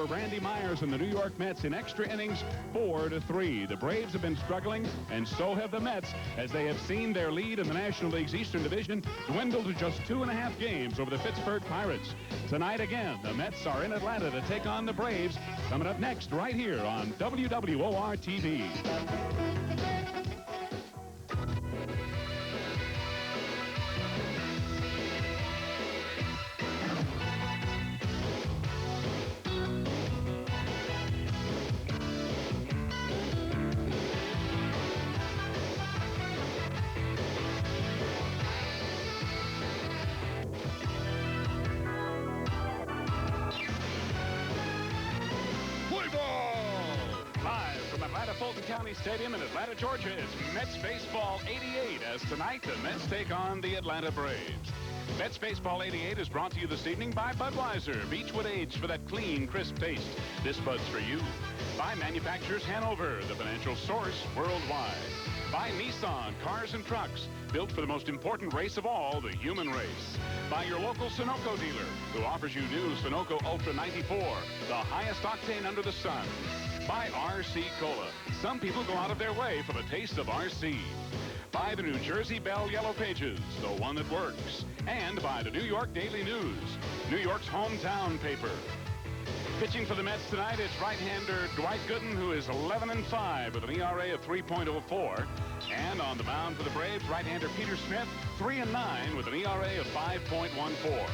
for Randy Myers and the New York Mets in extra innings, 4-3. The Braves have been struggling, and so have the Mets, as they have seen their lead in the National League's Eastern Division dwindle to just 2.5 games over the Pittsburgh Pirates. Tonight again, the Mets are in Atlanta to take on the Braves. Coming up next right here on WWOR-TV. Fulton County Stadium in Atlanta, Georgia, is Mets Baseball 88, as tonight the Mets take on the Atlanta Braves. Mets Baseball 88 is brought to you this evening by Budweiser, Beechwood Age for that clean, crisp taste. This Bud's for you. By Manufacturers Hanover, the financial source worldwide. By Nissan Cars and Trucks, built for the most important race of all, the human race. By your local Sunoco dealer, who offers you new Sunoco Ultra 94, the highest octane under the sun. By RC Cola. Some people go out of their way for the taste of RC. By the New Jersey Bell Yellow Pages, the one that works. And by the New York Daily News, New York's hometown paper. Pitching for the Mets tonight, it's right-hander Dwight Gooden, who is 11-5 with an ERA of 3.04. And on the mound for the Braves, right-hander Peter Smith, 3-9 with an ERA of 5.14.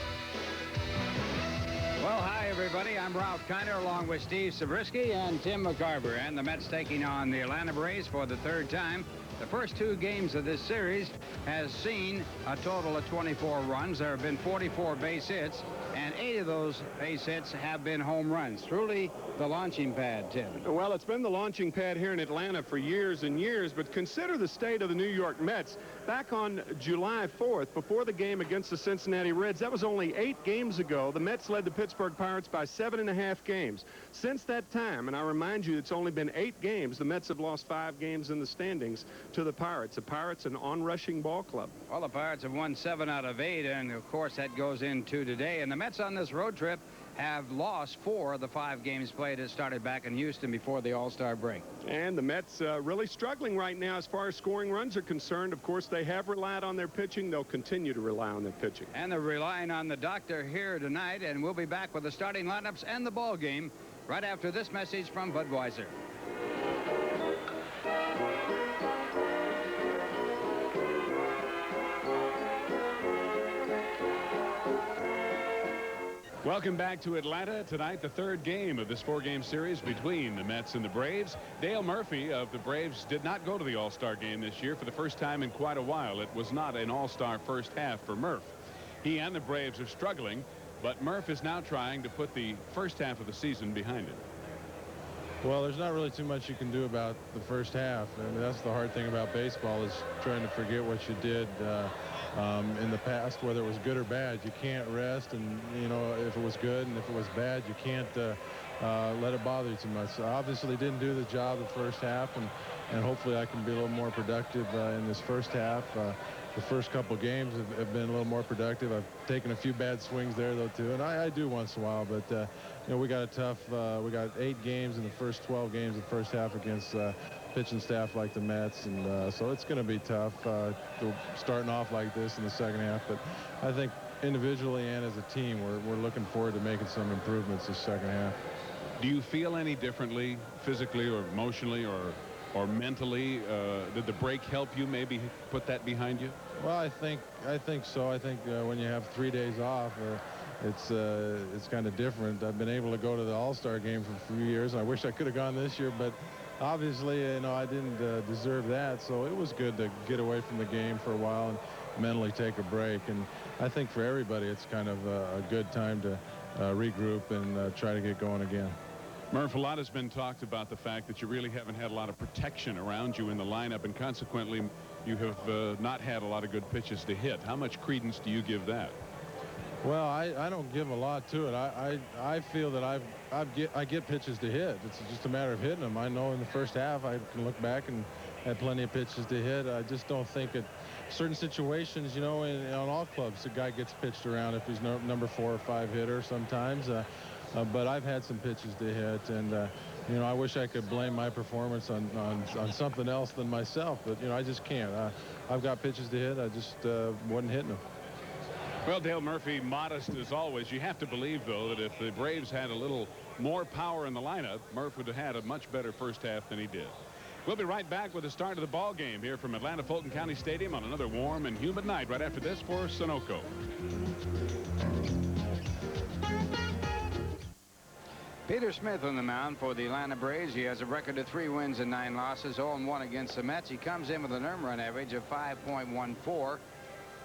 Well, hi, everybody. I'm Ralph Kiner, along with Steve Zabriskie and Tim McCarver. And the Mets taking on the Atlanta Braves for the third time. The first two games of this series has seen a total of 24 runs. There have been 44 base hits, and 8 of those base hits have been home runs. Truly the launching pad, Tim. Well, it's been the launching pad here in Atlanta for years and years, but consider the state of the New York Mets. Back on July 4th, before the game against the Cincinnati Reds, that was only 8 games ago, the Mets led the Pittsburgh Pirates by 7.5 games. Since that time, and I remind you, it's only been 8 games, the Mets have lost 5 games in the standings to the Pirates. The Pirates, an on-rushing ball club. Well, the Pirates have won 7 out of 8, and of course that goes into today. And the Mets on this road trip have lost 4 of the 5 games played that started back in Houston before the All-Star break. And the Mets really struggling right now as far as scoring runs are concerned. Of course, they have relied on their pitching. They'll continue to rely on their pitching. And they're relying on the doctor here tonight, and we'll be back with the starting lineups and the ball game right after this message from Budweiser. Welcome back to Atlanta. Tonight, the third game of this 4-game series between the Mets and the Braves. Dale Murphy of the Braves did not go to the All-Star game this year for the first time in quite a while. It was not an All-Star first half for Murph. He and the Braves are struggling, but Murph is now trying to put the first half of the season behind him. Well, there's not really too much you can do about the first half. I mean, that's the hard thing about baseball, is trying to forget what you did in the past, whether it was good or bad. You can't rest, and you know, if it was good and if it was bad, you can't let it bother you too much. So obviously didn't do the job the first half, and hopefully I can be a little more productive in this first half. The first couple games have been a little more productive. I've taken a few bad swings there though too, and I do once in a while, but you know, we got a tough we got 8 games in the first 12 games of the first half against pitching staff like the Mets, and so it's going to be tough starting off like this in the second half. But I think individually and as a team, we're looking forward to making some improvements this second half. Do you feel any differently physically or emotionally or mentally? Did the break help you maybe put that behind you? Well, I think so. I think when you have 3 days off, it's kind of different. I've been able to go to the All-Star game for a few years. I wish I could have gone this year, but obviously, you know, I didn't deserve that. So it was good to get away from the game for a while and mentally take a break. And I think for everybody, it's kind of a good time to regroup and try to get going again. Murph, a lot has been talked about the fact that you really haven't had a lot of protection around you in the lineup, and consequently you have not had a lot of good pitches to hit. How much credence do you give that? Well, I don't give a lot to it. I feel that I get pitches to hit. It's just a matter of hitting them. I know in the first half I can look back and had plenty of pitches to hit. I just don't think at certain situations, you know, on all clubs, the guy gets pitched around if he's number 4 or 5 hitter sometimes. but I've had some pitches to hit, and you know, I wish I could blame my performance on something else than myself, but you know, I just can't. I've got pitches to hit. I just wasn't hitting them. Well, Dale Murphy, modest as always. You have to believe, though, that if the Braves had a little more power in the lineup, Murph would have had a much better first half than he did. We'll be right back with the start of the ball game here from Atlanta Fulton County Stadium on another warm and humid night right after this for Sunoco. Peter Smith on the mound for the Atlanta Braves. He has a record of 3 wins and 9 losses, 0-1 against the Mets. He comes in with an earned run average of 5.14.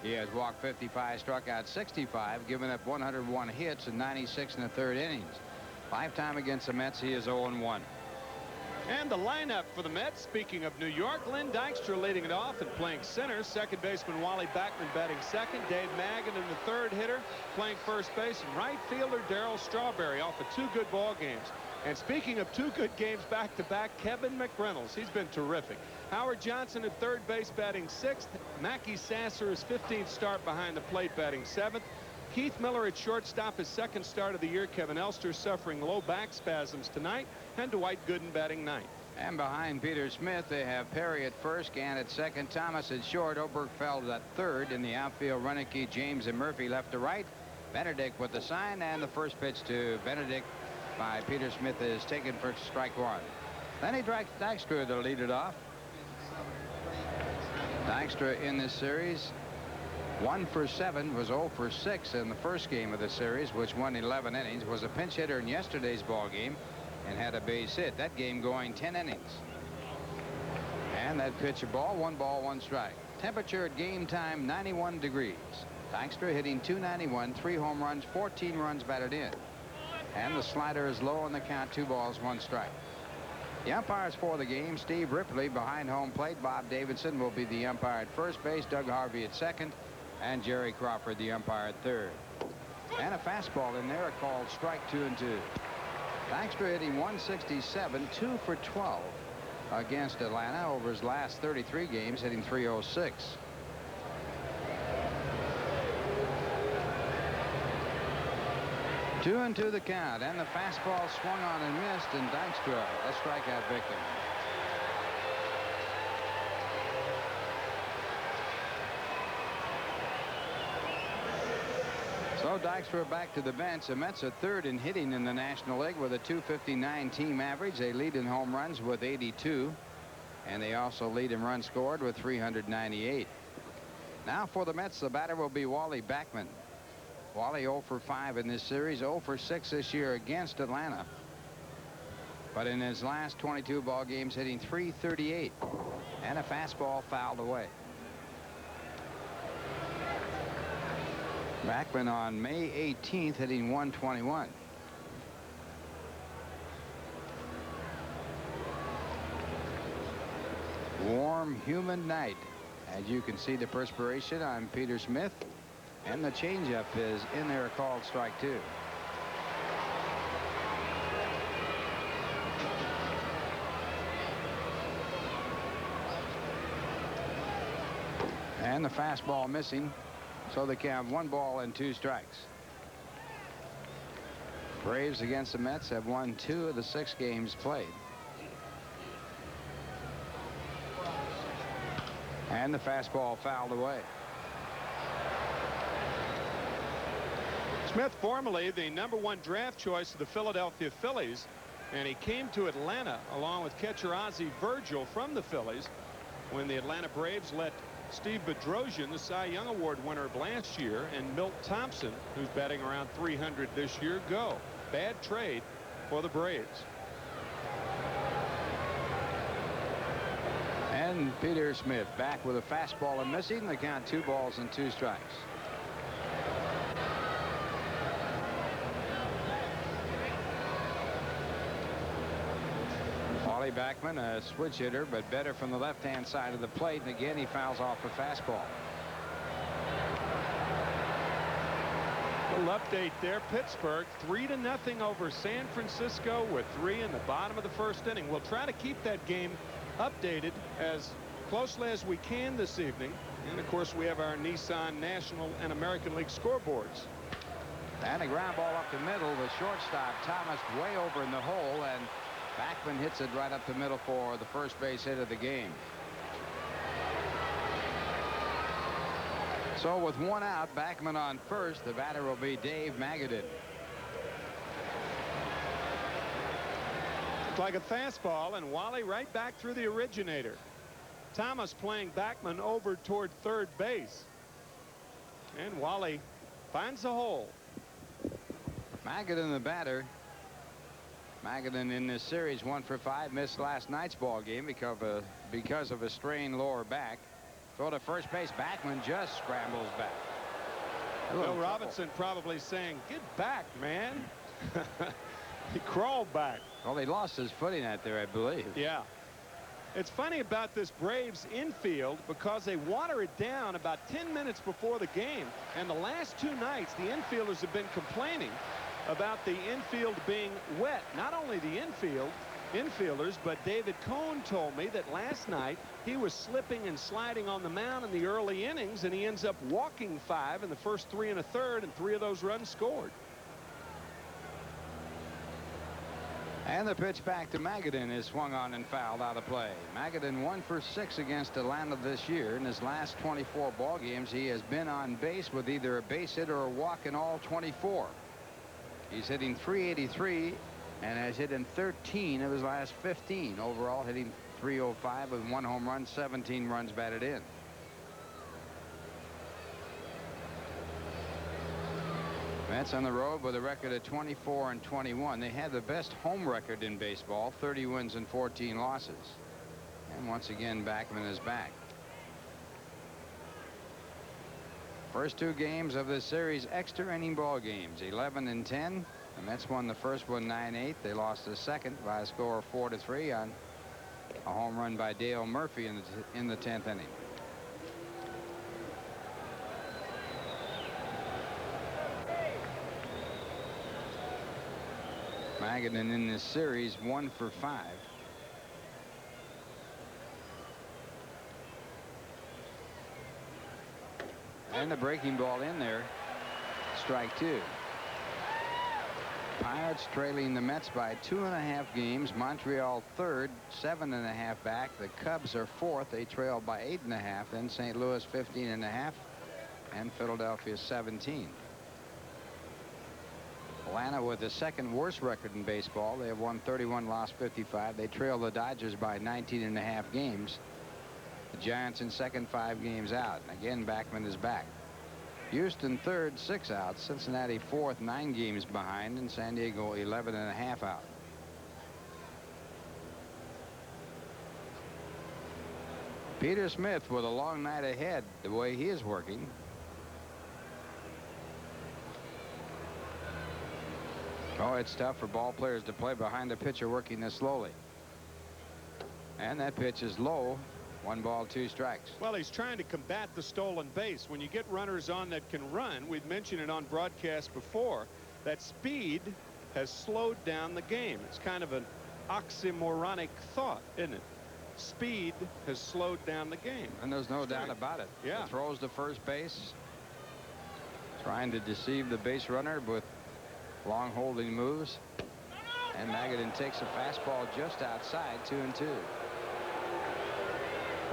He has walked 55, struck out 65, given up 101 hits and 96 in the 3rd innings. Lifetime against the Mets, he is 0-1. And the lineup for the Mets, speaking of New York, Len Dykstra leading it off and playing center. Second baseman Wally Backman batting second. Dave Maggin in the 3rd hitter playing first base. And right fielder Darryl Strawberry off of 2 good ball games. And speaking of 2 good games back-to-back, Kevin McReynolds. He's been terrific. Howard Johnson at 3rd base batting 6th. Mackey Sasser his 15th start behind the plate batting 7th. Keith Miller at shortstop, his 2nd start of the year. Kevin Elster suffering low back spasms tonight. And Dwight Gooden batting 9th. And behind Peter Smith, they have Perry at first, Gann at second, Thomas at short, Obergefell at 3rd. In the outfield, Renicky, James, and Murphy left to right. Benedict with the sign, and the first pitch to Benedict by Peter Smith is taken for strike 1. Then he drives Dykstra to lead it off. Dykstra in this series 1 for 7, was 0 for 6 in the first game of the series, which won 11 innings, was a pinch hitter in yesterday's ball game and had a base hit. That game going 10 innings. And that pitch a ball, 1 ball, 1 strike. Temperature at game time 91 degrees. Dykstra hitting .291, 3 home runs, 14 runs batted in. And the slider is low on the count, 2 balls, 1 strike. The umpires for the game, Steve Ripley behind home plate. Bob Davidson will be the umpire at first base. Doug Harvey at second. And Jerry Crawford the umpire at third. And a fastball in there, called strike 2 and 2. Dykstra hitting .167, 2 for 12 against Atlanta over his last 33 games, hitting .306. Two and 2 the count, and the fastball swung on and missed, and Dykstra a strikeout victim. So Dykstra back to the bench. The Mets are 3rd in hitting in the National League with a .259 team average. They lead in home runs with 82, and they also lead in runs scored with 398. Now for the Mets, the batter will be Wally Backman. Wally 0 for 5 in this series, 0 for 6 this year against Atlanta. But in his last 22 ball games, hitting .338, and a fastball fouled away. Backman on May 18th hitting .121. Warm, humid night. As you can see the perspiration on Peter Smith. And the changeup is in there, called strike 2. And the fastball missing. So they count 1 ball and 2 strikes. Braves against the Mets have won 2 of the 6 games played. And the fastball fouled away. Smith, formerly the #1 draft choice of the Philadelphia Phillies, and he came to Atlanta along with catcher Ozzie Virgil from the Phillies when the Atlanta Braves let Steve Bedrosian, the Cy Young Award winner of last year, and Milt Thompson, who's batting around .300 this year, go. Bad trade for the Braves. And Peter Smith back with a fastball and missing. They count 2 balls and 2 strikes. Wally Backman, a switch hitter, but better from the left-hand side of the plate. And again, he fouls off a fastball. Little update there. Pittsburgh 3-0 over San Francisco with 3 in the bottom of the first inning. We'll try to keep that game updated as closely as we can this evening. And of course, we have our Nissan National and American League scoreboards. And a ground ball up the middle. The shortstop, Thomas, way over in the hole, and Backman hits it right up the middle for the first base hit of the game. So with one out, Backman on first. The batter will be Dave Magadan. It's like a fastball, and Wally right back through the originator. Thomas playing Backman over toward third base. And Wally finds the hole. Magadan the batter. Magadan in this series 1 for 5, missed last night's ball game because of a strained lower back. Throw to first base. Backman just scrambles back. Bill Robinson probably saying, get back, man. He crawled back. Well, he lost his footing out there, I believe. Yeah. It's funny about this Braves infield because they water it down about 10 minutes before the game. And the last 2 nights, the infielders have been complaining about the infield being wet. Not only the infielders, but David Cohn told me that last night he was slipping and sliding on the mound in the early innings, and he ends up walking 5 in the first 3 1/3, and 3 of those runs scored. And the pitch back to Magadan is swung on and fouled out of play. Magadan 1 for 6 against Atlanta this year. In his last 24 ball games, he has been on base with either a base hit or a walk in all 24. He's hitting .383 and has hit in 13 of his last 15. Overall, hitting .305 with 1 home run, 17 runs batted in. Mets on the road with a record of 24-21. They have the best home record in baseball, 30 wins and 14 losses. And once again, Backman is back. First 2 games of this series, extra inning ball games, 11-10. The Mets won the first one 9-8. They lost the second by a score of 4-3 on a home run by Dale Murphy in the 10th inning. Magadan in this series 1 for 5. And the breaking ball in there. Strike 2. Pirates trailing the Mets by 2.5 games. Montreal third, 7.5 back. The Cubs are fourth. They trail by 8.5. Then St. Louis 15.5 and Philadelphia 17. Atlanta with the second worst record in baseball. They have won 31, lost 55. They trail the Dodgers by 19.5 games. The Giants in second, 5 games out. And again, Backman is back. Houston third, 6 outs. Cincinnati fourth, 9 games behind. And San Diego 11.5 out. Peter Smith with a long night ahead the way he is working. Oh, it's tough for ball players to play behind a pitcher working this slowly. And that pitch is low. 1 ball, 2 strikes. Well, he's trying to combat the stolen base. When you get runners on that can run, we've mentioned it on broadcast before, that speed has slowed down the game. It's kind of an oxymoronic thought, isn't it? Speed has slowed down the game. And there's no doubt about it. Yeah. The throws to first base. Trying to deceive the base runner with long holding moves. And Magadan takes a fastball just outside, 2-2.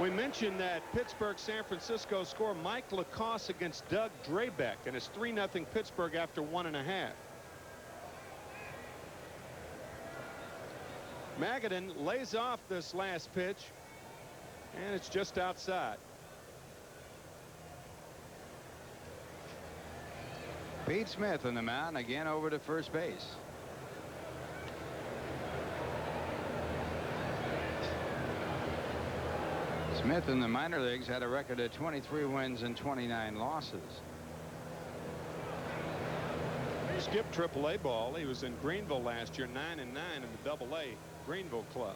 We mentioned that Pittsburgh San Francisco score Mike Lacoste against Doug Drabeck, and it's 3-0 Pittsburgh after 1.5. Magadan lays off this last pitch, and it's just outside. Pete Smith on the mound, again over to first base. Smith in the minor leagues had a record of 23 wins and 29 losses. He skipped AAA ball. He was in Greenville last year, 9-9 in the AA Greenville club.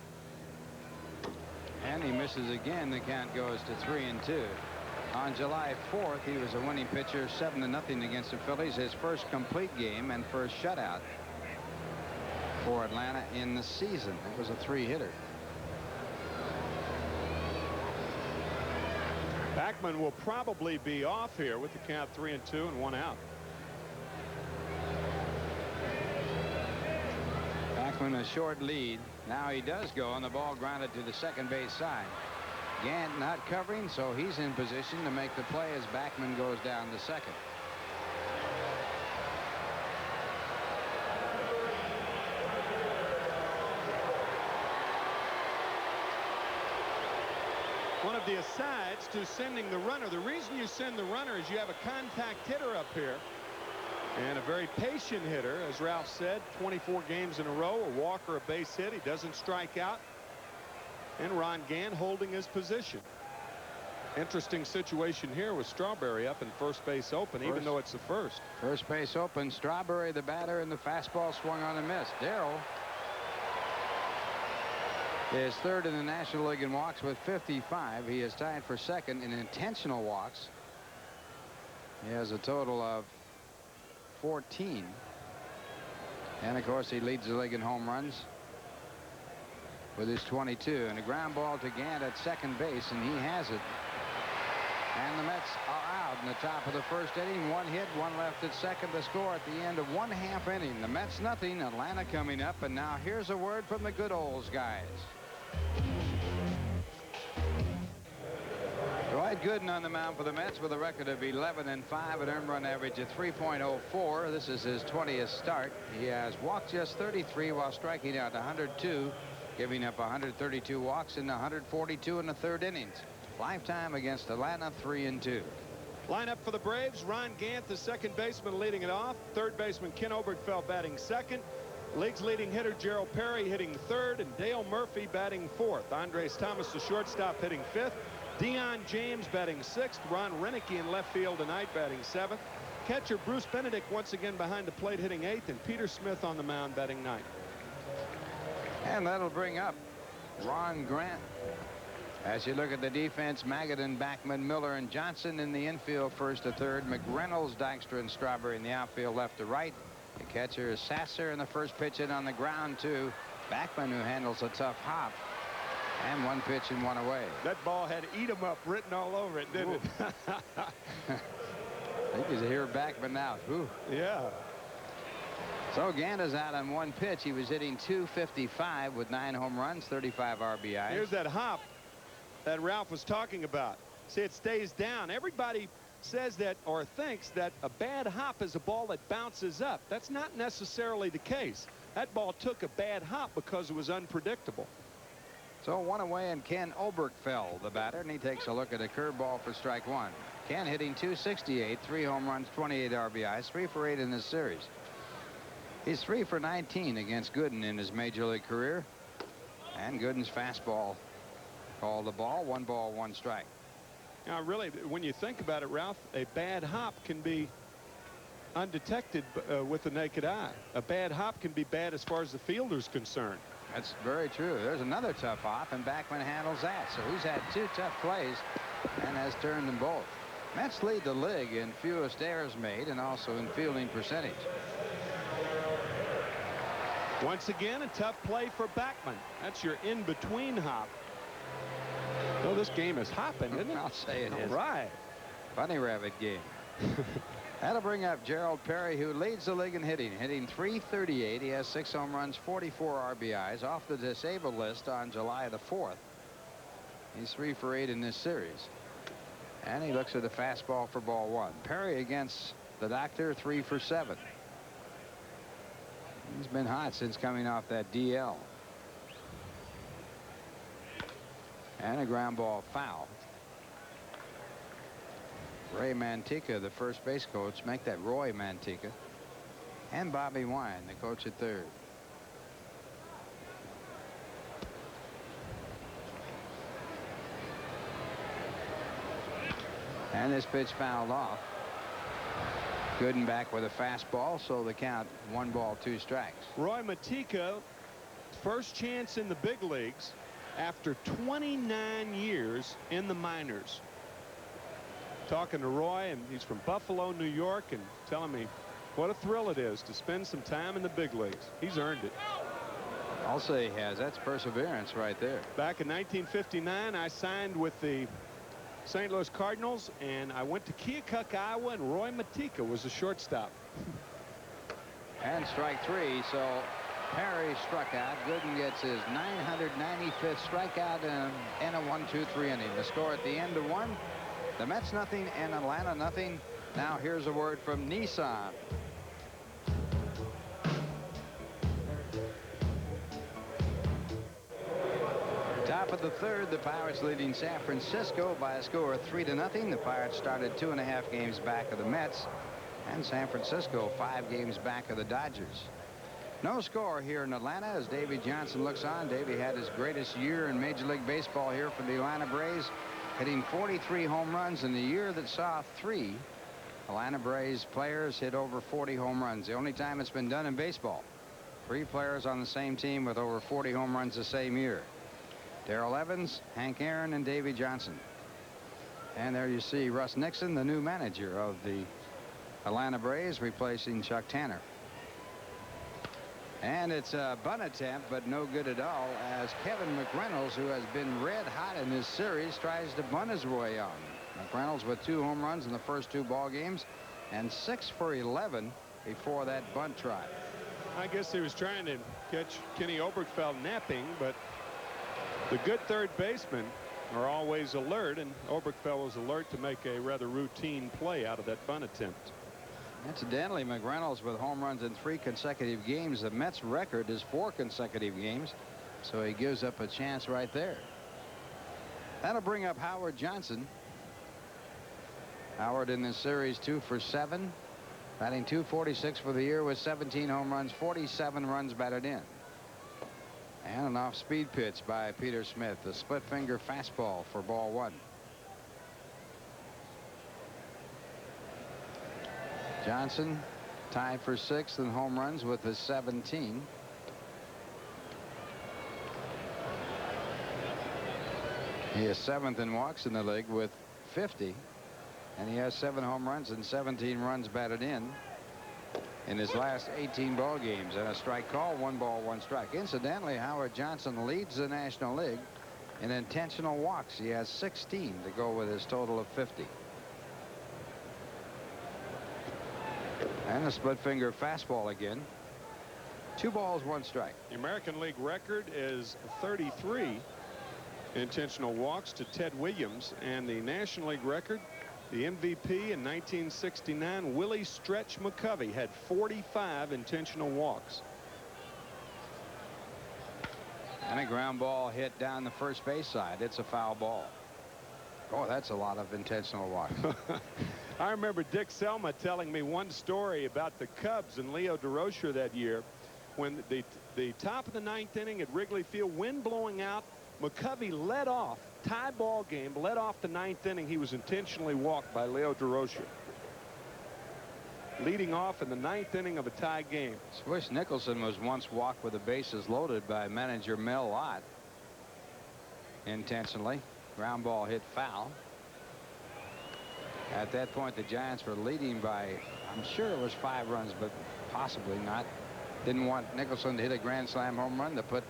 And he misses again. The count goes to 3-2. On July 4th, he was a winning pitcher, 7-0 against the Phillies, his first complete game and first shutout for Atlanta in the season. It was a 3-hitter. Backman will probably be off here with the count 3-2 and 1 out. Backman a short lead. Now he does go, and the ball grounded to the second base side. Gant not covering, so he's in position to make the play as Backman goes down to second. One of the asides to sending the runner. The reason you send the runner is you have a contact hitter up here. And a very patient hitter, as Ralph said, 24 games in a row, a walk or a base hit. He doesn't strike out. And Ron Gant holding his position. Interesting situation here with Strawberry up in first base open, even though it's the first. First base open. Strawberry the batter, and the fastball swung on and missed. Darrell is third in the National League in walks with 55. He is tied for second in intentional walks. He has a total of 14. And of course he leads the league in home runs with his 22. And a ground ball to Gant at second base, and he has it. And the Mets are out in the top of the first inning. One hit, one left at second. The score at the end of 1/2 inning. The Mets nothing. Atlanta coming up. And now here's a word from the good old guys. Dwight Gooden on the mound for the Mets with a record of 11-5, an earned run average of 3.04. This is his 20th start. He has walked just 33 while striking out 102, giving up 132 walks in 142 in the third innings. Lifetime against Atlanta, 3-2. Lineup for the Braves: Ron Gant, the second baseman, leading it off. Third baseman Ken Obergefell batting second. League's leading hitter Gerald Perry hitting third, and Dale Murphy batting fourth. Andres Thomas, the shortstop, hitting fifth. Dion James batting sixth. Ron Renicky in left field tonight batting seventh. Catcher Bruce Benedict once again behind the plate hitting eighth, and Peter Smith on the mound batting ninth. And that'll bring up Ron Grant. As you look at the defense, Magadan, Backman, Miller, and Johnson in the infield first to third. McReynolds, Dykstra, and Strawberry in the outfield left to right. The catcher is Sasser in the first pitch, and on the ground to Backman, who handles a tough hop. And one pitch and one away. That ball had "eat 'em up" written all over it, didn't it? I think you hear Backman out. Ooh. Yeah. So Gant is out on one pitch. He was hitting .255 with 9 home runs, 35 RBIs. Here's that hop that Ralph was talking about. See, it stays down. Everybody says that, or thinks that, a bad hop is a ball that bounces up. That's not necessarily the case. That ball took a bad hop because it was unpredictable. So one away, and Ken Obergefell, the batter, and he takes a look at a curveball for strike one. Ken hitting .268, 3 home runs, 28 RBIs, 3 for 8 in this series. He's 3 for 19 against Gooden in his major league career. And Gooden's fastball called the ball. 1 ball, 1 strike. Now, really, when you think about it, Ralph, a bad hop can be undetected with the naked eye. A bad hop can be bad as far as the fielder's concerned. That's very true. There's another tough hop, and Backman handles that. So he's had 2 tough plays and has turned them both. Mets lead the league in fewest errors made and also in fielding percentage. Once again, a tough play for Backman. That's your in-between hop. Oh, this game is hopping, isn't it? I'll say it is. All right. Funny rabbit game. That'll bring up Gerald Perry, who leads the league in hitting. Hitting .338. He has 6 home runs, 44 RBIs. Off the disabled list on July the 4th. He's 3 for 8 in this series. And he looks at the fastball for ball 1. Perry against the doctor, 3 for 7. He's been hot since coming off that DL. And a ground ball foul. Ray Mantica, the first base coach, make that Roy Mantica. And Bobby Wine, the coach at third. And this pitch fouled off. Gooden back with a fastball, so the count 1 ball, 2 strikes. Roy Mantica, first chance in the big leagues after 29 years in the minors. Talking to Roy, and he's from Buffalo, New York, and telling me what a thrill it is to spend some time in the big leagues. He's earned it. I'll say he has. That's perseverance right there. Back in 1959, I signed with the St. Louis Cardinals, and I went to Keokuk, Iowa, and Roy Mantica was the shortstop. And strike 3. So Perry struck out. Gooden gets his 995th strikeout in a 1-2-3 inning. The score at the end of 1. The Mets nothing and Atlanta nothing. Now here's a word from Nissan. Top of the 3rd, the Pirates leading San Francisco by a score of 3-0. The Pirates started 2.5 games back of the Mets, and San Francisco 5 games back of the Dodgers. No score here in Atlanta as Davey Johnson looks on. Davey had his greatest year in Major League Baseball here for the Atlanta Braves, hitting 43 home runs in the year that saw 3 Atlanta Braves players hit over 40 home runs. The only time it's been done in baseball. 3 players on the same team with over 40 home runs the same year. Darrell Evans, Hank Aaron, and Davey Johnson. And there you see Russ Nixon, the new manager of the Atlanta Braves, replacing Chuck Tanner. And it's a bunt attempt, but no good at all, as Kevin McReynolds, who has been red hot in this series, tries to bunt his way on. McReynolds with 2 home runs in the first 2 ball games and 6 for 11 before that bunt try. I guess he was trying to catch Kenny Oberkfell napping, but the good third basemen are always alert, and Oberkfell was alert to make a rather routine play out of that bunt attempt. Incidentally, McReynolds with home runs in 3 consecutive games. The Mets record is 4 consecutive games, so he gives up a chance right there. That'll bring up Howard Johnson. Howard in this series 2 for 7, batting .246 for the year with 17 home runs, 47 runs batted in. And an off-speed pitch by Peter Smith, the split-finger fastball for ball 1. Johnson tied for 6th in home runs with his 17. He is 7th in walks in the league with 50, and he has 7 home runs and 17 runs batted in his last 18 ball games. And a strike call, 1 ball, 1 strike. Incidentally, Howard Johnson leads the National League in intentional walks. He has 16 to go with his total of 50. And a split finger fastball again. 2 balls, 1 strike. The American League record is 33 intentional walks to Ted Williams, and the National League record, the MVP in 1969, Willie Stretch McCovey, had 45 intentional walks. And a ground ball hit down the first base side. It's a foul ball. Oh, that's a lot of intentional walks. I remember Dick Selma telling me one story about the Cubs and Leo Durocher that year when the top of the 9th inning at Wrigley Field, wind blowing out, McCovey led off, tie ball game, led off the 9th inning. He was intentionally walked by Leo Durocher. Leading off in the 9th inning of a tie game. Swish Nicholson was once walked with the bases loaded by manager Mel Lott. Intentionally. Ground ball hit foul. At that point, the Giants were leading by, I'm sure it was 5 runs, but possibly not. Didn't want Nicholson to hit a grand slam home run to put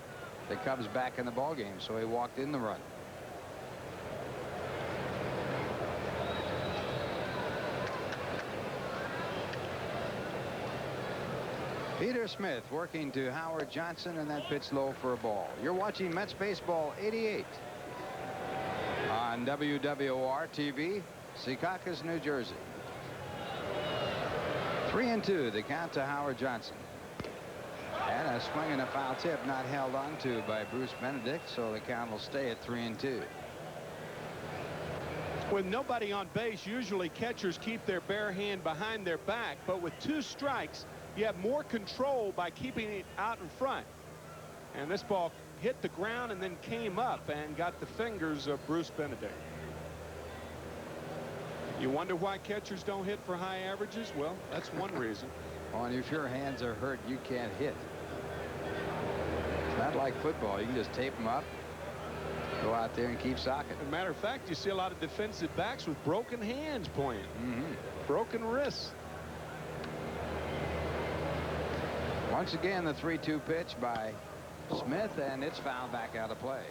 the Cubs back in the ball game, so he walked in the run. Peter Smith working to Howard Johnson, and that pitch low for a ball. You're watching Mets Baseball 88 on WWOR TV, Secaucus, New Jersey. 3-2 the count to Howard Johnson. And a swing and a foul tip not held on to by Bruce Benedict, so the count will stay at 3-2. With nobody on base, usually catchers keep their bare hand behind their back, but with 2 strikes, you have more control by keeping it out in front. And this ball hit the ground and then came up and got the fingers of Bruce Benedict. You wonder why catchers don't hit for high averages? Well, that's one reason. Well, and if your hands are hurt, you can't hit. It's not like football. You can just tape them up, go out there and keep socking. As a matter of fact, you see a lot of defensive backs with broken hands playing. Broken wrists. Once again, the 3-2 pitch by Smith, and it's fouled back out of play.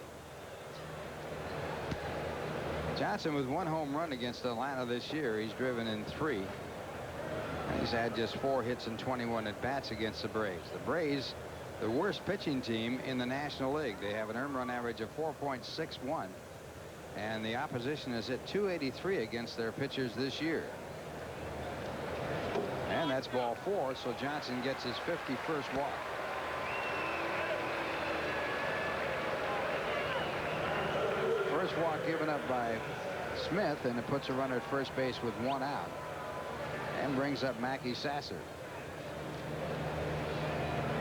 Johnson with 1 home run against Atlanta this year. He's driven in 3. And he's had just 4 hits and 21 at bats against the Braves. The Braves the worst pitching team in the National League. They have an earned run average of 4.61, and the opposition has hit .283 against their pitchers this year. And that's ball 4, so Johnson gets his 51st walk. First walk given up by Smith, and it puts a runner at first base with 1 out and brings up Mackey Sasser.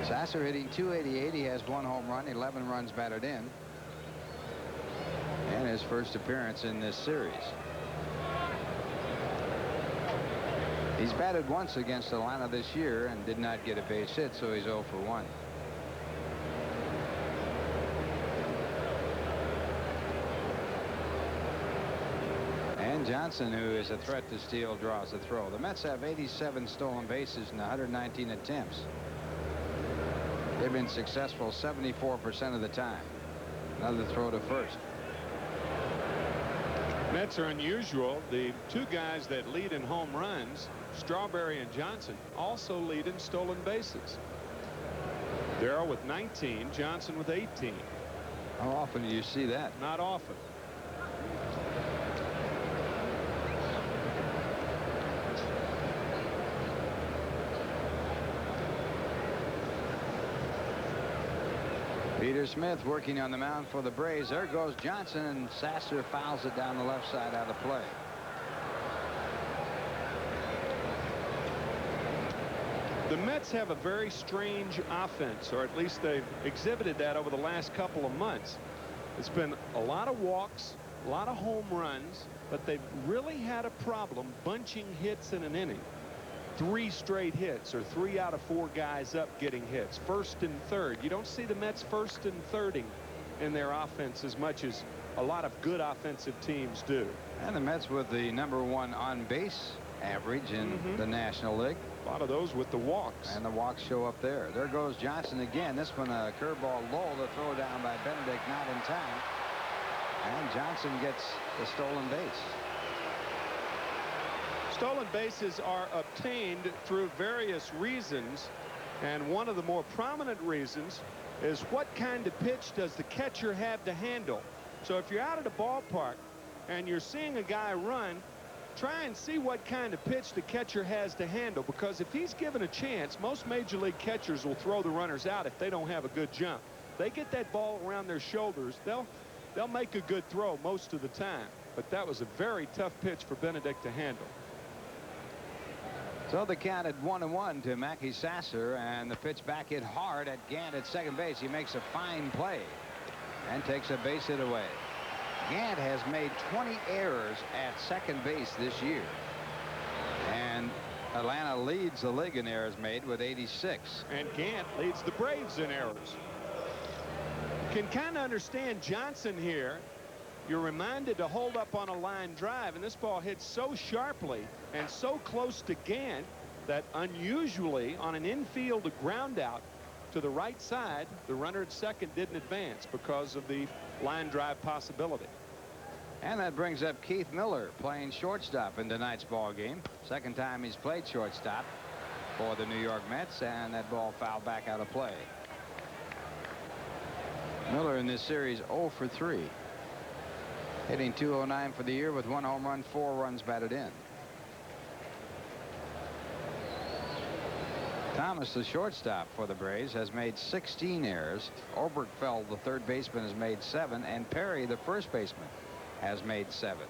Sasser hitting .288. He has 1 home run, 11 runs batted in, and his first appearance in this series. He's batted once against Atlanta this year and did not get a base hit, so he's 0 for 1. And Johnson, who is a threat to steal, draws the throw. The Mets have 87 stolen bases in 119 attempts. They've been successful 74% of the time. Another throw to first. Mets are unusual. The 2 guys that lead in home runs, Strawberry and Johnson, also lead in stolen bases. Darrell with 19, Johnson with 18. How often do you see that? Not often. Peter Smith working on the mound for the Braves. There goes Johnson, and Sasser fouls it down the left side out of play. The Mets have a very strange offense, or at least they've exhibited that over the last couple of months. It's been a lot of walks, a lot of home runs, but they've really had a problem bunching hits in an inning. 3 straight hits, or 3 out of 4 guys up getting hits, first and third. You don't see the Mets first and thirding in their offense as much as a lot of good offensive teams do. And the Mets with the #1 on base average in the National League. A lot of those with the walks. And the walks show up there. There goes Johnson again. This one a curveball low. The throw down by Benedict, not in time. And Johnson gets the stolen base. Stolen bases are obtained through various reasons, and one of the more prominent reasons is what kind of pitch does the catcher have to handle. So if you're out at a ballpark and you're seeing a guy run, try and see what kind of pitch the catcher has to handle, because if he's given a chance, most major league catchers will throw the runners out if they don't have a good jump. They get that ball around their shoulders, they'll make a good throw most of the time. But that was a very tough pitch for Benedict to handle. So the count at 1-1 to Mackey Sasser, and the pitch back hit hard at Gant at second base. He makes a fine play and takes a base hit away. Gant has made 20 errors at second base this year, and Atlanta leads the league in errors made with 86. And Gant leads the Braves in errors. Can kind of understand Johnson here. You're reminded to hold up on a line drive, and this ball hits so sharply and so close to Gant that unusually on an infield ground out to the right side, the runner at second didn't advance because of the line drive possibility. And that brings up Keith Miller playing shortstop in tonight's ball game. Second time he's played shortstop for the New York Mets, and that ball fouled back out of play. Miller in this series 0 for 3. Hitting .209 for the year with 1 home run, 4 runs batted in. Thomas, the shortstop for the Braves, has made 16 errors. Oberkfell, the third baseman, has made 7, and Perry, the first baseman, has made 7.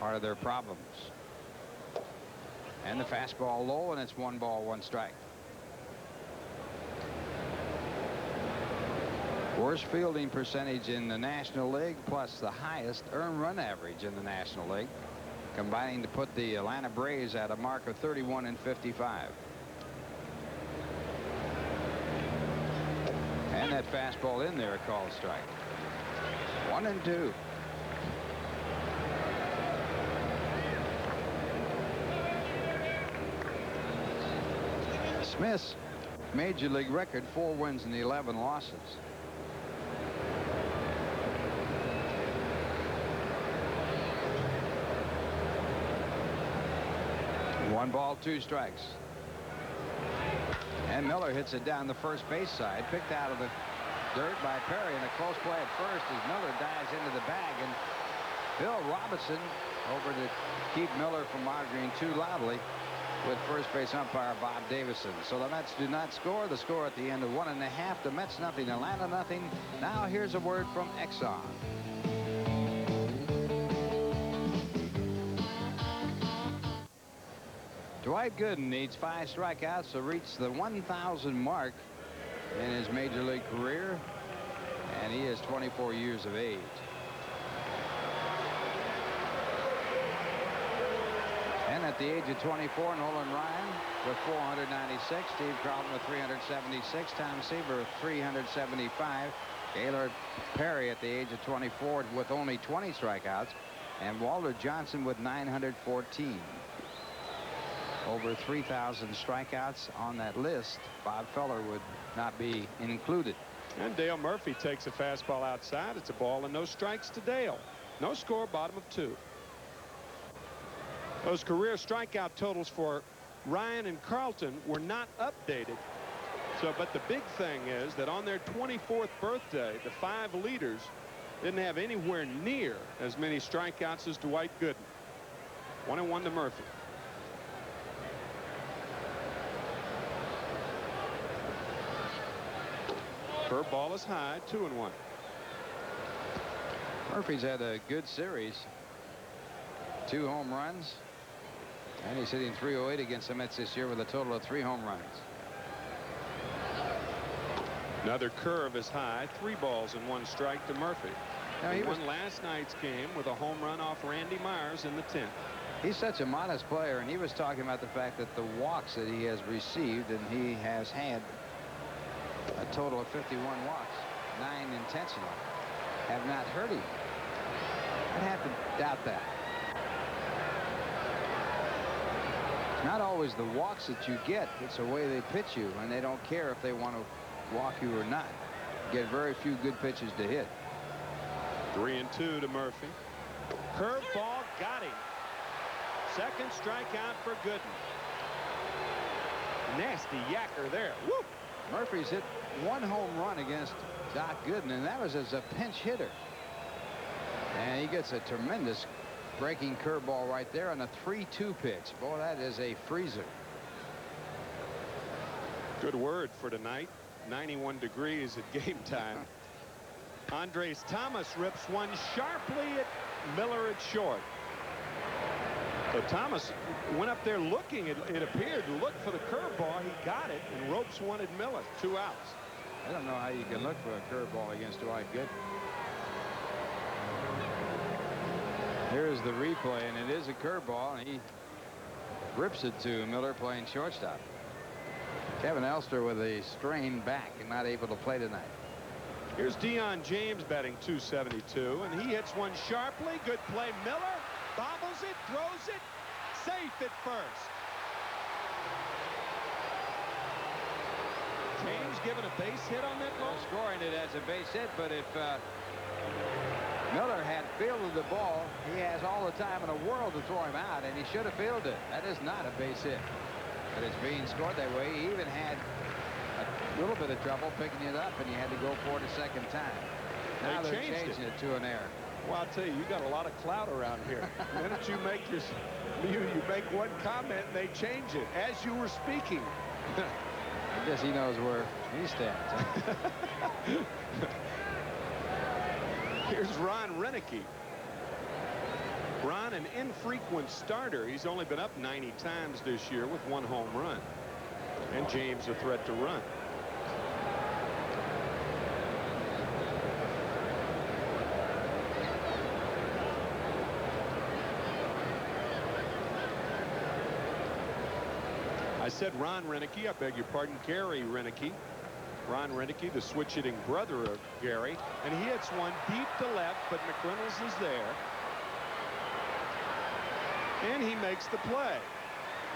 Part of their problems. And the fastball low, and it's 1 ball, 1 strike. Worst fielding percentage in the National League, plus the highest earned run average in the National League, combining to put the Atlanta Braves at a mark of 31-55. And that fastball in there, a called strike. 1-2. Smith's major league record, 4 wins and 11 losses. One ball, 2 strikes. And Miller hits it down the first base side, picked out of the dirt by Perry, and a close play at first as Miller dives into the bag, and Bill Robinson over to keep Miller from arguing too loudly with first base umpire Bob Davison. So the Mets do not score. The score at the end of 1.5. The Mets nothing, Atlanta nothing. Now here's a word from Exxon. Dwight Gooden needs 5 strikeouts to reach the 1,000 mark in his major league career, and he is 24 years of age. And at the age of 24, Nolan Ryan with 496, Steve Carlton with 376, Tom Seaver with 375, Gaylord Perry at the age of 24 with only 20 strikeouts, and Walter Johnson with 914. Over 3,000 strikeouts on that list. Bob Feller would not be included. And Dale Murphy takes a fastball outside. It's a ball and no strikes to Dale. No score, bottom of 2. Those career strikeout totals for Ryan and Carlton were not updated. But the big thing is that on their 24th birthday, the 5 leaders didn't have anywhere near as many strikeouts as Dwight Gooden. 1-1 to Murphy. Curveball is high, 2-1. Murphy's had a good series. 2 home runs. And he's hitting .308 against the Mets this year with a total of 3 home runs. Another curve is high. 3 balls and 1 strike to Murphy. Now, he won last night's game with a home run off Randy Myers in the 10th. He's such a modest player, and he was talking about the fact that the walks that he has received, and he has had a total of 51 walks, 9 intentional, have not hurt him. I'd have to doubt that. It's not always the walks that you get. It's the way they pitch you, and they don't care if they want to walk you or not. Get very few good pitches to hit. 3-2 to Murphy. Curveball got him. Second strikeout for Gooden. Nasty yacker there. Woo! Murphy's hit 1 home run against Doc Gooden, and that was as a pinch hitter. And he gets a tremendous breaking curveball right there on a 3-2 pitch. Boy, that is a freezer. Good word for tonight. 91 degrees at game time. Andres Thomas rips one sharply at Miller at short. So Thomas went up there looking, it appeared, to look for the curveball. He got it and ropes one at Miller. 2 outs. I don't know how you can look for a curveball against Dwight Gooden. Here's the replay, and it is a curveball, and he rips it to Miller playing shortstop. Kevin Elster with a strained back and not able to play tonight. Here's Deion James batting .272, and he hits one sharply. Good play. Miller bobbles it, throws it, safe at first. James giving a base hit on that ball. Scoring it as a base hit, but if Miller had fielded the ball, he has all the time in the world to throw him out, and he should have fielded it. That is not a base hit, but it's being scored that way. He even had a little bit of trouble picking it up, and he had to go for it a second time. Now they're changing it to an error. Well, I'll tell you, you got a lot of clout around here. The minute you make you make one comment, and they change it as you were speaking. I guess he knows where he stands. Huh? Here's Ron Renicky. Ron, an infrequent starter. He's only been up 90 times this year with 1 home run. And James a threat to run. I said Ron Renicky. I beg your pardon, Gary Renicky. Ron Renicky, the switch-hitting brother of Gary. And he hits one deep to left, but McReynolds is there. And he makes the play.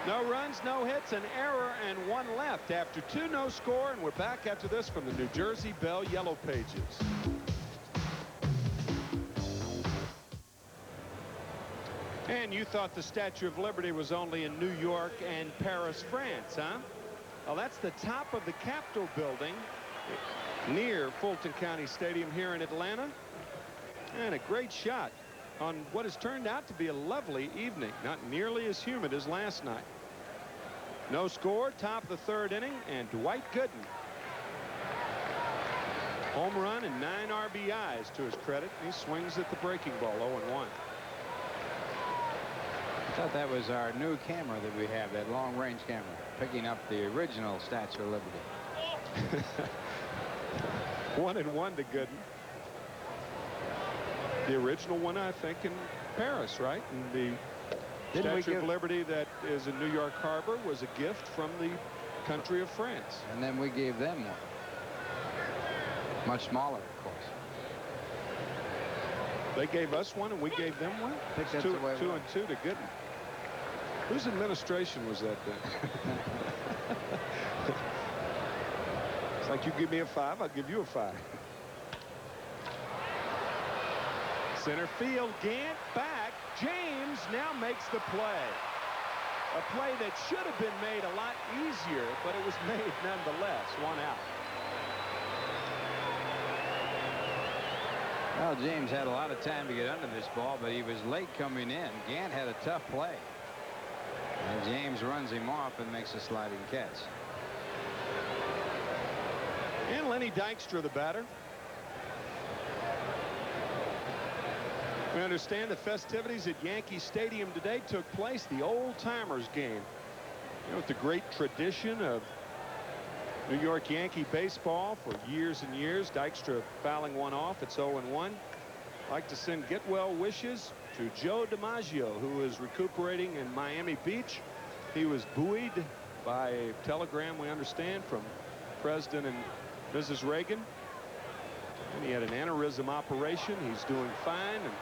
No runs, no hits, an error, and 1 left. After 2, no score, and we're back after this from the New Jersey Bell Yellow Pages. And you thought the Statue of Liberty was only in New York and Paris, France, huh? Well, that's the top of the Capitol building near Fulton County Stadium here in Atlanta. And a great shot on what has turned out to be a lovely evening. Not nearly as humid as last night. No score, top of the third inning, and Dwight Gooden. Home run and 9 RBIs to his credit. He swings at the breaking ball, 0-1. I thought that was our new camera that we have, that long-range camera, picking up the original Statue of Liberty. 1-1 to Gooden. The original one, I think, in Paris, right? And the Statue of Liberty that is in New York Harbor was a gift from the country of France. And then we gave them one. Much smaller, of course. They gave us one and we gave them one? I think that's two, the way it two was. and two to Gooden. Whose administration was that then? It's like you give me a 5, I'll give you a 5. Center field, Gant back. James now makes the play. A play that should have been made a lot easier, but it was made nonetheless. 1 out. Well, James had a lot of time to get under this ball, but he was late coming in. Gant had a tough play. And James runs him off and makes a sliding catch. And Lenny Dykstra, the batter. We understand the festivities at Yankee Stadium today took place, the old-timers game. You know, with the great tradition of New York Yankee baseball for years and years. Dykstra fouling one off. It's 0-1. I'd like to send get well wishes to Joe DiMaggio, who is recuperating in Miami Beach. He was buoyed by a telegram, we understand, from President and Mrs. Reagan. And he had an aneurysm operation. He's doing fine. And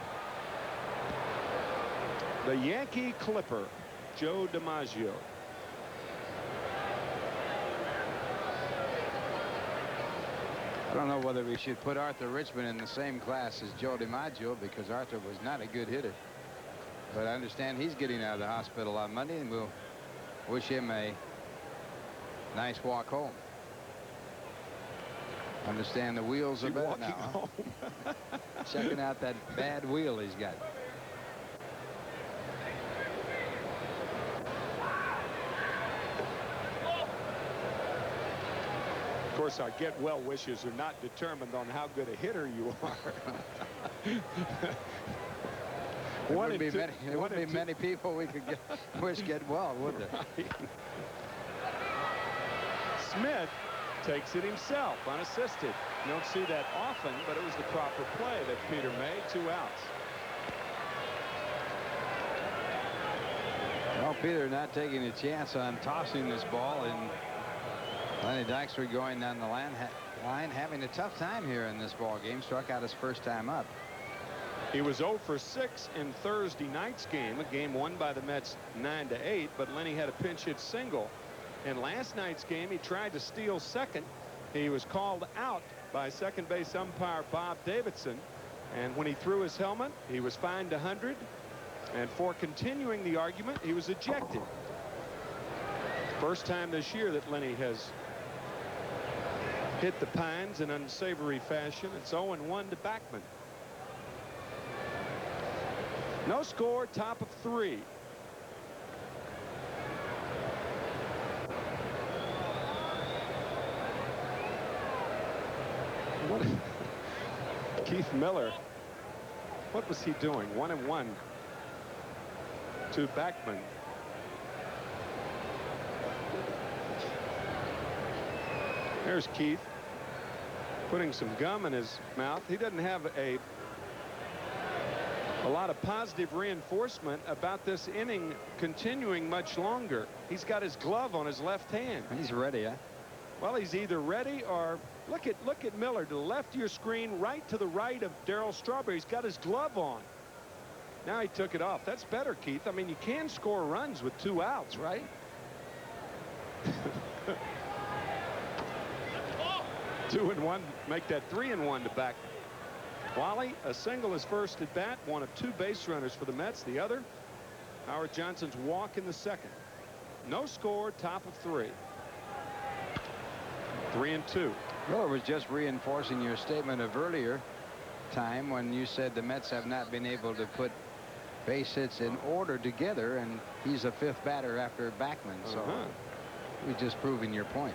the Yankee Clipper, Joe DiMaggio. I don't know whether we should put Arthur Richmond in the same class as Joe DiMaggio, because Arthur was not a good hitter. But I understand he's getting out of the hospital on Monday, and we'll wish him a nice walk home. Understand the wheels are better now. Huh? Checking out that bad wheel he's got. Of course, our get well wishes are not determined on how good a hitter you are. There wouldn't be many people we could wish get well, would there? Right. Smith takes it himself, unassisted. You don't see that often, but it was the proper play that Peter made. 2 outs. Well, Peter not taking a chance on tossing this ball, and Lenny Dykstra going down the line, having a tough time here in this ball game. Struck out his first time up. He was 0 for 6 in Thursday night's game, a game won by the Mets 9-8, but Lenny had a pinch hit single. In last night's game, he tried to steal second. He was called out by second base umpire Bob Davidson, and when he threw his helmet, he was fined $100, and for continuing the argument, he was ejected. First time this year that Lenny has hit the pines in unsavory fashion. It's 0-1 to Backman. No score, top of 3. Keith Miller, what was he doing? 1-1 to Backman. There's Keith putting some gum in his mouth. He doesn't have a lot of positive reinforcement about this inning continuing much longer. He's got his glove on his left hand. He's ready, huh? Well, he's either ready or look at Miller to the left of your screen, right to the right of Darryl Strawberry. He's got his glove on. Now he took it off. That's better, Keith. I mean, you can score runs with 2 outs, right? 2-1, make that 3-1 to back. Wally, a single his first at bat, one of 2 base runners for the Mets. The other, Howard Johnson's walk in the second. No score, top of 3. 3-2. Well, it was just reinforcing your statement of earlier time when you said the Mets have not been able to put base hits in order together, and he's a fifth batter after Backman. So we're just proving your point.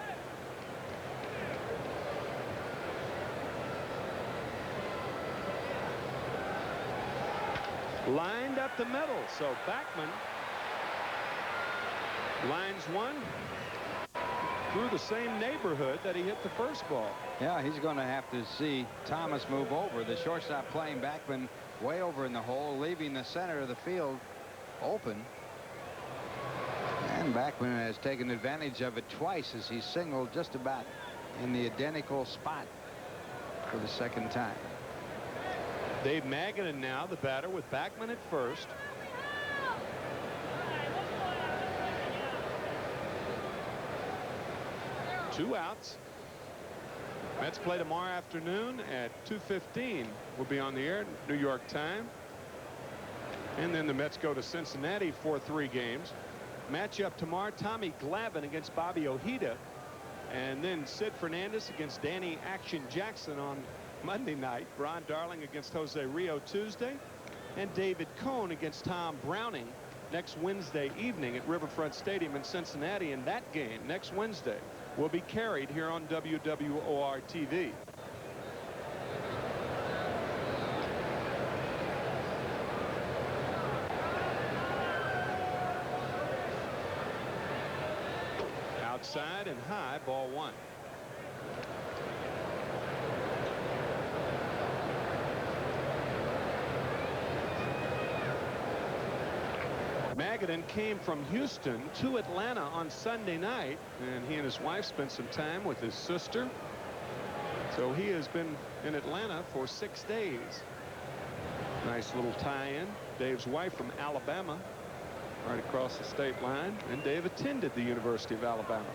Lined up the middle, so Backman lines one through the same neighborhood that he hit the first ball. Yeah, he's going to have to see Thomas move over. The shortstop playing Backman way over in the hole, leaving the center of the field open. And Backman has taken advantage of it twice as he singled just about in the identical spot for the second time. Dave Magadan now the batter with Backman at first. Two outs. Mets play tomorrow afternoon at 2:15. We'll be on the air, New York time. And then the Mets go to Cincinnati for 3 games. Matchup tomorrow, Tommy Glavine against Bobby Ojeda. And then Sid Fernandez against Danny Action Jackson on Monday night. Ron Darling against Jose Rio Tuesday. And David Cone against Tom Browning next Wednesday evening at Riverfront Stadium in Cincinnati. And that game next Wednesday will be carried here on WWOR TV. Outside and high, ball 1. Magadan came from Houston to Atlanta on Sunday night, and he and his wife spent some time with his sister. So he has been in Atlanta for 6 days. Nice little tie-in. Dave's wife from Alabama, right across the state line, and Dave attended the University of Alabama.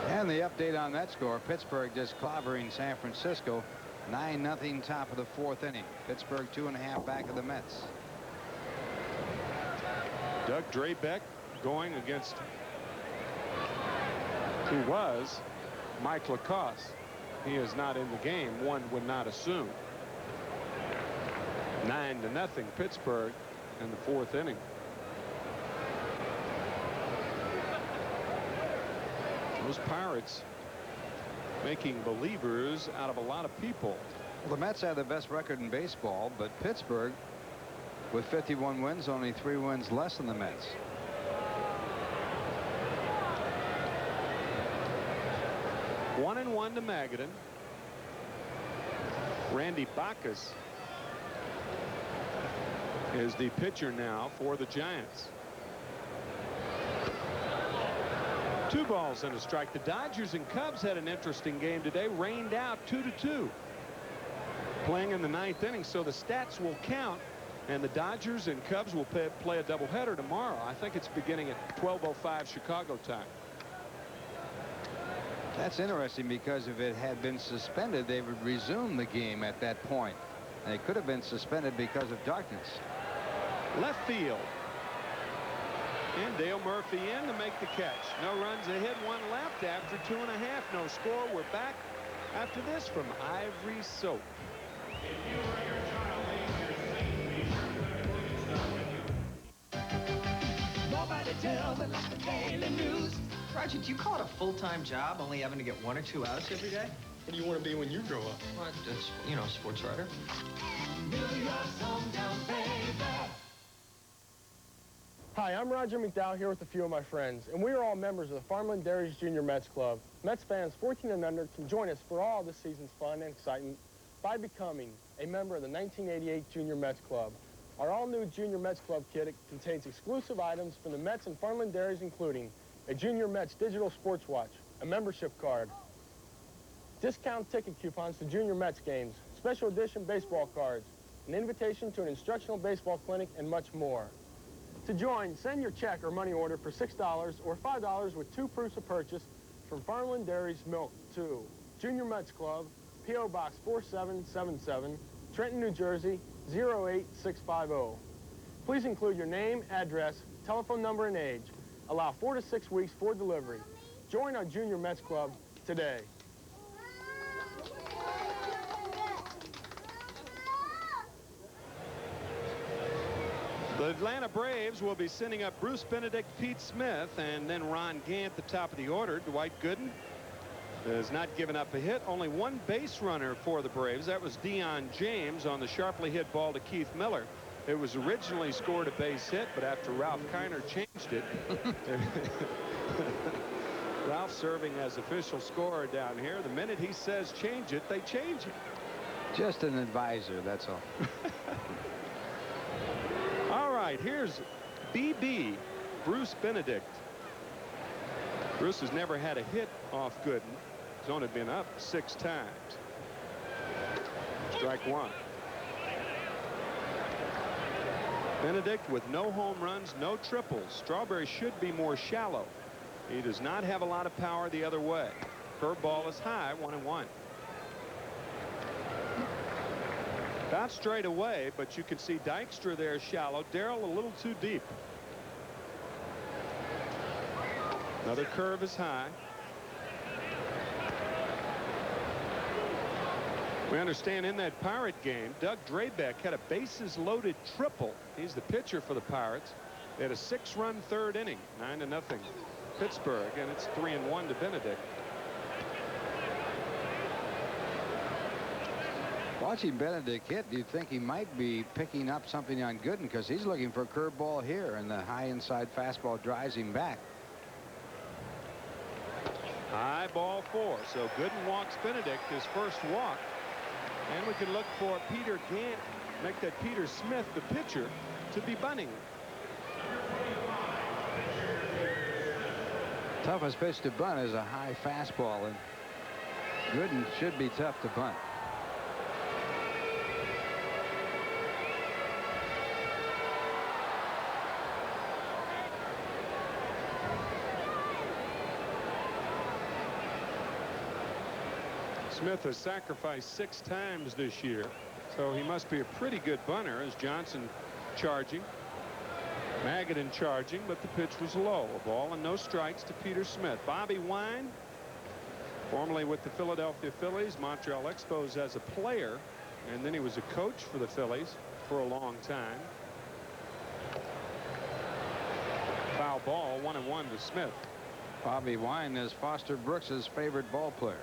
And the update on that score, Pittsburgh just clobbering San Francisco. 9-0 top of the 4th inning. Pittsburgh 2.5 back of the Mets. Doug Drabek going against who was Mike Lacoste. He is not in the game, one would not assume. 9-0 Pittsburgh in the 4th inning. Those Pirates making believers out of a lot of people. Well, the Mets have the best record in baseball, but Pittsburgh, with 51 wins, only 3 wins less than the Mets. One and one to Magadan. Randy Bacchus is the pitcher now for the Giants. 2 balls and a strike. The Dodgers and Cubs had an interesting game today. Rained out 2-2. Playing in the 9th inning, so the stats will count. And the Dodgers and Cubs will play a doubleheader tomorrow. I think it's beginning at 12:05 Chicago time. That's interesting because if it had been suspended, they would resume the game at that point. And it could have been suspended because of darkness. Left field. And Dale Murphy in to make the catch. No runs ahead, 1 left after 2.5. No score. We're back after this from Ivory Soap. Nobody tells it like the daily news. Roger, do you call it a full-time job, only having to get 1 or 2 outs every day? What do you want to be when you grow up? What, just, you know, sports writer. New York's hometown, baby. Hi, I'm Roger McDowell here with a few of my friends, and we are all members of the Farmland Dairies Junior Mets Club. Mets fans 14 and under can join us for all this season's fun and excitement by becoming a member of the 1988 Junior Mets Club. Our all-new Junior Mets Club kit contains exclusive items from the Mets and Farmland Dairies, including a Junior Mets digital sports watch, a membership card, discount ticket coupons to Junior Mets games, special edition baseball cards, an invitation to an instructional baseball clinic, and much more. To join, send your check or money order for $6 or $5 with 2 proofs of purchase from Farmland Dairies Milk to Junior Mets Club, P.O. Box 4777, Trenton, New Jersey, 08650. Please include your name, address, telephone number, and age. allow 4 to 6 weeks for delivery. Join our Junior Mets Club today. The Atlanta Braves will be sending up Bruce Benedict, Pete Smith, and then Ron Gant at the top of the order. Dwight Gooden has not given up a hit. Only one base runner for the Braves. That was Deion James on the sharply hit ball to Keith Miller. It was originally scored a base hit, but after Ralph Kiner changed it, Ralph serving as official scorer down here. The minute he says change it, they change it. Just an advisor, that's all. All right, here's BB, Bruce Benedict. Bruce has never had a hit off Gooden. He's only been up 6 times. Strike one. Benedict with no home runs, no triples. Strawberry should be more shallow. He does not have a lot of power the other way. Curveball is high, 1-1. About straight away, but you can see Dykstra there shallow. Darrell a little too deep. Another curve is high. We understand in that Pirate game, Doug Drabek had a bases loaded triple. He's the pitcher for the Pirates. They had a 6-run third inning, 9-0 Pittsburgh, and it's 3-1 to Benedict. Watching Benedict hit, you'd think he might be picking up something on Gooden because he's looking for a curveball here, and the high inside fastball drives him back. High ball 4. So Gooden walks Benedict, his first walk. And we can look for Peter Gant, make that Peter Smith, the pitcher, to be bunting. Toughest pitch to bunt is a high fastball, and Gooden should be tough to bunt. Smith has sacrificed 6 times this year, so he must be a pretty good bunter. As Johnson charging, Magadan charging, but the pitch was low. A ball and no strikes to Peter Smith. Bobby Wine, formerly with the Philadelphia Phillies, Montreal Expos as a player, and then he was a coach for the Phillies for a long time. Foul ball, 1-1 to Smith. Bobby Wine is Foster Brooks's favorite ball player.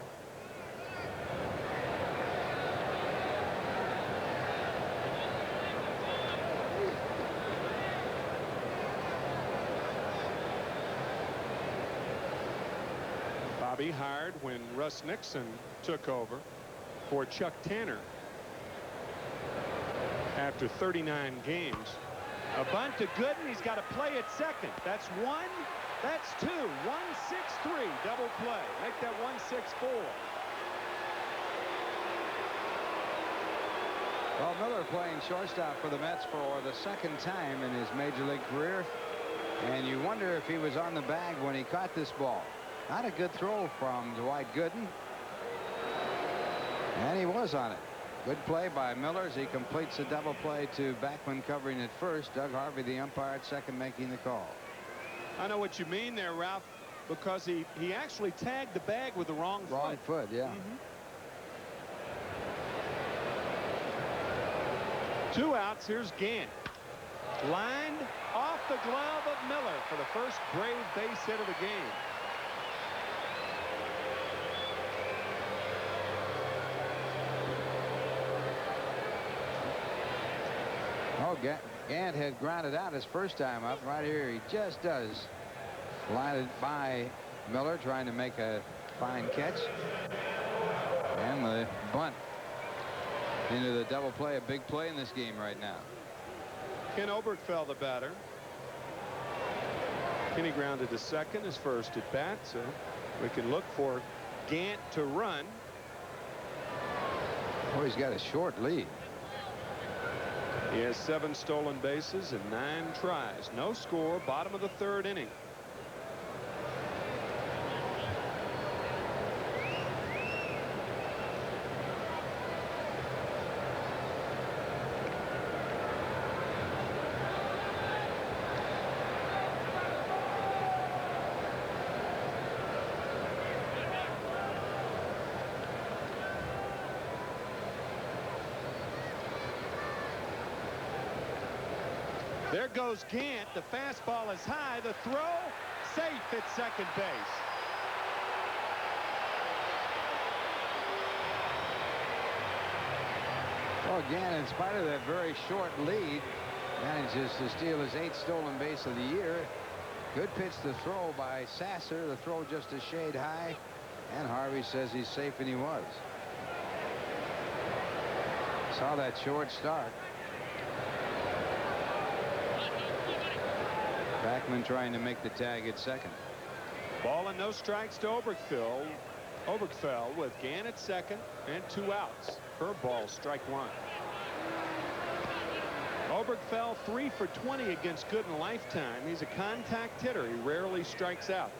Bobby hired when Russ Nixon took over for Chuck Tanner after 39 games. A bunt to Gooden. He's got to play at second. That's 1. That's 2. 1-6-3 double play. Make that 1-6-4. Well, Miller playing shortstop for the Mets for the 2nd time in his major league career, and you wonder if he was on the bag when he caught this ball. Not a good throw from Dwight Gooden. And he was on it. Good play by Miller as he completes a double play to Backman covering at first. Doug Harvey, the umpire, at second, making the call. I know what you mean there, Ralph, because he actually tagged the bag with the wrong foot. Wrong foot, yeah. 2 outs. Here's Gant. Lined off the glove of Miller for the first Brave base hit of the game. Oh, Gant had grounded out his first time up. Right here, he just does. Line it by Miller, trying to make a fine catch. And the bunt into the double play. A big play in this game right now. Ken Oberkfell, the batter. Kenny grounded to second, his first at bat, so we can look for Gant to run. Oh, he's got a short lead. He has 7 stolen bases and 9 tries. No score, bottom of the 3rd inning. There goes Gant. The fastball is high. The throw safe at second base. Well, Gant, in spite of that very short lead, manages to steal his 8th stolen base of the year. Good pitch to throw by Sasser. The throw just a shade high, and Harvey says he's safe, and he was. Saw that short start. Backman trying to make the tag at second. Ball and no strikes to Oberkfell. Oberkfell with Gant at second and 2 outs. Curveball, strike 1. Oberkfell 3 for 20 against Gooden lifetime. He's a contact hitter. He rarely strikes out.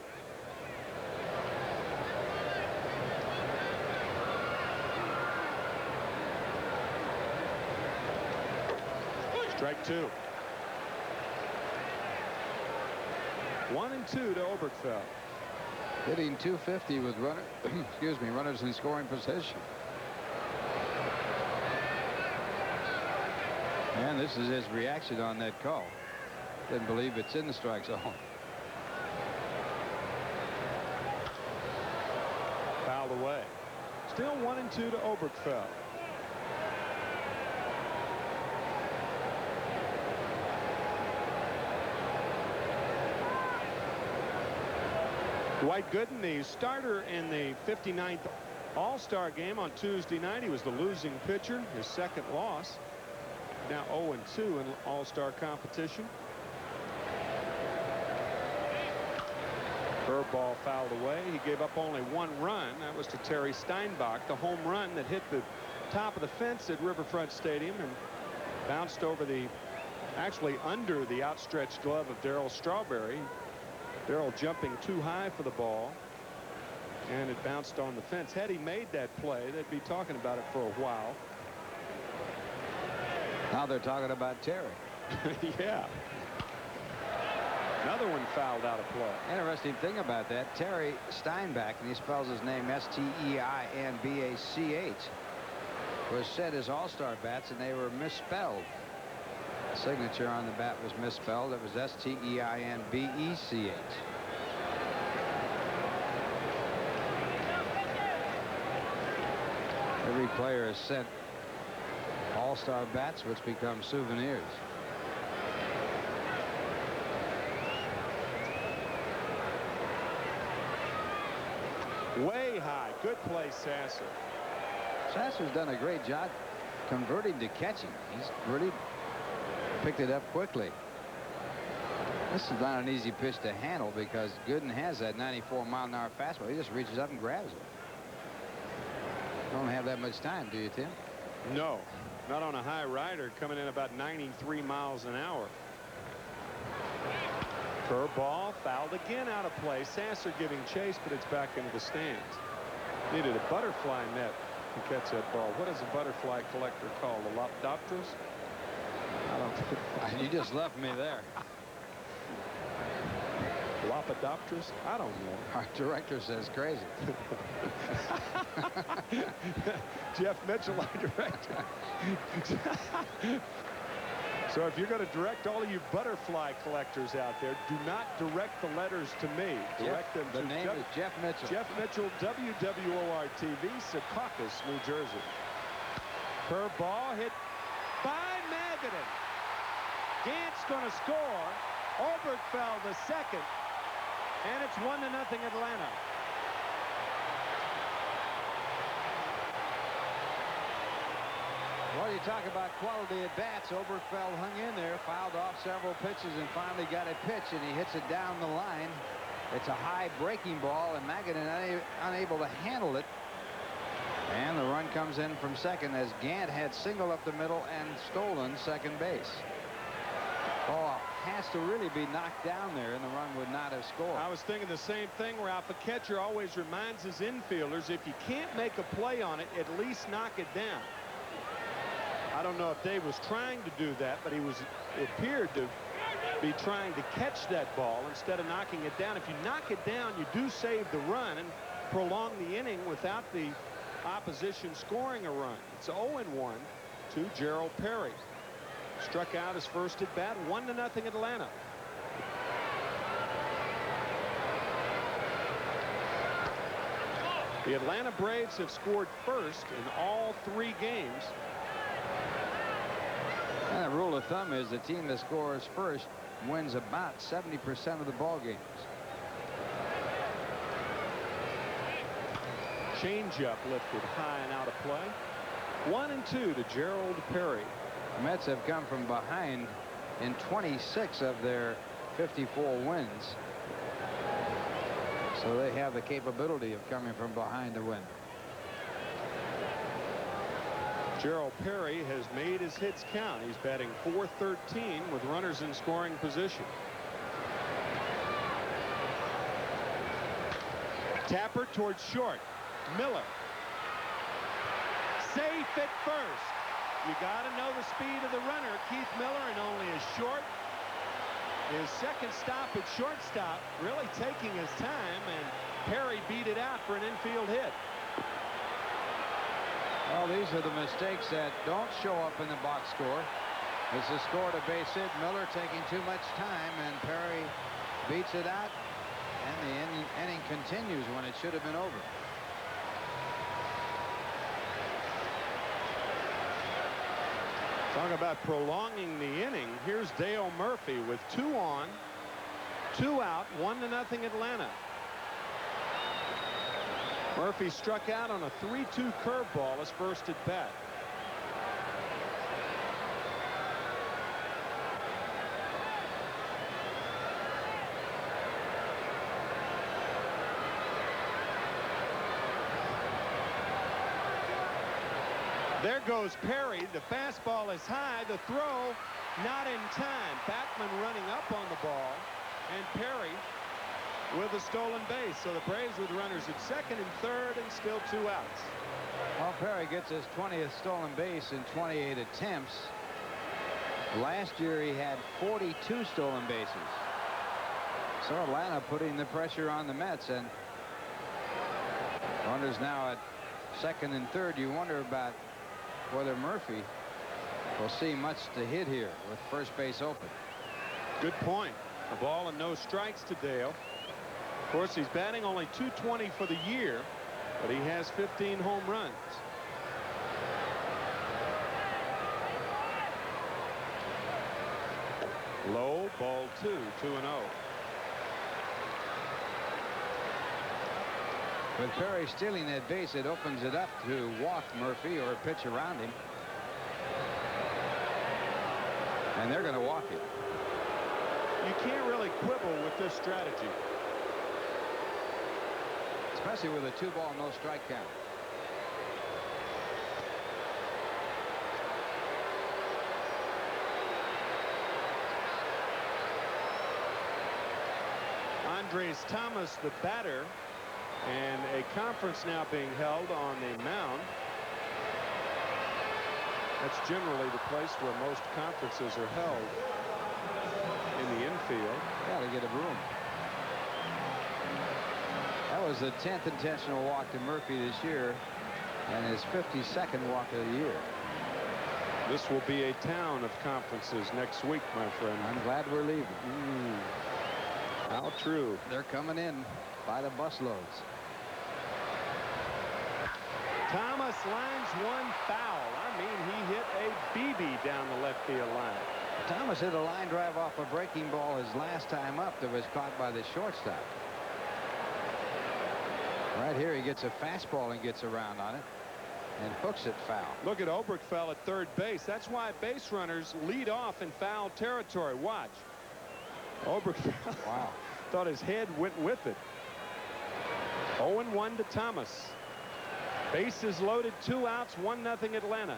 Strike 2. 1-2 to Oberkfell. Hitting .250 with runners in scoring position. And this is his reaction on that call. Didn't believe it's in the strike zone. Fouled away. Still 1-2 to Oberkfell. Dwight Gooden, the starter in the 59th All-Star game on Tuesday night. He was the losing pitcher, his second loss. Now 0-2 in All-Star competition. Curveball fouled away. He gave up only 1 run. That was to Terry Steinbach, the home run that hit the top of the fence at Riverfront Stadium and bounced over actually under the outstretched glove of Darryl Strawberry. Darryl jumping too high for the ball, and it bounced on the fence. Had he made that play, they'd be talking about it for a while. Now they're talking about Terry. Yeah. Another one fouled out of play. Interesting thing about that, Terry Steinbach, and he spells his name S-T-E-I-N-B-A-C-H, was set as all-star bats, and they were misspelled. The signature on the bat was misspelled. It was S-T-E-I-N-B-E-C-H. Every player is sent all-star bats, which become souvenirs. Way high. Good play, Sasser. Sasser's done a great job converting to catching. He's really picked it up quickly. This is not an easy pitch to handle because Gooden has that 94-mile-an-hour fastball. He just reaches up and grabs it. Don't have that much time, do you, Tim? No, not on a high rider coming in about 93 miles an hour. Curveball fouled again out of play. Sasser giving chase, but it's back into the stands. Needed a butterfly net to catch that ball. What is a butterfly collector called? A Lopdopterus? I don't know. You just left me there. Lopidopterus? I don't know. Our director says crazy. Jeff Mitchell, our director. So if you're going to direct all of you butterfly collectors out there, do not direct the letters to me. Direct them to the name is Jeff Mitchell. Jeff Mitchell, WWOR-TV, Secaucus, New Jersey. Curveball hit by Magadan. Gant's going to score. Oberkfell the second. And it's 1-0 Atlanta. Well, you talk about quality at bats. Oberkfell hung in there, fouled off several pitches, and finally got a pitch, and he hits it down the line. It's a high breaking ball, and Magadan unable to handle it. And the run comes in from second as Gant had single up the middle and stolen second base. Ball has to really be knocked down there, and the run would not have scored. I was thinking the same thing, Ralph. A catcher always reminds his infielders, if you can't make a play on it, at least knock it down. I don't know if Dave was trying to do that, but it appeared to be trying to catch that ball instead of knocking it down. If you knock it down, you do save the run and prolong the inning without the opposition scoring a run. It's 0-1 to Gerald Perry. Struck out his first at bat. 1-0 Atlanta. The Atlanta Braves have scored first in all 3 games. And the rule of thumb is the team that scores first wins about 70% of the ball games. Changeup lifted high and out of play. 1-2 to Gerald Perry. The Mets have come from behind in 26 of their 54 wins. So they have the capability of coming from behind to win. Gerald Perry has made his hits count. He's batting .413 with runners in scoring position. Tapper towards short. Miller. Safe at first. You got to know the speed of the runner. Keith Miller, and only a short. His second stop at shortstop, really taking his time, and Perry beat it out for an infield hit. Well, these are the mistakes that don't show up in the box score. This is scored a base hit. Miller taking too much time, and Perry beats it out, and the inning continues when it should have been over. Talk about prolonging the inning. Here's Dale Murphy with 2 on, 2 out, 1-0 Atlanta. Murphy struck out on a 3-2 curveball his first at bat. There goes Perry. The fastball is high. The throw not in time. Backman running up on the ball, and Perry with a stolen base. So the Braves with runners at second and third and still 2 outs. Well, Perry gets his 20th stolen base in 28 attempts. Last year he had 42 stolen bases. So Atlanta putting the pressure on the Mets, and runners now at second and third. You wonder about whether Murphy will see much to hit here with first base open. Good point. A ball and no strikes to Dale. Of course, he's batting only .220 for the year, but he has 15 home runs. Low, ball 2, 2-0. With Perry stealing that base, it opens it up to walk Murphy or pitch around him. And they're going to walk it. You can't really quibble with this strategy. Especially with a 2-ball, no strike count. Andres Thomas, the batter, and a conference now being held on the mound. That's generally the place where most conferences are held, in the infield. Got to get a room. That was the 10th intentional walk to Murphy this year, and his 52nd walk of the year. This will be a town of conferences next week, my friend. I'm glad we're leaving. How true. They're coming in by the busloads. Thomas lines one foul. I mean, he hit a BB down the left field line. Thomas hit a line drive off a breaking ball his last time up that was caught by the shortstop. Right here, he gets a fastball and gets around on it and hooks it foul. Look at Oberkfell at third base. That's why base runners lead off in foul territory. Watch. Oberkfell wow. thought his head went with it. 0-1 to Thomas. Bases loaded, 2 outs, 1-0 Atlanta.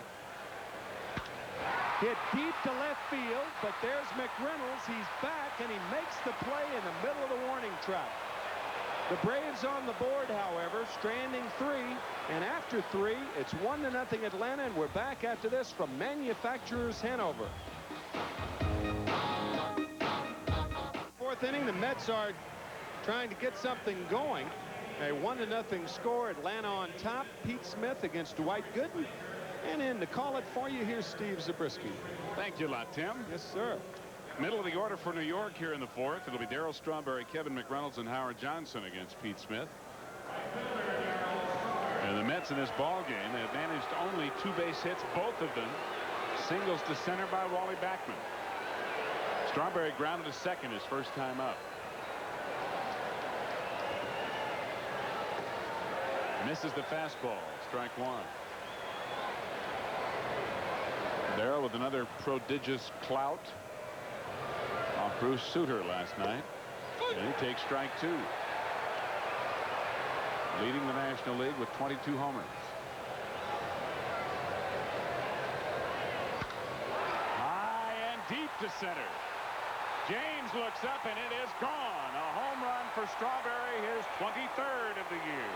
Hit deep to left field, but there's McReynolds. He's back, and he makes the play in the middle of the warning track. The Braves on the board, however, stranding 3, and after 3, it's 1-0 Atlanta, and we're back after this from Manufacturers Hanover. Fourth inning, the Mets are trying to get something going. A 1-0 score. Atlanta on top. Pete Smith against Dwight Gooden. And in to call it for you, here's Steve Zabriskie. Thank you a lot, Tim. Yes, sir. Middle of the order for New York here in the fourth. It'll be Darryl Strawberry, Kevin McReynolds, and Howard Johnson against Pete Smith. And the Mets in this ball game have managed only 2 base hits, both of them singles to center by Wally Backman. Strawberry grounded to second his first time up. Misses the fastball. Strike 1. Darryl with another prodigious clout off Bruce Sutter last night. And he takes strike 2. Leading the National League with 22 homers. High and deep to center. James looks up and it is gone. A home run for Strawberry, his 23rd of the year.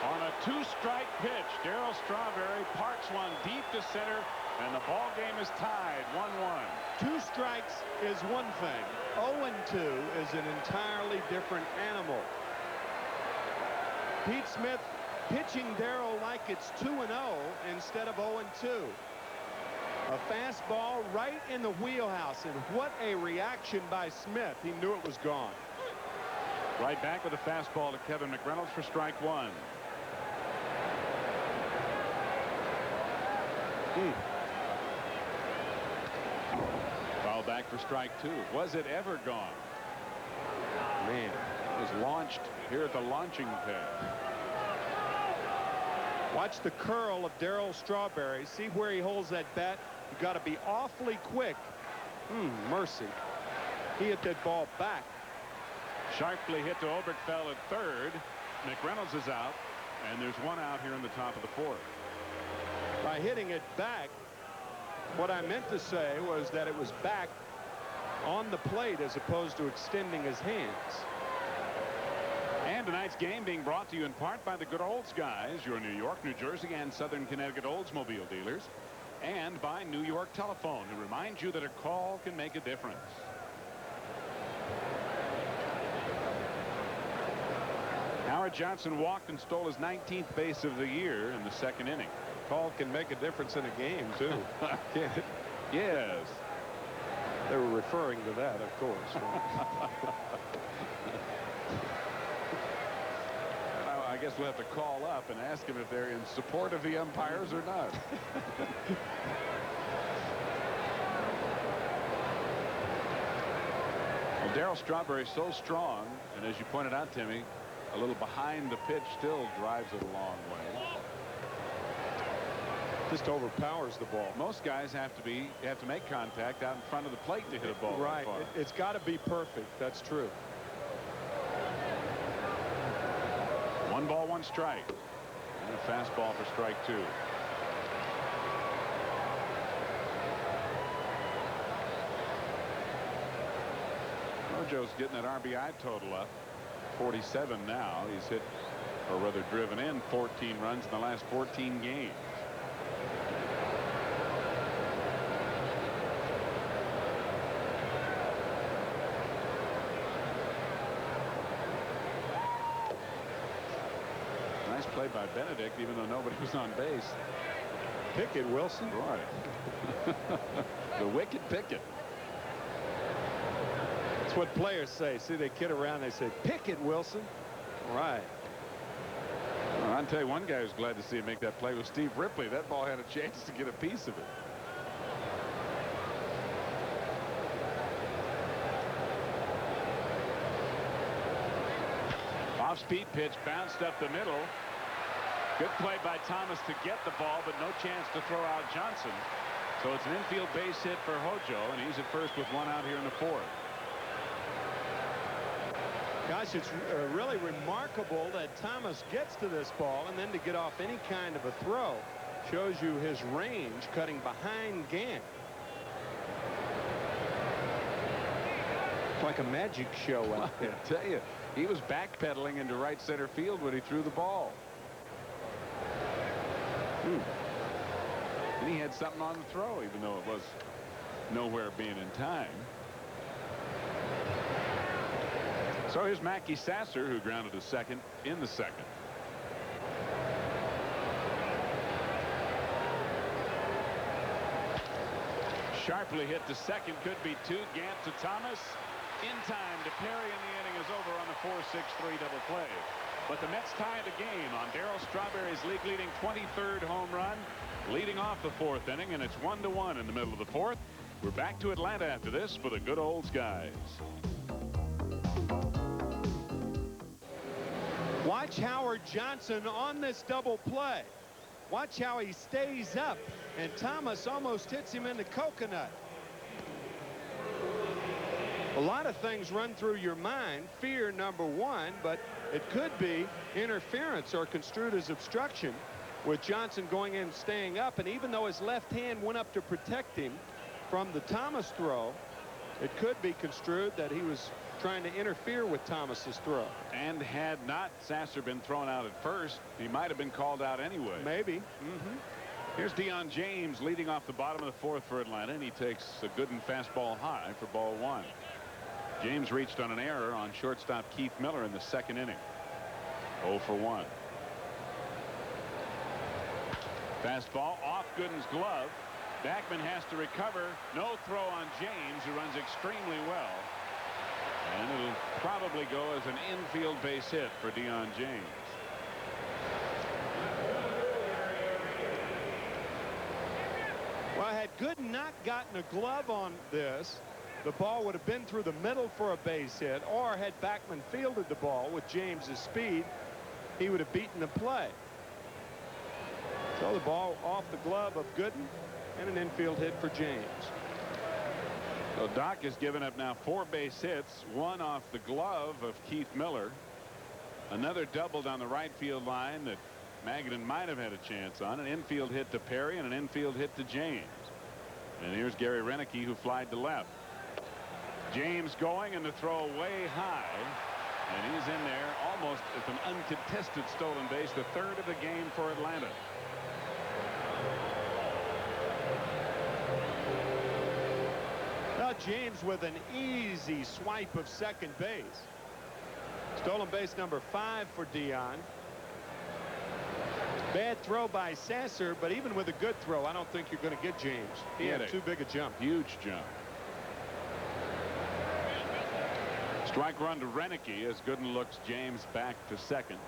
On a 2-strike pitch, Darryl Strawberry parks one deep to center, and the ball game is tied 1-1. 2 strikes is one thing. 0-2 is an entirely different animal. Pete Smith pitching Darryl like it's 2-0 instead of 0-2. A fastball right in the wheelhouse, and what a reaction by Smith. He knew it was gone. Right back with a fastball to Kevin McReynolds for strike 1. Foul back for strike 2. Was it ever gone? Man, It was launched here at the launching pad. watch the curl of Darryl Strawberry. See where he holds that bat. You got to be awfully quick. Mercy. He hit that ball back. Sharply hit to Oberkfell at third. McReynolds is out, and there's one out here in the top of the fourth. By hitting it back, what I meant to say was that it was back on the plate as opposed to extending his hands. And tonight's game being brought to you in part by the Good Olds guys, your New York, New Jersey, and Southern Connecticut Oldsmobile dealers, and by New York Telephone, who reminds you that a call can make a difference. Howard Johnson walked and stole his 19th base of the year in the second inning. Call can make a difference in a game, too. Can't it? Yes. They were referring to that, of course. I guess we'll have to call up and ask them if they're in support of the umpires or not. Well, Darryl Strawberry so strong, and as you pointed out, Timmy, a little behind the pitch still drives it a long way. Just overpowers the ball. Most guys have to make contact out in front of the plate to hit a ball. Right. It's got to be perfect. That's true. 1 ball, 1 strike. And a fastball for strike 2. Rojo's getting that RBI total up. 47 now. He's hit, or rather driven in, 14 runs in the last 14 games. Nice play by Benedict, even though nobody was on base. Pickett Wilson. Right. The wicked Pickett. That's what players say. See, they kid around. They say, Pickett Wilson. Right. Well, I'll tell you, one guy who's glad to see him make that play was Steve Ripley. That ball had a chance to get a piece of it. Off-speed pitch bounced up the middle. Good play by Thomas to get the ball, but no chance to throw out Johnson. So it's an infield base hit for Hojo, and he's at first with 1 out here in the 4th. Gosh, it's really remarkable that Thomas gets to this ball, and then to get off any kind of a throw shows you his range cutting behind Gant. It's like a magic show out there. I tell you, he was backpedaling into right center field when he threw the ball. And he had something on the throw, even though it was nowhere being in time. So here's Mackey Sasser, who grounded to second in the second. Sharply hit to second, could be two. Gant to Thomas. In time to Perry, and the inning is over on the 4-6-3 double play. But the Mets tie the game on Darryl Strawberry's league-leading 23rd home run, leading off the fourth inning, and it's 1-1 in the middle of the fourth. We're back to Atlanta after this for the good old Skies. Watch Howard Johnson on this double play. Watch how he stays up, and Thomas almost hits him in the coconut. A lot of things run through your mind. Fear, number one, but it could be interference or construed as obstruction with Johnson going in, staying up. And even though his left hand went up to protect him from the Thomas throw, it could be construed that he was trying to interfere with Thomas's throw. And had not Sasser been thrown out at first, he might have been called out anyway. Maybe. Here's Deion James leading off the bottom of the fourth for Atlanta, and he takes a good and fastball high for ball one. James reached on an error on shortstop Keith Miller in the second inning. 0 for 1. Fastball off Gooden's glove. Backman has to recover. No throw on James, who runs extremely well. And it'll probably go as an infield base hit for Deion James. Well, had Gooden not gotten a glove on this, the ball would have been through the middle for a base hit, or had Backman fielded the ball with James's speed, he would have beaten the play. So the ball off the glove of Gooden and an infield hit for James. So Doc has given up now 4 base hits, 1 off the glove of Keith Miller. Another double down the right field line that Magadan might have had a chance on. An infield hit to Perry and an infield hit to James. And here's Gary Renicky, who flied to left. James going, and the throw way high, and he's in there almost with an uncontested stolen base, the third of the game for Atlanta. Now James with an easy swipe of second base. Stolen base number 5 for Deion. Bad throw by Sasser, but even with a good throw, I don't think you're going to get James. He had too big a jump. Huge jump. Strike run to Renicky as Gooden looks James back to second.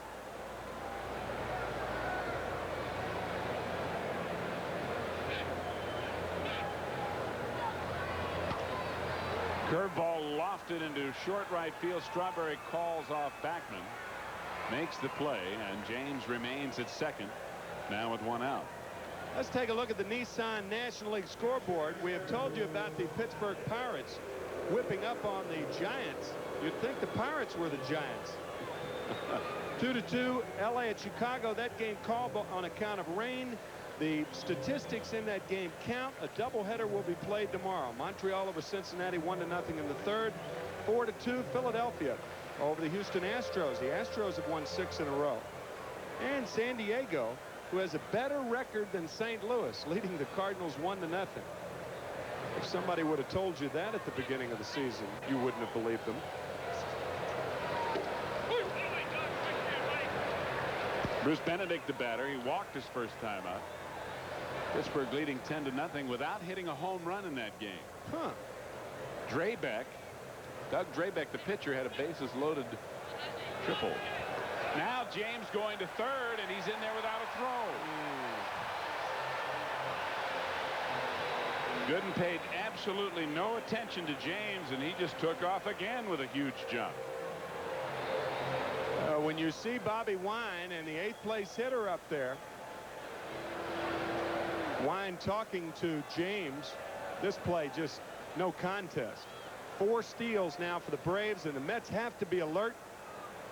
Curveball lofted into short right field. Strawberry calls off Backman, makes the play, and James remains at second now with 1 out. Let's take a look at the Nissan National League scoreboard. We have told you about the Pittsburgh Pirates whipping up on the Giants. You'd think the Pirates were the Giants. 2-2 LA at Chicago. That game called on account of rain. The statistics in that game count. A doubleheader will be played tomorrow. Montreal over Cincinnati 1-0 in the third. 4-2 Philadelphia over the Houston Astros. The Astros have won 6 in a row. And San Diego, who has a better record than St. Louis, leading the Cardinals 1-0. If somebody would have told you that at the beginning of the season, you wouldn't have believed them. Bruce Benedict, the batter. He walked his first time out. Pittsburgh leading 10-0 without hitting a home run in that game. Drabek, Doug Drabek, the pitcher, had a bases loaded triple. Now James going to third, and he's in there without a throw. Gooden paid absolutely no attention to James, and he just took off again with a huge jump. When you see Bobby Wine and the 8th place hitter up there, Wine talking to James, this play just no contest. 4 steals now for the Braves, and the Mets have to be alert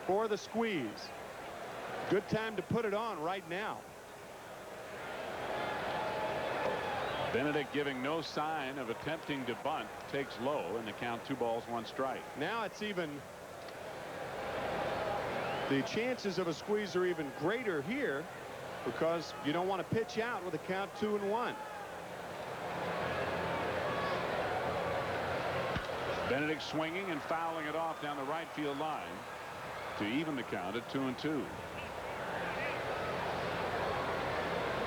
for the squeeze. Good time to put it on right now. Benedict giving no sign of attempting to bunt, takes low, and the count 2 balls 1 strike. Now it's even, the chances of a squeeze are even greater here because you don't want to pitch out with a count 2-1. Benedict swinging and fouling it off down the right field line to even the count at 2-2.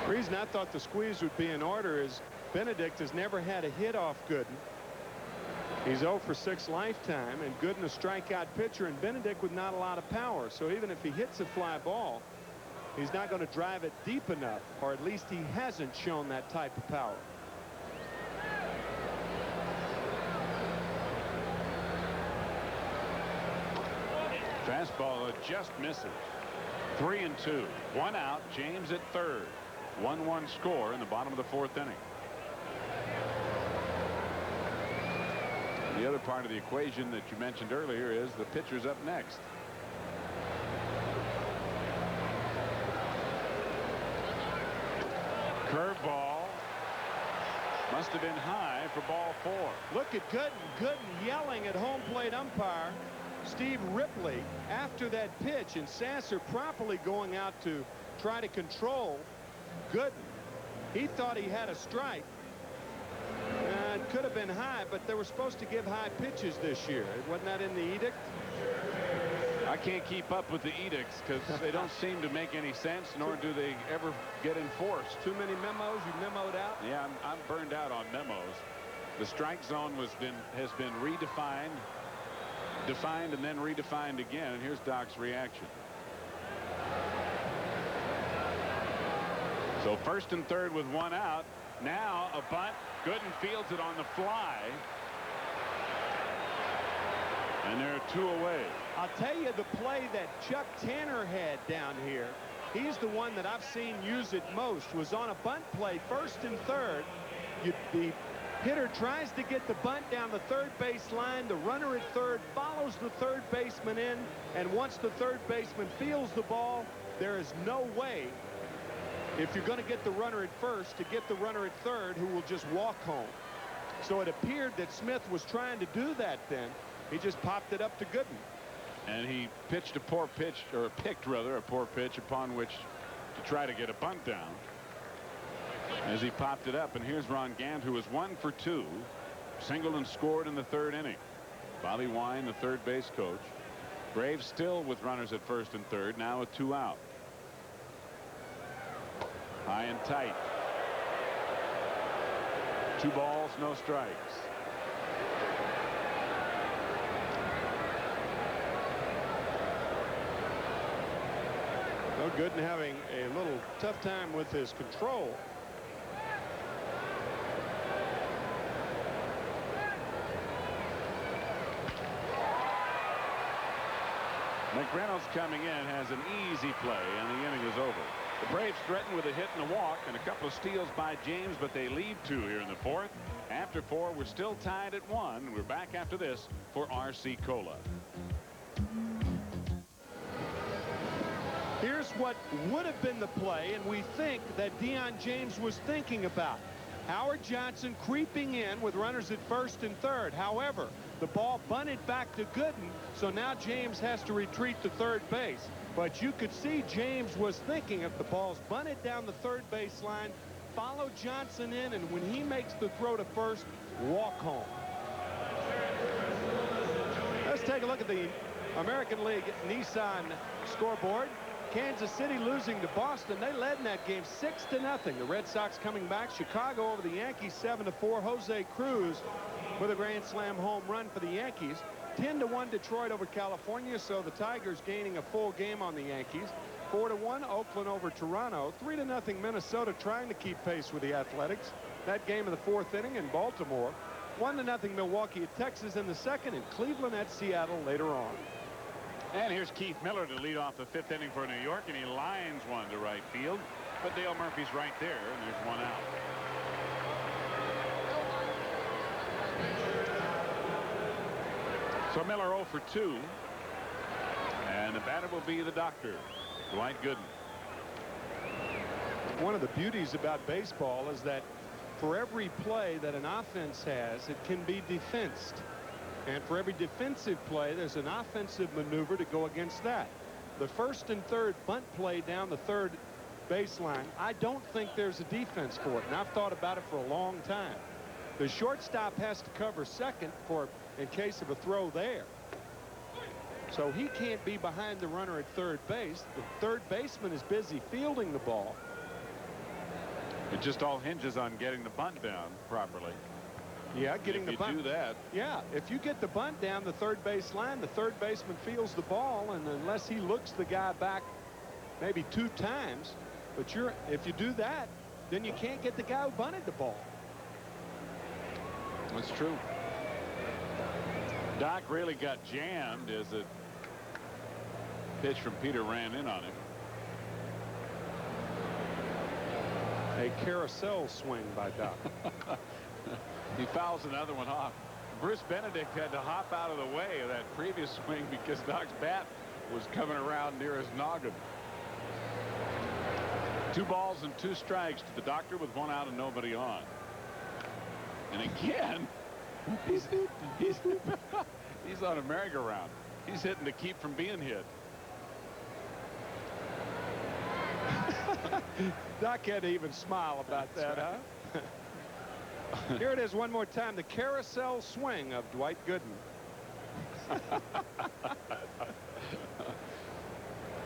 The reason I thought the squeeze would be in order is Benedict has never had a hit off Gooden. He's 0 for 6 lifetime, and Gooden a strikeout pitcher, and Benedict with not a lot of power. So even if he hits a fly ball, he's not going to drive it deep enough, or at least he hasn't shown that type of power. Fastball just misses. 3-2. 1 out. James at third. 1-1 score in the bottom of the 4th inning. The other part of the equation that you mentioned earlier is the pitcher's up next. Curveball must have been high for ball 4. Look at Gooden. Gooden yelling at home plate umpire Steve Ripley after that pitch, and Sasser properly going out to try to control Gooden. He thought he had a strike. It could have been high, but they were supposed to give high pitches this year. Wasn't that in the edict? I can't keep up with the edicts because they don't seem to make any sense, nor do they ever get enforced. Too many memos you memoed out? Yeah, I'm burned out on memos. The strike zone has been redefined, defined, and then redefined again. And here's Doc's reaction. So 1st and 3rd with 1 out. Now a bunt. Gooden fields it on the fly. And there are 2 away. I'll tell you the play that Chuck Tanner had down here. He's the one that I've seen use it most. Was on a bunt play, 1st and 3rd. The hitter tries to get the bunt down the 3rd base line. The runner at 3rd follows the 3rd baseman in. And once the 3rd baseman fields the ball, there is no way, if you're going to get the runner at 1st, to get the runner at 3rd who will just walk home. So it appeared that Smith was trying to do that then. He just popped it up to Gooden. And he pitched a poor pitch, or picked rather a poor pitch upon which to try to get a bunt down as he popped it up. And here's Ron Gant, who was 1 for 2, singled and scored in the 3rd inning. Bobby Wine, the 3rd base coach. Graves still with runners at 1st and 3rd, now with 2 out. High and tight. 2 balls, no strikes. No, Gooden having a little tough time with his control. McReynolds coming in has an easy play, and the inning is over. The Braves threatened with a hit and a walk and a couple of steals by James, but they lead 2 here in the 4th. After 4, we're still tied at 1. We're back after this for RC Cola. Here's what would have been the play, and we think that Deion James was thinking about. Howard Johnson creeping in with runners at 1st and 3rd. However, the ball bunted back to Gooden, so now James has to retreat to 3rd base. But you could see James was thinking, if the ball's bunted down the 3rd base line, follow Johnson in, and when he makes the throw to 1st, walk home. Let's take a look at the American League Nissan scoreboard. Kansas City losing to Boston. They led in that game 6-0. The Red Sox coming back. Chicago over the Yankees 7-4. Jose Cruz with a grand slam home run for the Yankees. 10-1 Detroit over California, so the Tigers gaining a full game on the Yankees. 4-1 Oakland over Toronto. 3-0 Minnesota trying to keep pace with the Athletics. That game in the 4th inning in Baltimore. 1-0 Milwaukee at Texas in the 2nd, and Cleveland at Seattle later on. And here's Keith Miller to lead off the 5th inning for New York, and he lines one to right field. But Dale Murphy's right there, and there's 1 out. So Miller 0 for 2. And the batter will be the doctor, Dwight Gooden. One of the beauties about baseball is that for every play that an offense has, it can be defensed. And for every defensive play, there's an offensive maneuver to go against that. The 1st and 3rd bunt play down the 3rd baseline, I don't think there's a defense for it, and I've thought about it for a long time. The shortstop has to cover second in case of a throw there. So he can't be behind the runner at third base. The third baseman is busy fielding the ball. It just all hinges on getting the bunt down properly. Yeah, getting the bunt. If you do that. Yeah, if you get the bunt down the third base line, the third baseman fields the ball, and unless he looks the guy back maybe 2 times, but if you do that, then you can't get the guy who bunted the ball. That's true. Doc really got jammed as a pitch from Peter ran in on him. A carousel swing by Doc. He fouls another one off. Bruce Benedict had to hop out of the way of that previous swing because Doc's bat was coming around near his noggin. 2 balls and 2 strikes to the doctor with 1 out and nobody on. And again, he's on a merry-go-round. He's hitting to keep from being hit. Doc had to even smile about that, huh? Here it is one more time. The carousel swing of Dwight Gooden.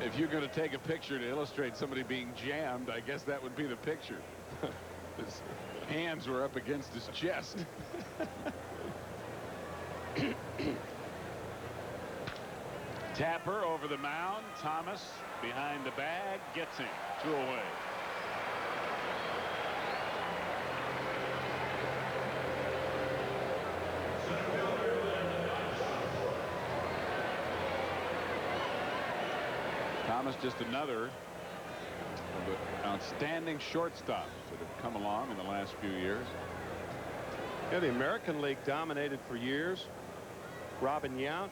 If you're going to take a picture to illustrate somebody being jammed, I guess that would be the picture. His hands were up against his chest. Tapper over the mound. Thomas behind the bag gets him. 2 away. Thomas just another of the outstanding shortstops that have come along in the last few years. Yeah, the American League dominated for years. Robin Yount,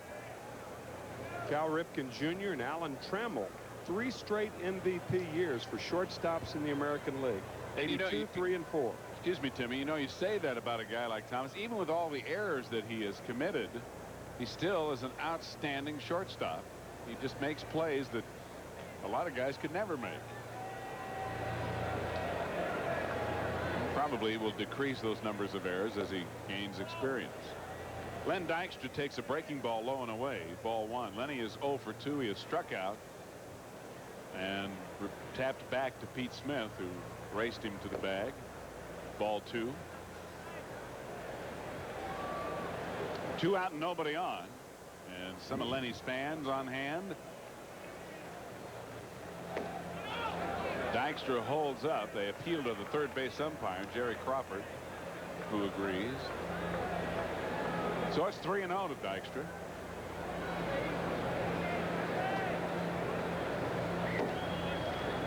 Cal Ripken Jr. and Alan Trammell. 3 straight MVP years for shortstops in the American League. 82, 3, and 4. Excuse me, Timmy. You know, you say that about a guy like Thomas. Even with all the errors that he has committed, he still is an outstanding shortstop. He just makes plays that a lot of guys could never make. Probably will decrease those numbers of errors as he gains experience. Len Dykstra takes a breaking ball low and away. Ball 1. Lenny is 0 for 2. He has struck out and tapped back to Pete Smith, who raced him to the bag. Ball 2. 2 out and nobody on. And some of Lenny's fans on hand. Dykstra holds up. They appeal to the third base umpire, Jerry Crawford, who agrees. So it's 3-0 to Dykstra.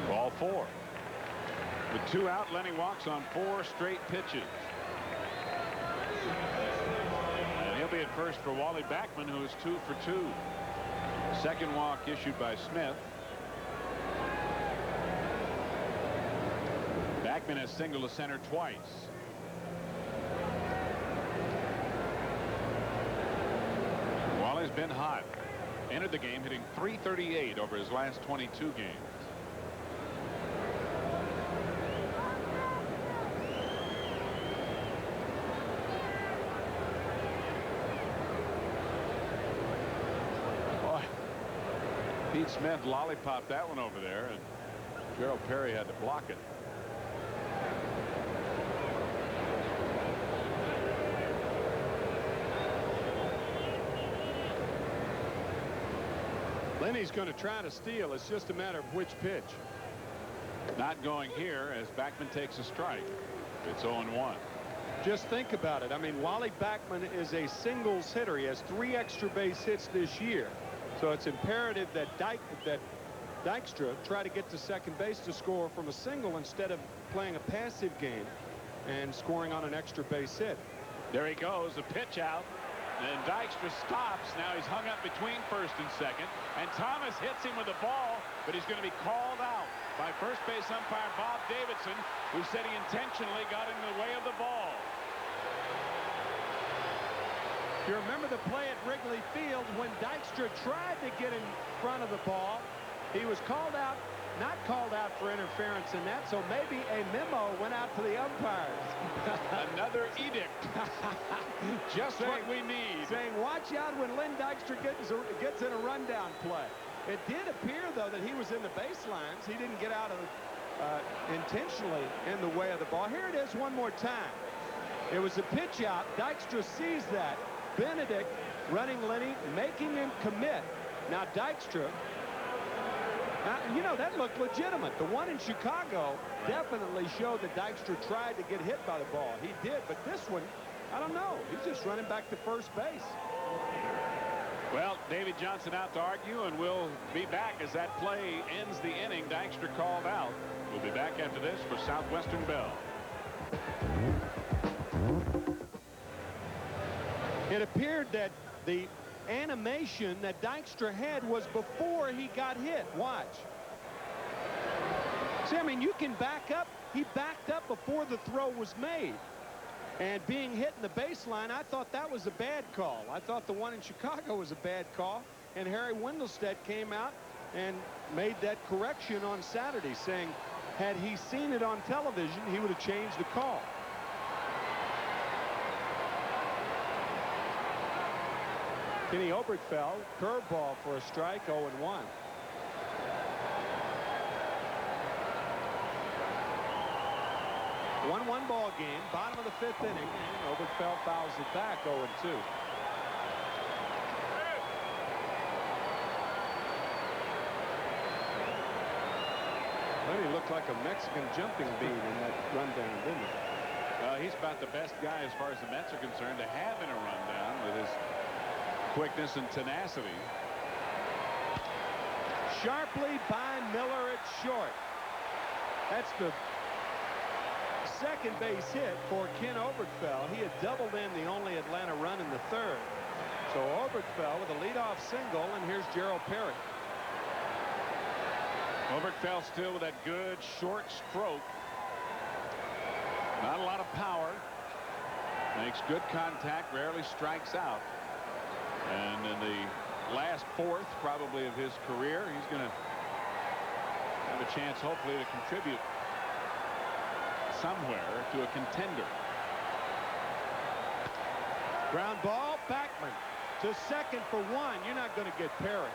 Ball 4. With 2 out, Lenny walks on 4 straight pitches. And he'll be at first for Wally Backman, who is 2 for 2. Second walk issued by Smith. Backman has singled to center twice. Wally's been hot. Entered the game hitting .338 over his last 22 games. Boy, Pete Smith lollipopped that one over there, and Gerald Perry had to block it. Lenny's going to try to steal. It's just a matter of which pitch. Not going here as Backman takes a strike. It's 0-1. Just think about it. I mean, Wally Backman is a singles hitter. He has 3 extra base hits this year. So it's imperative that Dykstra try to get to second base to score from a single instead of playing a passive game and scoring on an extra base hit. There he goes, a pitch out. And Dykstra stops. Now he's hung up between first and second. And Thomas hits him with the ball, but he's going to be called out by first base umpire Bob Davidson, who said he intentionally got in the way of the ball. You remember the play at Wrigley Field when Dykstra tried to get in front of the ball. He was called out not called out for interference in that, so maybe a memo went out to the umpires. Another edict. Just what we need. Saying, watch out when Len Dykstra gets in a rundown play. It did appear, though, that he was in the baselines. He didn't get out of intentionally in the way of the ball. Here it is one more time. It was a pitch out. Dykstra sees that. Benedict running Lenny, making him commit. Now Dykstra, you know, that looked legitimate. The one in Chicago definitely showed that Dykstra tried to get hit by the ball. He did, but this one, I don't know. He's just running back to first base. Well, David Johnson out to argue, and we'll be back as that play ends the inning. Dykstra called out. We'll be back after this for Southwestern Bell. It appeared that the animation that Dykstra had was before he got hit. Watch. See, I mean, you can back up. He backed up before the throw was made. And being hit in the baseline, I thought that was a bad call. I thought the one in Chicago was a bad call. And Harry Wendelstedt came out and made that correction on Saturday, saying had he seen it on television, he would have changed the call. Kenny Oberkfell, curveball for a strike, 0-1. 1-1 ball game, bottom of the 5th inning, and Oberkfell fouls it back, 0-2. Lenny looked like a Mexican jumping bean in that rundown, didn't he? He's about the best guy as far as the Mets are concerned to have in a rundown with his quickness and tenacity. Sharply by Miller at short. That's the second base hit for Ken Oberkfell. He had doubled in the only Atlanta run in the 3rd. So Oberkfell with a leadoff single, and here's Gerald Perry. Oberkfell still with that good short stroke. Not a lot of power. Makes good contact, rarely strikes out. And in the last 4th, probably, of his career, he's going to have a chance, hopefully, to contribute somewhere to a contender. Ground ball, Backman to second for 1. You're not going to get Perry.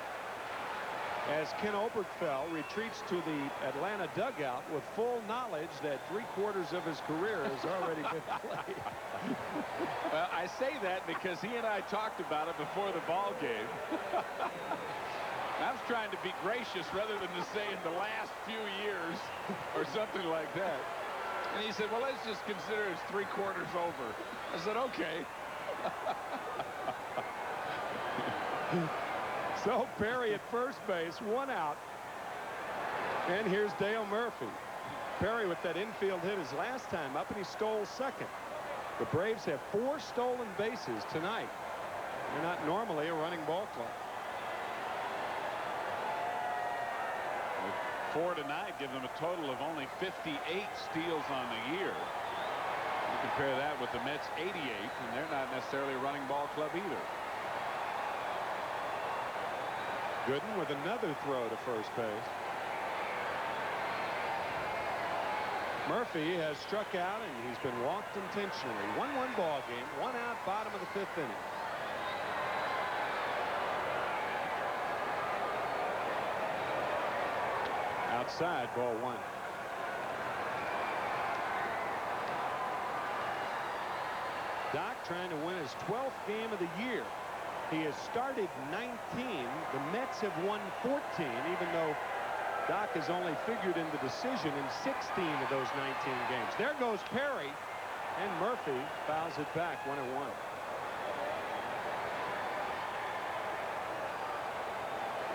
As Ken Oberkfell retreats to the Atlanta dugout with full knowledge that 3/4 of his career has already been played. Well, I say that because he and I talked about it before the ball game. I was trying to be gracious rather than to say in the last few years or something like that. And he said, well, let's just consider it's 3/4 over. I said, okay. So Perry at first base, 1 out. And here's Dale Murphy. Perry with that infield hit his last time up, and he stole second. The Braves have 4 stolen bases tonight. They're not normally a running ball club. 4 tonight give them a total of only 58 steals on the year. You compare that with the Mets' 88, and they're not necessarily a running ball club either. Gooden with another throw to first base. Murphy has struck out, and he's been walked intentionally. 1-1 ball game, 1 out, bottom of the 5th inning. Outside, ball 1. Doc trying to win his 12th game of the year. He has started 19. The Mets have won 14, even though Doc has only figured in the decision in 16 of those 19 games. There goes Perry, and Murphy fouls it back, 1-1.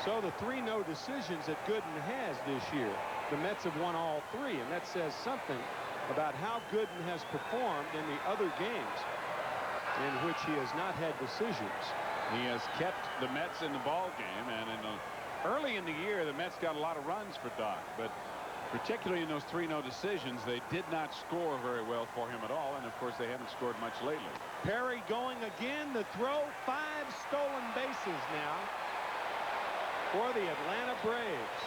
So the 3 no decisions that Gooden has this year, the Mets have won all 3, and that says something about how Gooden has performed in the other games in which he has not had decisions. He has kept the Mets in the ball game, and early in the year, the Mets got a lot of runs for Doc, but particularly in those 3 no decisions, they did not score very well for him at all, and of course they haven't scored much lately. Perry going again, the throw, 5 stolen bases now for the Atlanta Braves.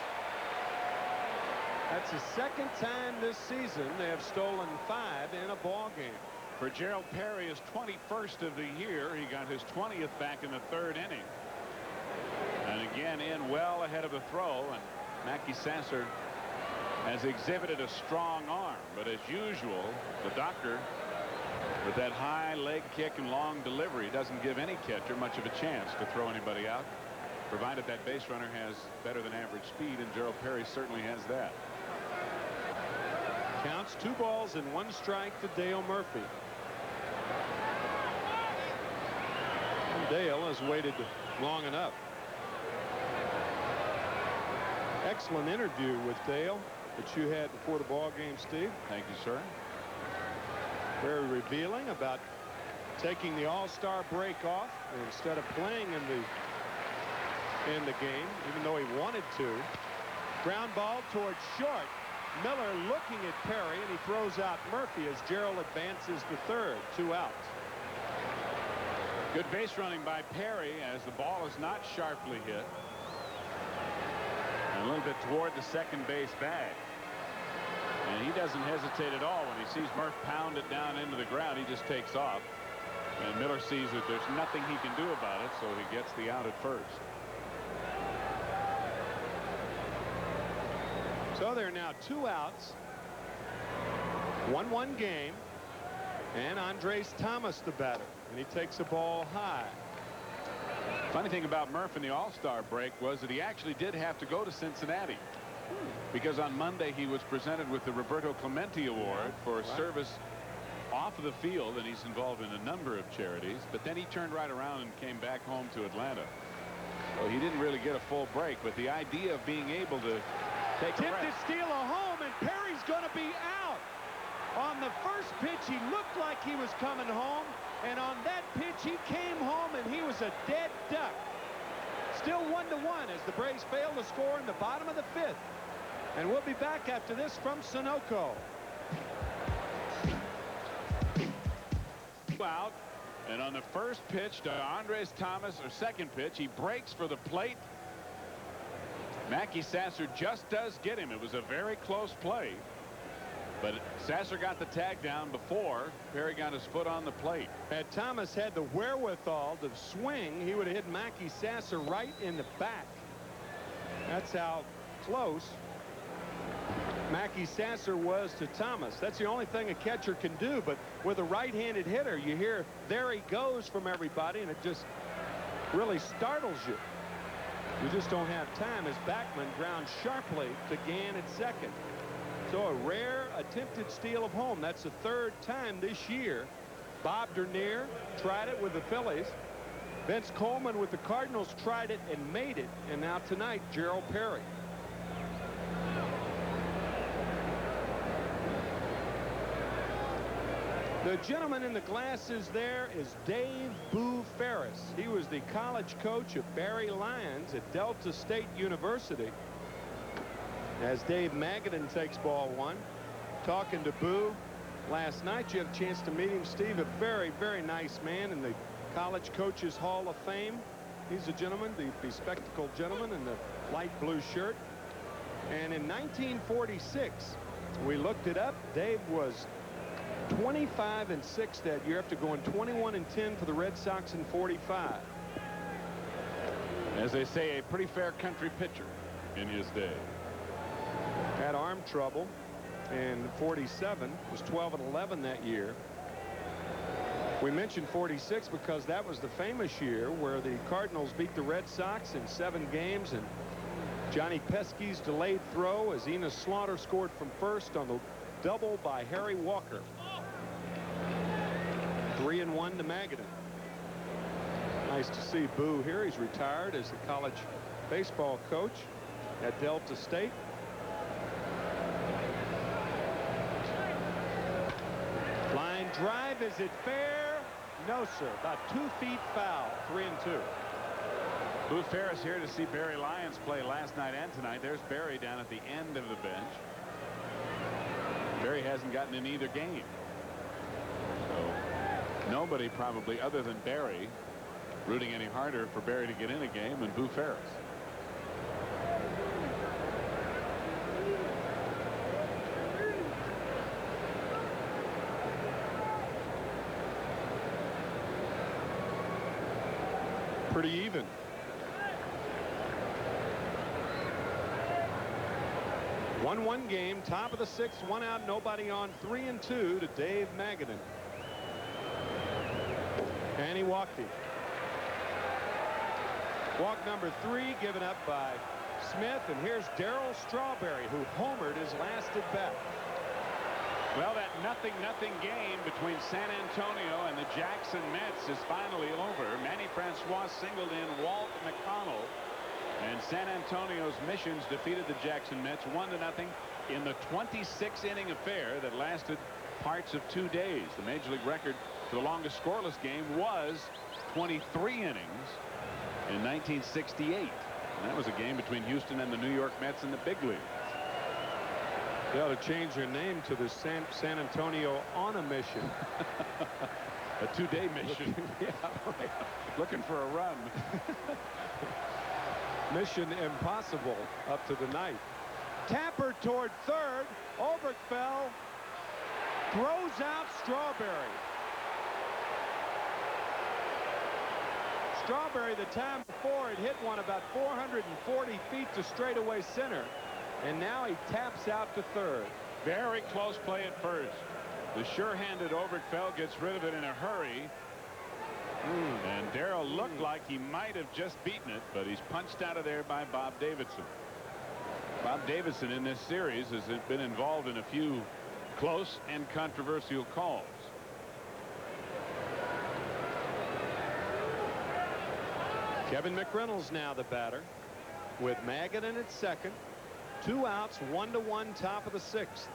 That's the second time this season they have stolen 5 in a ball game. For Gerald Perry, his 21st of the year. He got his 20th back in the 3rd inning. And again in well ahead of the throw, and Mackey Sasser has exhibited a strong arm, but as usual the doctor with that high leg kick and long delivery doesn't give any catcher much of a chance to throw anybody out, provided that base runner has better than average speed, and Gerald Perry certainly has that. Counts 2 balls and 1 strike to Dale Murphy. And Dale has waited long enough. Excellent interview with Dale that you had before the ball game, Steve. Thank you, sir. Very revealing about taking the All-Star break off instead of playing in the game, even though he wanted to. Ground ball towards short. Miller looking at Perry, and he throws out Murphy as Gerald advances to 3rd. 2 outs. Good base running by Perry as the ball is not sharply hit. And a little bit toward the second base bag. And he doesn't hesitate at all when he sees Murph pound it down into the ground. He just takes off. And Miller sees that there's nothing he can do about it, so he gets the out at first. So there are now 2 outs. 1-1 game. And Andres Thomas the batter. And he takes the ball high. Funny thing about Murph in the All-Star break was that he actually did have to go to Cincinnati. Because on Monday he was presented with the Roberto Clemente Award for service off of the field, and he's involved in a number of charities. But then he turned right around and came back home to Atlanta. So he didn't really get a full break, but the idea of being able to take a Tipped to rest. steal a home, and Perry's going to be out. On the first pitch, he looked like he was coming home, and on that pitch, he came home, and he was a dead duck. Still 1-1 as the Braves fail to score in the bottom of the 5th. And we'll be back after this from Sunoco. Out, and on the first pitch to Andres Thomas, or second pitch, he breaks for the plate. Mackey Sasser just does get him. It was a very close play, but Sasser got the tag down before Perry got his foot on the plate. Had Thomas had the wherewithal to swing, he would have hit Mackey Sasser right in the back. That's how close Mackey Sasser was to Thomas. That's the only thing a catcher can do, but with a right-handed hitter, you hear there he goes from everybody, and it just really startles you. You just don't have time as Backman grounds sharply to Gann at second. So a rare attempted steal of home. That's the 3rd time this year. Bob Dernier tried it with the Phillies. Vince Coleman with the Cardinals tried it and made it. And now tonight, Gerald Perry. The gentleman in the glasses there is Dave Boo Ferris. He was the college coach of Barry Lions at Delta State University. As Dave Magadan takes ball 1. Talking to Boo last night. You had a chance to meet him, Steve. A very, very nice man in the College Coaches Hall of Fame. He's a gentleman, the bespectacled gentleman in the light blue shirt. And in 1946, we looked it up, Dave was 25-6 that year after going 21-10 for the Red Sox in 45. As they say, a pretty fair country pitcher in his day. Had arm trouble in 47, was 12-11 that year. We mentioned 46 because that was the famous year where the Cardinals beat the Red Sox in 7 games, and Johnny Pesky's delayed throw as Enos Slaughter scored from first on the double by Harry Walker. 3-1 to Magadan. Nice to see Boo here. He's retired as the college baseball coach at Delta State. Line drive, is it fair? No, sir. About 2 feet foul. 3-2. Boo Ferris here to see Barry Lions play last night and tonight. There's Barry down at the end of the bench. Barry hasn't gotten in either game. So nobody probably other than Barry rooting any harder for Barry to get in a game than Boo Ferris. pretty even. One game, top of the sixth, one out, nobody on, 3-2 to Dave Magadan. And he walked him. Walk number 3 given up by Smith, and here's Darryl Strawberry, who homered his last at bat. Well, that 0-0 game between San Antonio and the Jackson Mets is finally over. Manny Francois singled in Walt McConnell, and San Antonio's Missions defeated the Jackson Mets 1-0 in the 26-inning affair that lasted parts of 2 days. The Major League record for the longest scoreless game was 23 innings in 1968. And that was a game between Houston and the New York Mets in the big league. They ought to change their name to the San Antonio on a mission. A 2-day mission. Yeah, right. Looking for a run. Mission impossible up to the night. Tapper toward third. Oberkfell throws out Strawberry. Strawberry, the time before, had hit one about 440 feet to straightaway center. And now he taps out to third. Very close play at first. The sure-handed Oberkfell gets rid of it in a hurry. And Darryl looked like he might have just beaten it, but he's punched out of there by Bob Davidson. Bob Davidson in this series has been involved in a few close and controversial calls. Kevin McReynolds now the batter, with Magadan at second. 2 outs, 1-1, top of the sixth.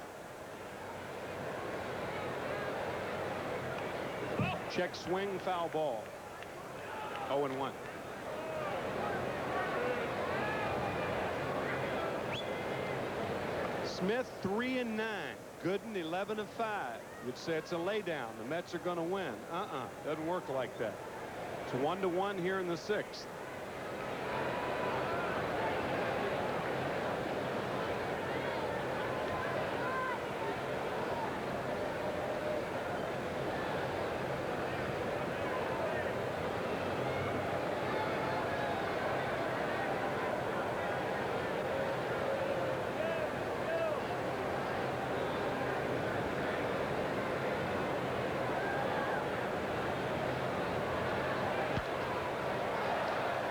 Check swing, foul ball. 0-1. Smith 3-9. Gooden 11-5. You'd say it's a laydown. The Mets are going to win. Doesn't work like that. It's 1-1 here in the sixth.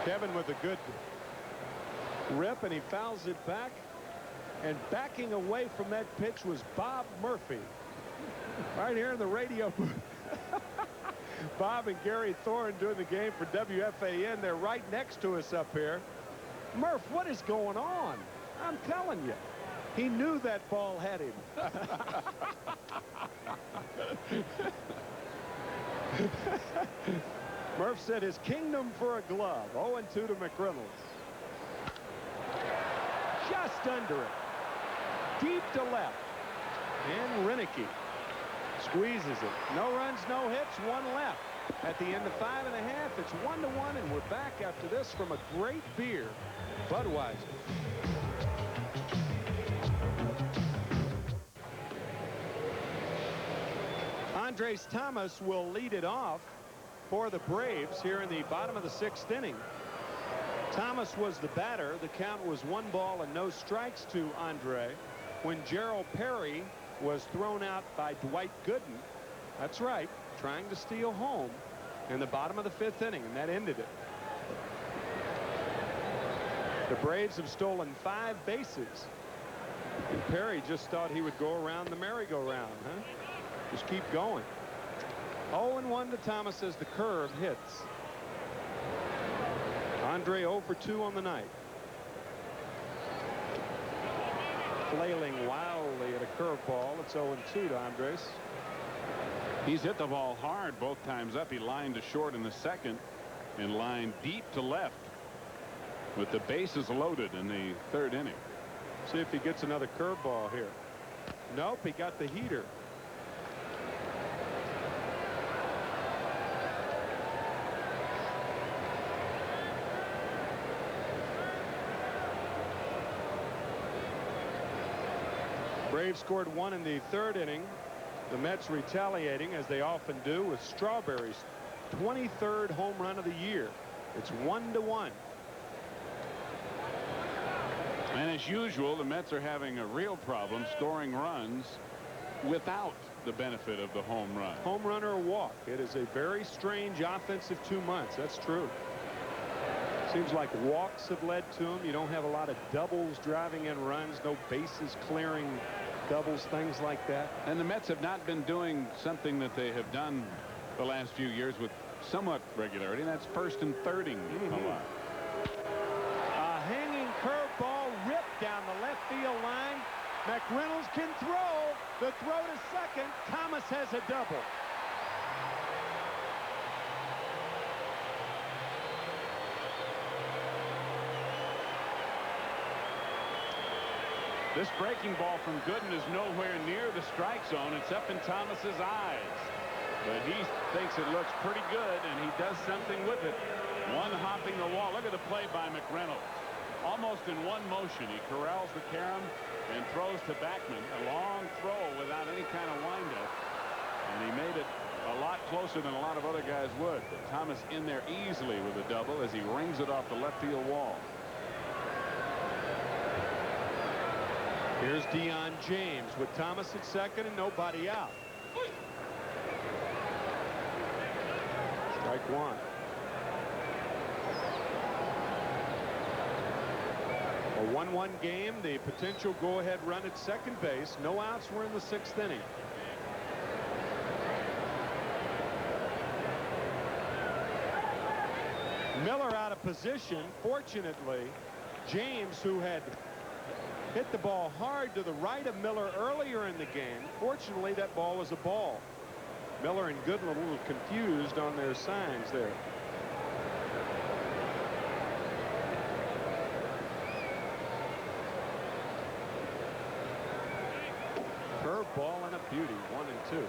Kevin with a good rip, and he fouls it back. And backing away from that pitch was Bob Murphy. Right here in the radio booth. Bob and Gary Thorne doing the game for WFAN. They're right next to us up here. Murph, what is going on? I'm telling you. He knew that ball had him. Murph said his kingdom for a glove. 0-2 to McReynolds. Just under it. Deep to left. And Renicky squeezes it. No runs, no hits, 1 left. At the end of 5 1/2, it's 1-1, and we're back after this from a great beer, Budweiser. Andres Thomas will lead it off for the Braves here in the bottom of the 6th inning. Thomas was the batter. The count was 1 ball and no strikes to Andre when Gerald Perry was thrown out by Dwight Gooden. That's right, trying to steal home in the bottom of the 5th inning, and that ended it. The Braves have stolen 5 bases. And Perry just thought he would go around the merry-go-round, huh? Just keep going. 0-1 to Thomas as the curve hits. Andre 0 for 2 on the night. Flailing wildly at a curveball. It's 0-2 to Andres. He's hit the ball hard both times up. He lined to short in the second and lined deep to left with the bases loaded in the 3rd inning. See if he gets another curveball here. Nope, he got the heater. Braves scored 1 in the 3rd inning. The Mets retaliating, as they often do, with Strawberry's 23rd home run of the year. It's 1-1. And as usual, the Mets are having a real problem scoring runs without the benefit of the home run. Home run or a walk. It is a very strange offensive 2 months. That's true. Seems like walks have led to them. You don't have a lot of doubles driving in runs, no bases clearing doubles, things like that. And the Mets have not been doing something that they have done the last few years with somewhat regularity, and that's first and thirding a lot. A hanging curveball ripped down the left field line. McReynolds can throw. The throw to second. Thomas has a double. This breaking ball from Gooden is nowhere near the strike zone. It's up in Thomas's eyes. But he thinks it looks pretty good, and he does something with it. One hopping the wall. Look at the play by McReynolds. Almost in one motion, he corrals the carom and throws to Backman. A long throw without any kind of windup. And he made it a lot closer than a lot of other guys would. But Thomas in there easily with a double as he rings it off the left field wall. Here's Deion James with Thomas at second and nobody out. Strike one. A 1-1 game. The potential go-ahead run at second base. No outs. We're in the 6th inning. Miller out of position. Fortunately, James, who had hit the ball hard to the right of Miller earlier in the game. Fortunately, that ball was a ball. Miller and Gooden a little confused on their signs there. Curveball and a beauty. 1-2.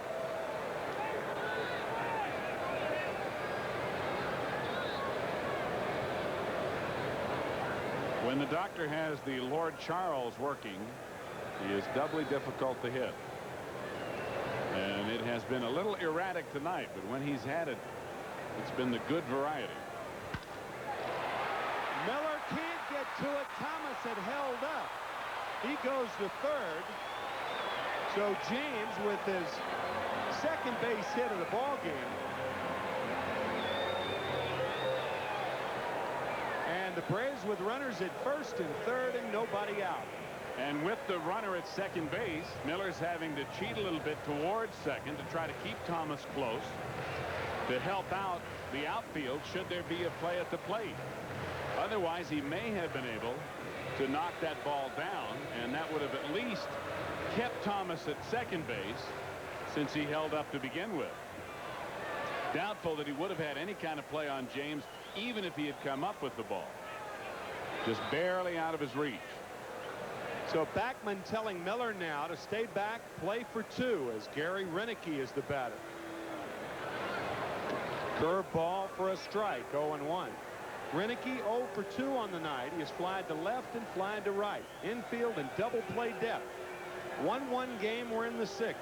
When the doctor has the Lord Charles working, he is doubly difficult to hit. And it has been a little erratic tonight, but when he's had it, it's been the good variety. Miller can't get to it. Thomas had held up. He goes to third. So James with his second base hit of the ball game. And the Braves with runners at first and third and nobody out. And with the runner at second base, Miller's having to cheat a little bit towards second to try to keep Thomas close to help out the outfield should there be a play at the plate. Otherwise, he may have been able to knock that ball down, and that would have at least kept Thomas at second base since he held up to begin with. Doubtful that he would have had any kind of play on James even if he had come up with the ball. Just barely out of his reach. So Backman telling Miller now to stay back, play for two, as Gary Renicky is the batter. Curveball for a strike. 0-1. Renicky 0 for 2 on the night. He has flied to left and flied to right. Infield and double play depth. 1-1 game. We're in the 6th.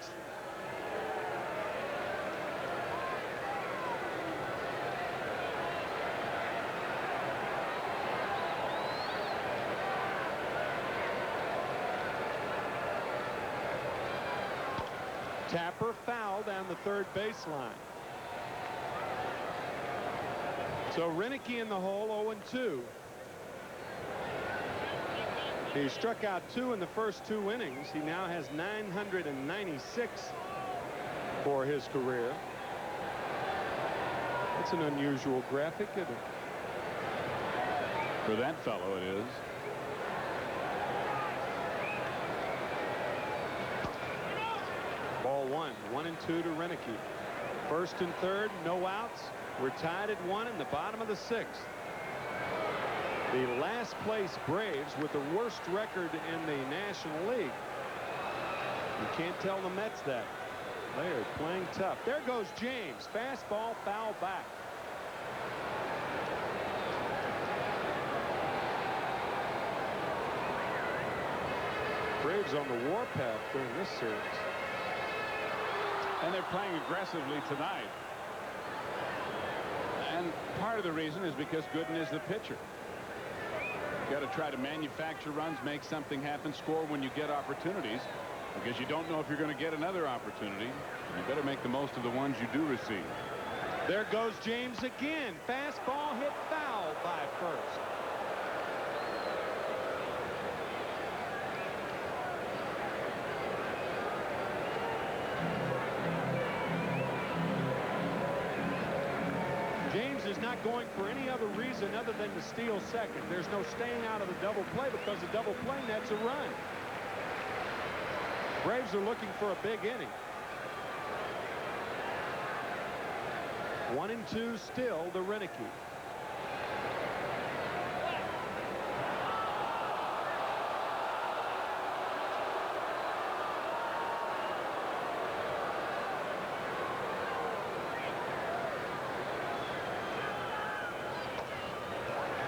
Tapper foul down the third baseline. So Renicky in the hole, 0-2. He struck out 2 in the first 2 innings. He now has 996 for his career. It's an unusual graphic, isn't it? For that fellow, it is. Ball 1. 1-2 to Renicky. First and third, no outs. We're tied at 1 in the bottom of the 6th. The last place Braves with the worst record in the National League. You can't tell the Mets that. They are playing tough. There goes James. Fastball, foul back. Braves on the warpath during this series. And they're playing aggressively tonight. And part of the reason is because Gooden is the pitcher. You got to try to manufacture runs, make something happen, score when you get opportunities, because you don't know if you're going to get another opportunity. You better make the most of the ones you do receive. There goes James again. Fastball hit foul by first. James is not going for any other reason other than to steal second. There's no staying out of the double play because the double play net's a run. Braves are looking for a big inning. 1-2 still to Renicky.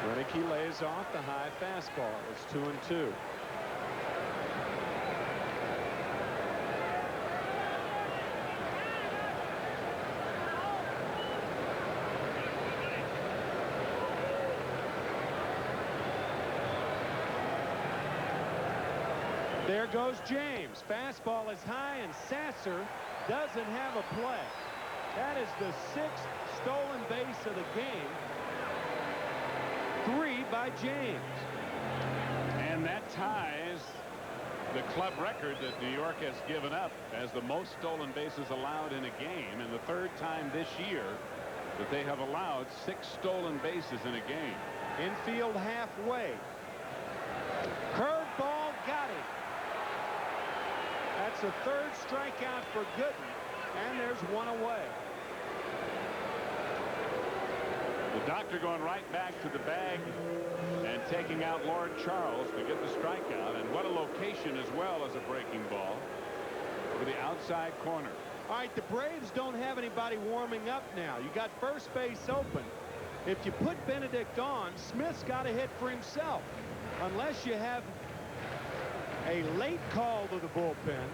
Renicky lays off the high fastball. It's 2-2. There goes James. Fastball is high, and Sasser doesn't have a play. That is the 6th stolen base of the game. 3 by James. And that ties the club record that New York has given up as the most stolen bases allowed in a game, and the 3rd time this year that they have allowed 6 stolen bases in a game. Infield halfway. Curveball got him. That's a 3rd strikeout for Gooden, and there's 1 away. The doctor going right back to the bag and taking out Lord Charles to get the strikeout, and what a location as well as a breaking ball for the outside corner. All right, the Braves don't have anybody warming up now. You got first base open. If you put Benedict on, Smith's got to hit for himself, unless you have a late call to the bullpen,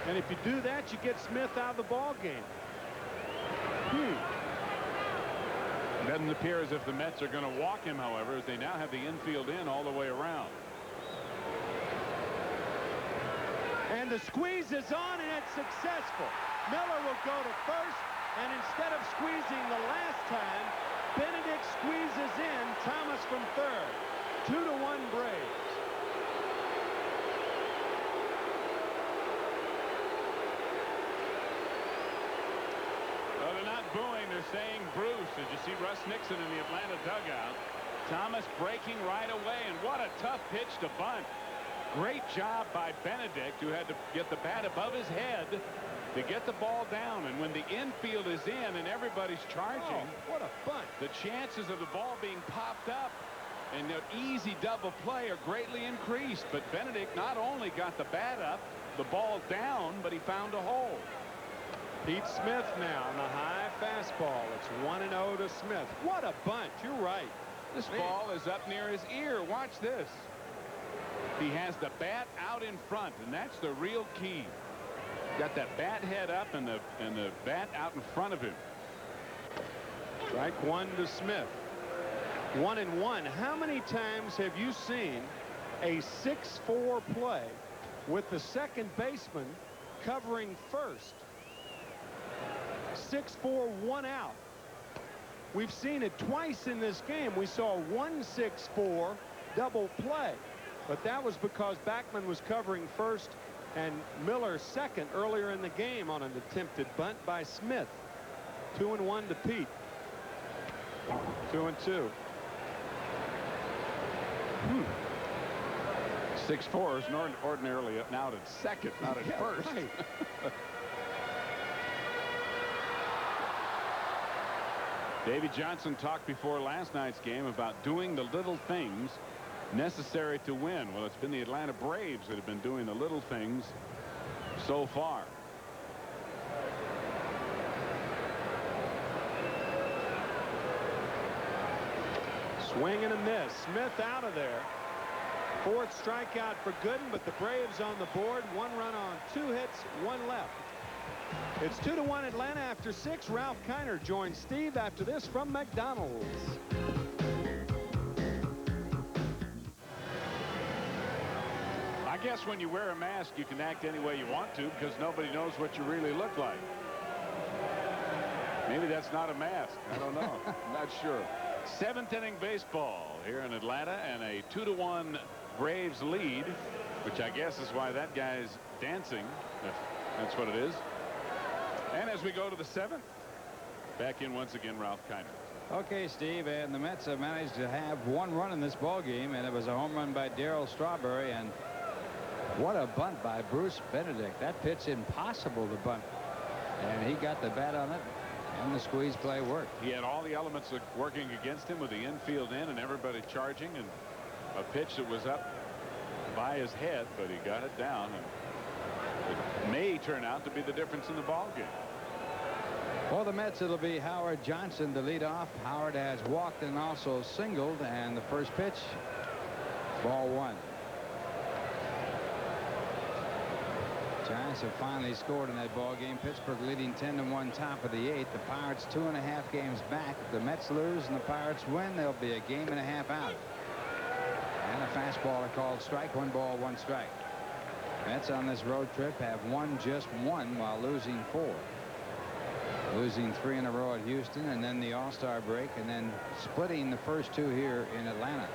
and if you do that, you get Smith out of the ball game. It doesn't appear as if the Mets are going to walk him, however, as they now have the infield in all the way around. And the squeeze is on, and it's successful. Miller will go to first, and instead of squeezing the last time, Benedict squeezes in Thomas from third. 2-1 Braves. Booing, they're saying Bruce. Did you see Russ Nixon in the Atlanta dugout? Thomas breaking right away, and what a tough pitch to bunt. Great job by Benedict, who had to get the bat above his head to get the ball down, and when the infield is in and everybody's charging, what a bunt. The chances of the ball being popped up and an easy double play are greatly increased. But Benedict not only got the bat up, the ball down, but he found a hole. Pete Smith now on the high fastball. It's 1-0 to Smith. What a bunt. You're right. This ball is up near his ear. Watch this. He has the bat out in front, and that's the real key. Got that bat head up and the bat out in front of him. Strike 1 to Smith. 1-1. How many times have you seen a 6-4 play with the second baseman covering first? 6-4, 1 out. We've seen it twice in this game. We saw 1-6-4 double play, but that was because Backman was covering first and Miller second earlier in the game on an attempted bunt by Smith. 2-1 to Pete. 2-2. 6-4 is ordinarily out at second, not at first. Right. Davey Johnson talked before last night's game about doing the little things necessary to win. Well, it's been the Atlanta Braves that have been doing the little things so far. Swing and a miss. Smith out of there. 4th strikeout for Gooden, but the Braves on the board. 1 run on 2 hits, 1 left. It's 2-1 Atlanta after 6. Ralph Kiner joins Steve after this from McDonald's. I guess when you wear a mask, you can act any way you want to because nobody knows what you really look like. Maybe that's not a mask. I don't know. I'm not sure. 7th inning baseball here in Atlanta, and a 2-1 Braves lead, which I guess is why that guy's dancing, if that's what it is. And as we go to the 7th, back in once again, Ralph Kiner. Okay, Steve, and the Mets have managed to have 1 run in this ball game, and it was a home run by Darryl Strawberry. And what a bunt by Bruce Benedict. That pitch impossible to bunt, and he got the bat on it, and the squeeze play worked. He had all the elements working against him with the infield in and everybody charging, and a pitch that was up by his head, but he got it down, and it may turn out to be the difference in the ball game. For the Mets, it'll be Howard Johnson to lead off. Howard has walked and also singled, and the first pitch, ball 1. Giants have finally scored in that ball game. Pittsburgh leading 10-1 top of the 8th. The Pirates 2.5 games back. If the Mets lose and the Pirates win, they'll be a game and a half out. And a fastball called strike. 1 ball, 1 strike. Mets on this road trip have won just 1 while losing 4. Losing 3 in a row at Houston, and then the All-Star break, and then splitting the first 2 here in Atlanta.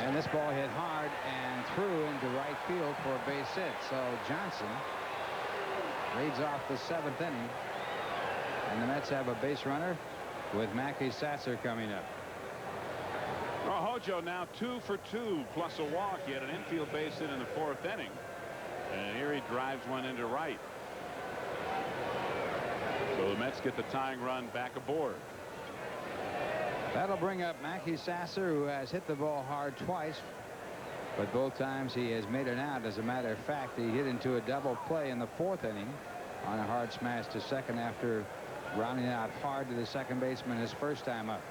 And this ball hit hard and through into right field for a base hit. So Johnson leads off the 7th inning. And the Mets have a base runner with Mackey Sasser coming up. Well, Hojo now 2 for 2 plus a walk. He had an infield base hit in the 4th inning. And here he drives one into right. So the Mets get the tying run back aboard. That'll bring up Mackey Sasser, who has hit the ball hard twice, but both times he has made it out. As a matter of fact, he hit into a double play in the 4th inning on a hard smash to second after rounding out hard to the second baseman his first time up.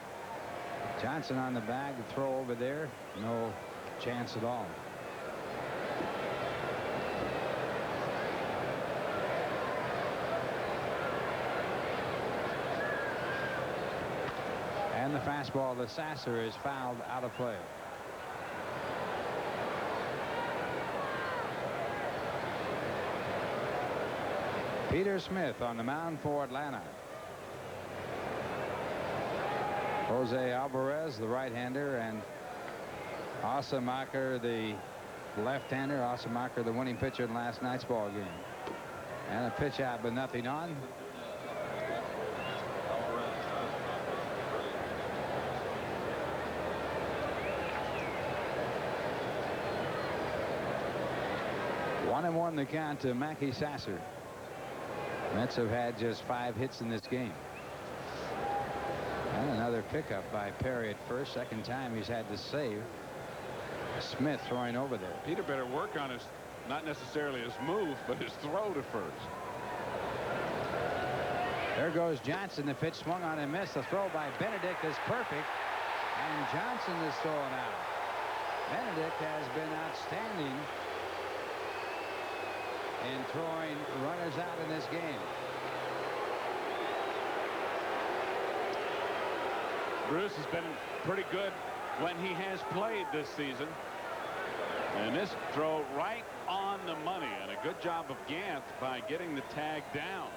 Johnson on the bag to throw over there. No chance at all. And the fastball to Sasser is fouled out of play. Peter Smith on the mound for Atlanta. Jose Alvarez, the right-hander, and Osamaker, the left-hander. Osamaker, the winning pitcher in last night's ball game. And a pitch out but nothing on. One and 1 the count to Mackey Sasser. Mets have had just 5 hits in this game. And another pickup by Perry at first. Second time he's had to save. Smith throwing over there. Peter better work on his, not necessarily his move, but his throw to first. There goes Johnson. The pitch swung on and missed. The throw by Benedict is perfect. And Johnson is thrown out. Benedict has been outstanding in throwing runners out in this game. Bruce has been pretty good when he has played this season. And this throw right on the money, and a good job of Gant by getting the tag down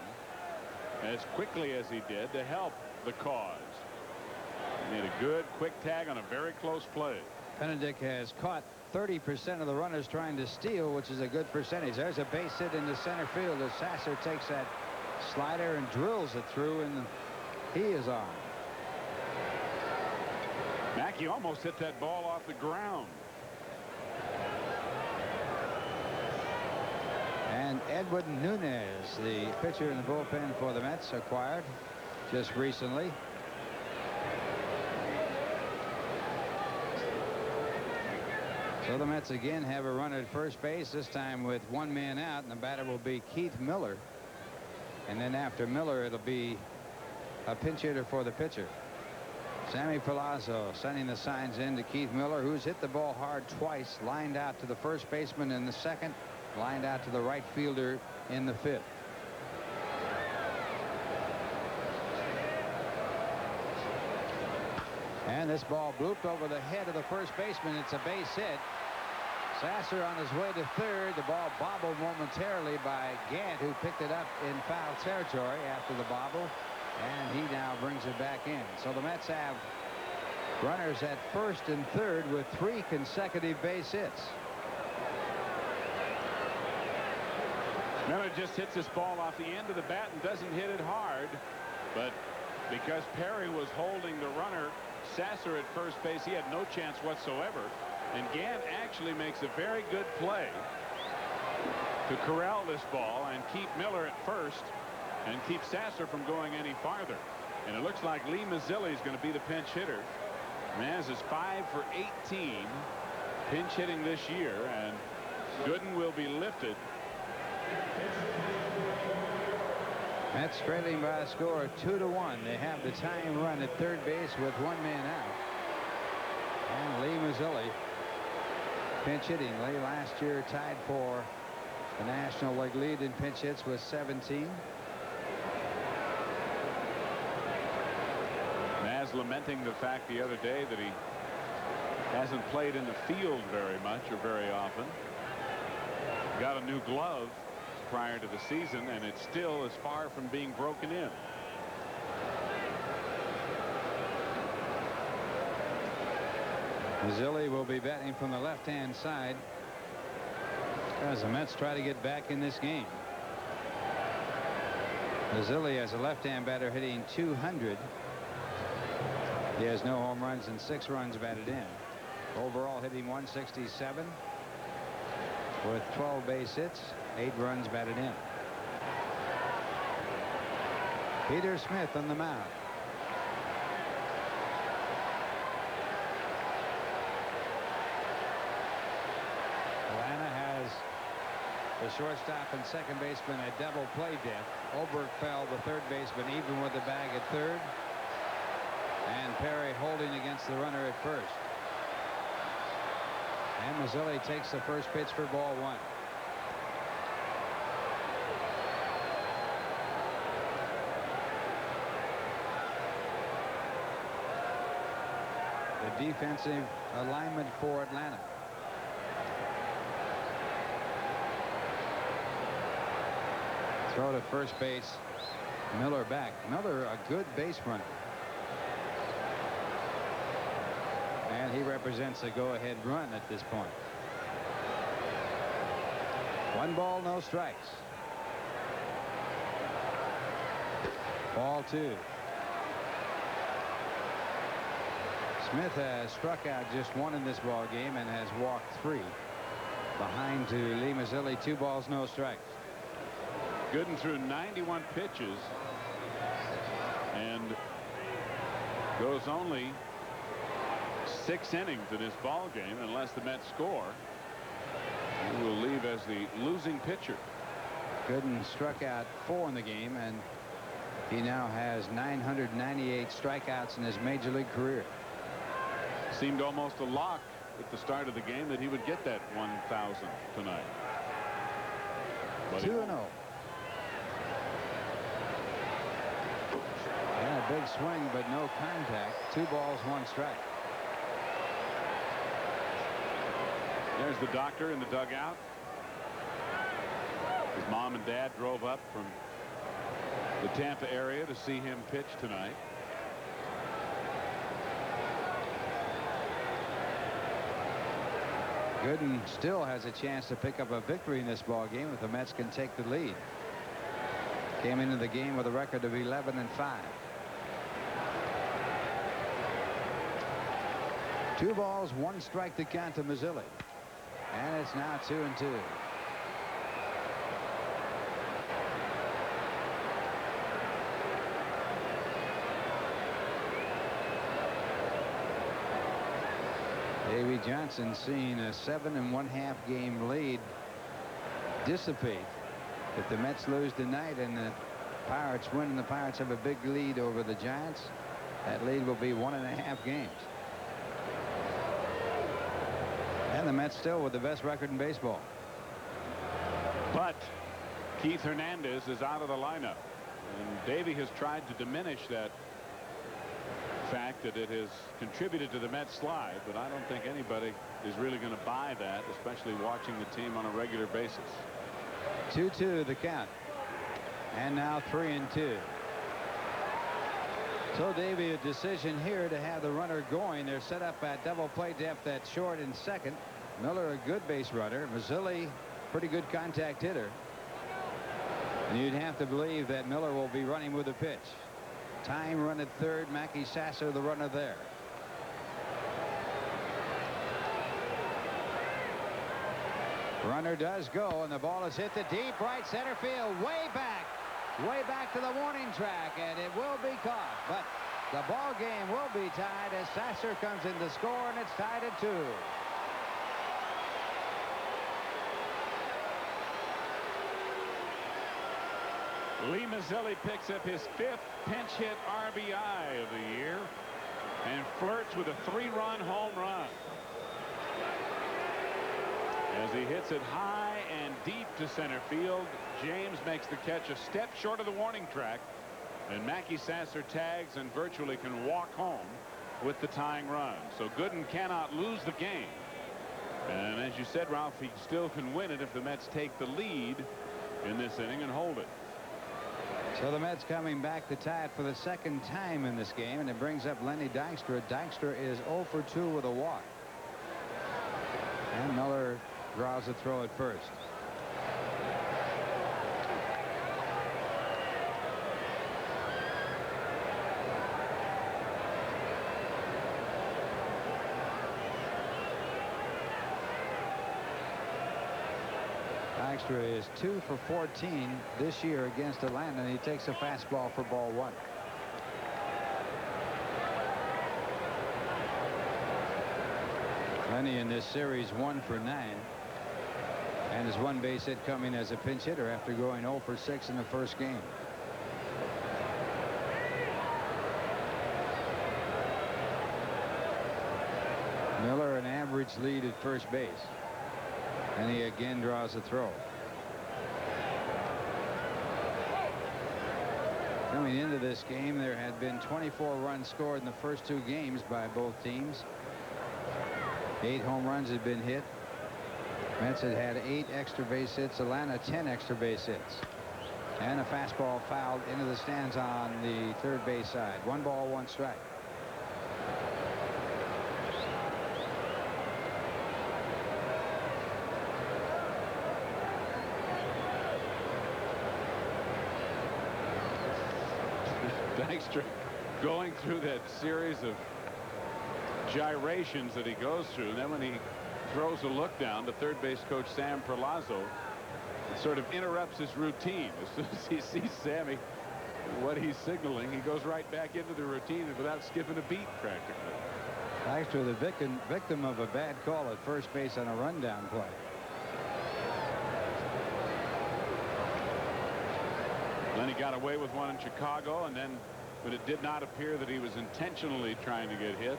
as quickly as he did to help the cause. He made a good quick tag on a very close play. Benedict has caught 30% of the runners trying to steal, which is a good percentage. There's a base hit into center field as Sasser takes that slider and drills it through, and he is on. Mackey almost hit that ball off the ground. And Edwin Nunez, the pitcher in the bullpen for the Mets, acquired just recently. So the Mets again have a runner at first base, this time with 1 man out, and the batter will be Keith Miller. And then after Miller, it'll be a pinch hitter for the pitcher. Sammy Palazzo sending the signs in to Keith Miller, who's hit the ball hard twice, lined out to the first baseman in the second, lined out to the right fielder in the 5th. And this ball blooped over the head of the first baseman. It's a base hit. Sasser on his way to third. The ball bobbled momentarily by Gant, who picked it up in foul territory after the bobble, and he now brings it back in. So the Mets have runners at first and third with 3 consecutive base hits. Miller just hits this ball off the end of the bat and doesn't hit it hard, but because Perry was holding the runner, Sasser at first base, he had no chance whatsoever. And Gant actually makes a very good play to corral this ball and keep Miller at first and keep Sasser from going any farther. And it looks like Lee Mazzilli is going to be the pinch hitter. Maz is 5 for 18 pinch hitting this year, and Gooden will be lifted. Mets trailing by a score of 2-1. They have the tying run at third base with 1 man out. And Lee Mazzilli pinch hitting. Lee last year tied for the National League lead in pinch hits with 17. Maz lamenting the fact the other day that he hasn't played in the field very much or very often. Got a new glove prior to the season, and it still is far from being broken in. Mazzilli will be batting from the left-hand side as the Mets try to get back in this game. Mazzilli, as a left-hand batter, hitting .200. He has no home runs and 6 runs batted in. Overall hitting .167 with 12 base hits, 8 runs batted in. Peter Smith on the mound. Atlanta has the shortstop and second baseman a double play death. Oberkfell, the third baseman, even with the bag at third, and Perry holding against the runner at first. And Mazzilli takes the first pitch for ball 1. The defensive alignment for Atlanta. Throw to first base. Miller back. Miller, a good base runner. And he represents a go-ahead run at this point. 1 ball, no strikes. Ball 2. Smith has struck out just 1 in this ball game and has walked 3. Behind to Lee Mazzilli, 2 balls, no strikes. Gooden threw 91 pitches and goes only 6 innings in this ball game unless the Mets score. He will leave as the losing pitcher. Gooden struck out 4 in the game, and he now has 998 strikeouts in his major league career. Seemed almost a lock at the start of the game that he would get that 1,000 tonight. 2-0. And a big swing, but no contact. 2 balls, 1 strike. There's the doctor in the dugout. His mom and dad drove up from the Tampa area to see him pitch tonight. Gooden still has a chance to pick up a victory in this ball game if the Mets can take the lead. Came into the game with a record of 11-5. 2 balls, 1 strike to count to Mazzilli. And it's now 2-2. Davey Johnson seeing a 7½ game lead dissipate if the Mets lose tonight and the Pirates win and the Pirates have a big lead over the Giants. That lead will be 1½ games. And the Mets still with the best record in baseball. But Keith Hernandez is out of the lineup. And Davey has tried to diminish that fact that it has contributed to the Mets slide, but I don't think anybody is really going to buy that, especially watching the team on a regular basis. 2-2 the count. And now 3-2. So Davey, a decision here to have the runner going. They're set up at double play depth at short and second. Miller, a good base runner. Mazzilli, pretty good contact hitter. And you'd have to believe that Miller will be running with a pitch. Time run at third. Mackey Sasser, the runner there. Runner does go, and the ball is hit the deep right center field, way back to the warning track, and it will be caught. But the ball game will be tied as Sasser comes in to score, and it's tied at 2. Lee Mazzilli picks up his 5th pinch hit RBI of the year and flirts with a 3-run home run as he hits it high and deep to center field. James makes the catch a step short of the warning track, and Mackey Sasser tags and virtually can walk home with the tying run. So Gooden cannot lose the game, and as you said, Ralph, he still can win it if the Mets take the lead in this inning and hold it. So the Mets coming back to tie it for the second time in this game, and it brings up Lenny Dykstra. Dykstra is 0 for 2 with a walk. And Miller draws a throw at first. Dykstra is 2 for 14 this year against Atlanta, and he takes a fastball for ball 1. Lenny in this series 1 for 9, and his 1 base hit coming as a pinch hitter after going 0 for 6 in the first game. Miller an average lead at first base. And he again draws a throw. Coming into this game, there had been 24 runs scored in the first 2 games by both teams. 8 home runs had been hit. Mets had 8 extra base hits. Atlanta 10 extra base hits. And a fastball fouled into the stands on the third base side. 1 ball, 1 strike. Dykstra going through that series of gyrations that he goes through. And then when he throws a look down to third base coach Sam Perlazzo, it sort of interrupts his routine. As soon as he sees Sammy, what he's signaling, he goes right back into the routine without skipping a beat practically. Dykstra, the victim of a bad call at first base on a rundown play. Then he got away with one in Chicago, and then when it did not appear that he was intentionally trying to get hit,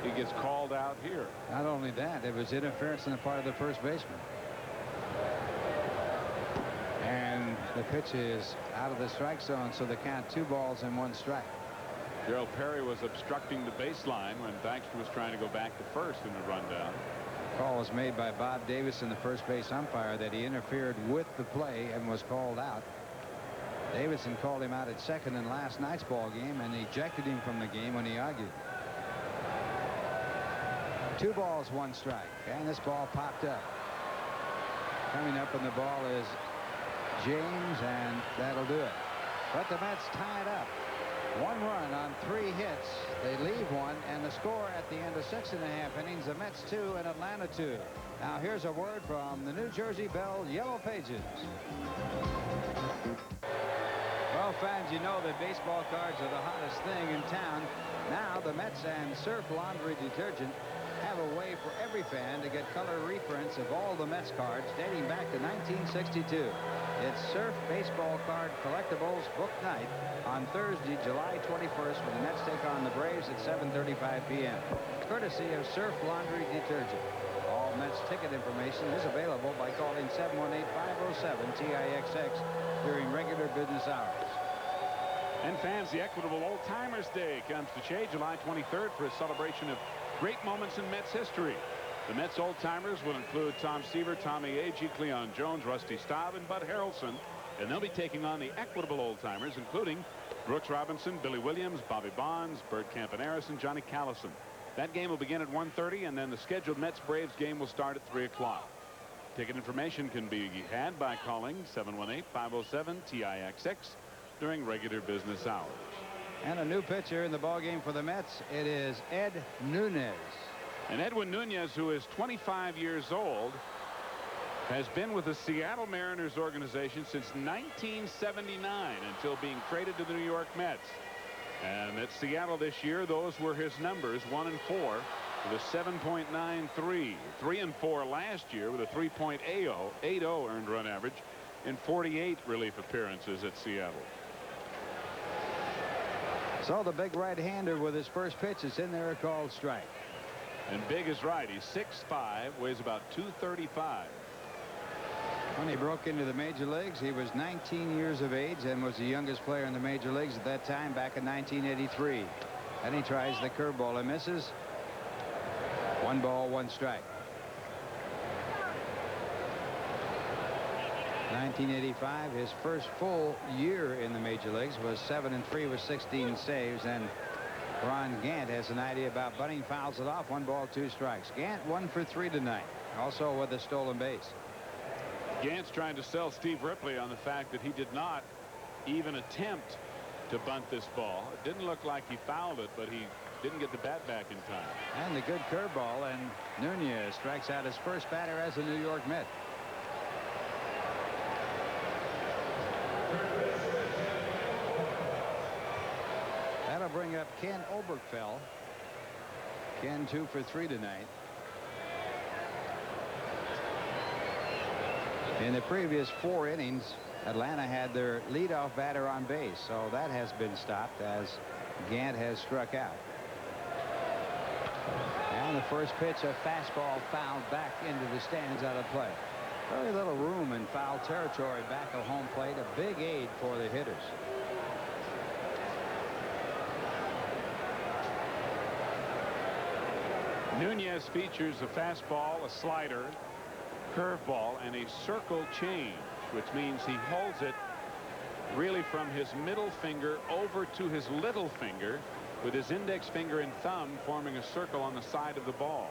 he gets called out here. Not only that, it was interference on the part of the first baseman. And the pitch is out of the strike zone, so they count 2 balls and 1 strike. Gerald Perry was obstructing the baseline when Dykstra was trying to go back to first in the rundown. Call was made by Bob Davison, the first base umpire, that he interfered with the play and was called out. Davison called him out at second in last night's ball game and ejected him from the game when he argued. 2 balls, 1 strike, and this ball popped up. Coming up, and the ball is James, and that'll do it. But the Mets tie it up. 1 run on 3 hits. They leave 1, and the score at the end of 6.5 innings, the Mets 2 and Atlanta 2. Now here's a word from the New Jersey Bell Yellow Pages. Well, fans, you know that baseball cards are the hottest thing in town. Now the Mets and Surf Laundry Detergent have a way for every fan to get color reprints of all the Mets cards dating back to 1962. It's Surf Baseball Card Collectibles Book Night on Thursday, July 21st, when the Mets take on the Braves at 7:35 p.m. Courtesy of Surf Laundry Detergent. All Mets ticket information is available by calling 718-507-TIXX during regular business hours. And fans, the Equitable Old Timers Day comes to Shea July 23rd for a celebration of great moments in Mets history. The Mets Old Timers will include Tom Seaver, Tommy Agee, Cleon Jones, Rusty Staub, and Bud Harrelson. And they'll be taking on the Equitable Old Timers, including Brooks Robinson, Billy Williams, Bobby Bonds, Bert Campaneris, and Johnny Callison. That game will begin at 1:30, and then the scheduled Mets-Braves game will start at 3 o'clock. Ticket information can be had by calling 718-507-TIXX during regular business hours. And a new pitcher in the ballgame for the Mets. It is Ed Nunez. And Edwin Nunez, who is 25 years old, has been with the Seattle Mariners organization since 1979 until being traded to the New York Mets. And at Seattle this year, those were his numbers, 1 and 4 with a 7.93, 3 and 4 last year with a 3.80 earned run average in 48 relief appearances at Seattle. So the big right-hander with his first pitch is in there, a called strike. And big is right. He's 6'5", weighs about 235. When he broke into the major leagues, he was 19 years of age and was the youngest player in the major leagues at that time back in 1983. Then he tries the curveball and misses. 1 ball, 1 strike. 1985, his first full year in the major leagues, was 7-3 with 16 saves. And Ron Gant has an idea about bunting, fouls it off. 1 ball, 2 strikes. Gant 1 for 3 tonight, also with a stolen base. Gant's trying to sell Steve Ripley on the fact that he did not even attempt to bunt this ball. It didn't look like he fouled it, but he didn't get the bat back in time. And the good curveball, and Nunez strikes out his first batter as a New York Met. That'll bring up Ken Oberkfell. Ken 2 for 3 tonight. In the previous 4 innings, Atlanta had their leadoff batter on base, so that has been stopped as Gant has struck out. And the first pitch, a fastball fouled back into the stands out of play. Very little room in foul territory back of home plate. A big aid for the hitters. Nunez features a fastball, a slider, curveball, and a circle change, which means he holds it really from his middle finger over to his little finger, with his index finger and thumb forming a circle on the side of the ball.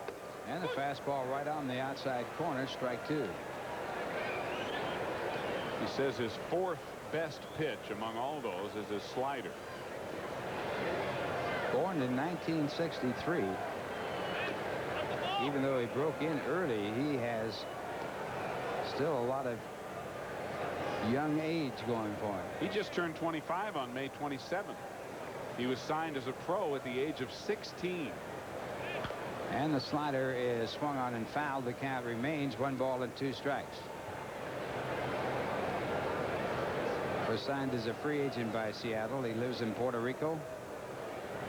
And the fastball right on the outside corner, strike 2. He says his 4th best pitch among all those is his slider. Born in 1963. Even though he broke in early, he has still a lot of young age going for him. He just turned 25 on May 27th. He was signed as a pro at the age of 16. And the slider is swung on and fouled. The count remains 1 ball and 2 strikes. Was signed as a free agent by Seattle. He lives in Puerto Rico.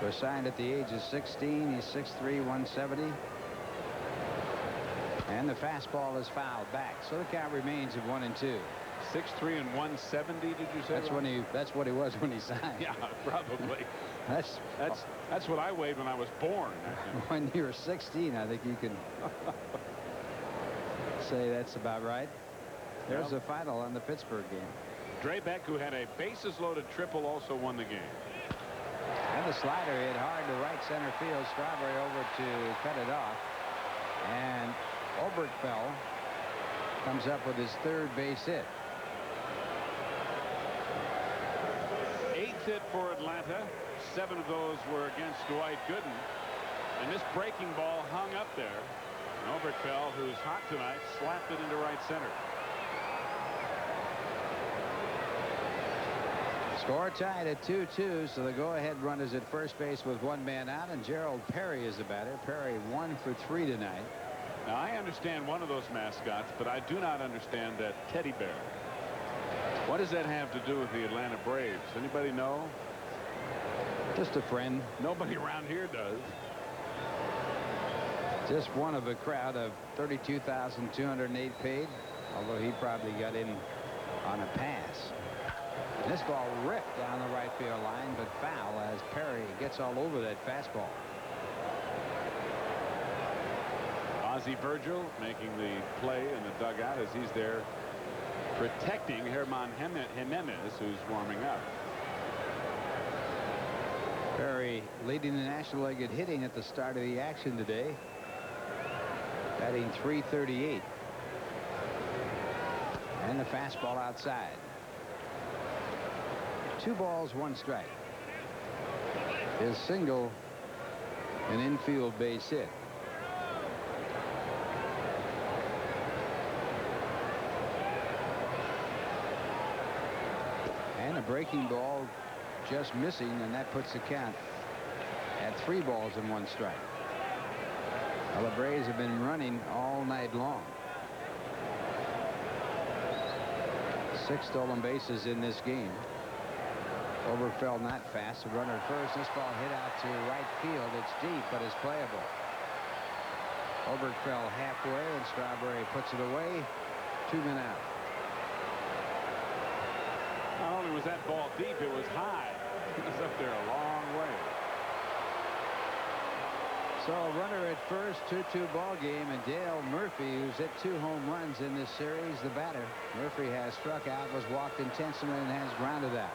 Was signed at the age of 16. He's 6'3", 170. And the fastball is fouled back, so the count remains at 1 and 2. 6'3" and 170. Did you say? That's what he was when he signed. Yeah, probably. That's what I weighed when I was born. When you were 16, I think you can say that's about right. There's the final on the Pittsburgh game. Dre Beck, who had a bases-loaded triple, also won the game. And the slider hit hard to right center field. Strawberry over to cut it off. And Oberkfell comes up with his 3rd base hit. 8th hit for Atlanta. 7 of those were against Dwight Gooden. And this breaking ball hung up there. And Oberkfell, who's hot tonight, slapped it into right center. Score tied at 2-2, so the go-ahead run is at first base with 1 man out, and Gerald Perry is the batter. Perry 1 for 3 tonight. Now, I understand one of those mascots, but I do not understand that teddy bear. What does that have to do with the Atlanta Braves? Anybody know? Just a friend. Nobody around here does. Just one of a crowd of 32,208 paid, although he probably got in on a pass. And this ball ripped down the right field line, but foul as Perry gets all over that fastball. Ozzie Virgil making the play in the dugout as he's there protecting Germán Jiménez, who's warming up. Perry leading the National League at hitting at the start of the action today, batting .338. And the fastball outside. 2 balls, 1 strike. His single, an infield base hit. And a breaking ball just missing, and that puts the count at 3 balls and 1 strike. Well, the Braves have been running all night long. 6 stolen bases in this game. Oberkfell not fast. A runner at first. This ball hit out to right field. It's deep, but it's playable. Oberkfell halfway, and Strawberry puts it away. 2 men out. Not only was that ball deep, it was high. It was up there a long way. So a runner at first, 2-2 ball game, and Dale Murphy, who's hit 2 home runs in this series, the batter. Murphy has struck out, was walked intentionally, and has grounded out.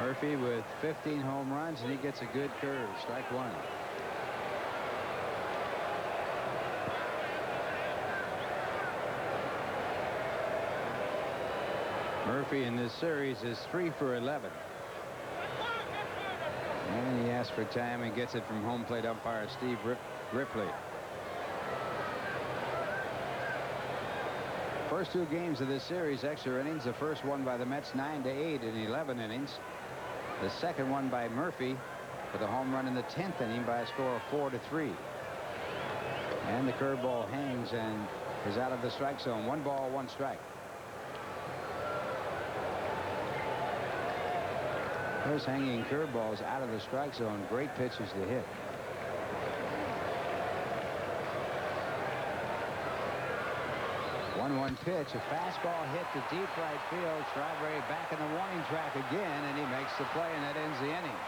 Murphy with 15 home runs, and he gets a good curve. Strike 1. Murphy in this series is 3 for 11. And he asks for time and gets it from home plate umpire Steve Ripley. First 2 games of this series, extra innings. The first one by the Mets 9-8 in 11 innings. The second one by Murphy with a home run in the 10th inning by a score of 4-3. And the curveball hangs and is out of the strike zone. 1 ball, 1 strike. Those hanging curveballs out of the strike zone. Great pitches to hit. One pitch, a fastball hit to deep right field. Strawberry back in the warning track again, and he makes the play, and that ends the inning.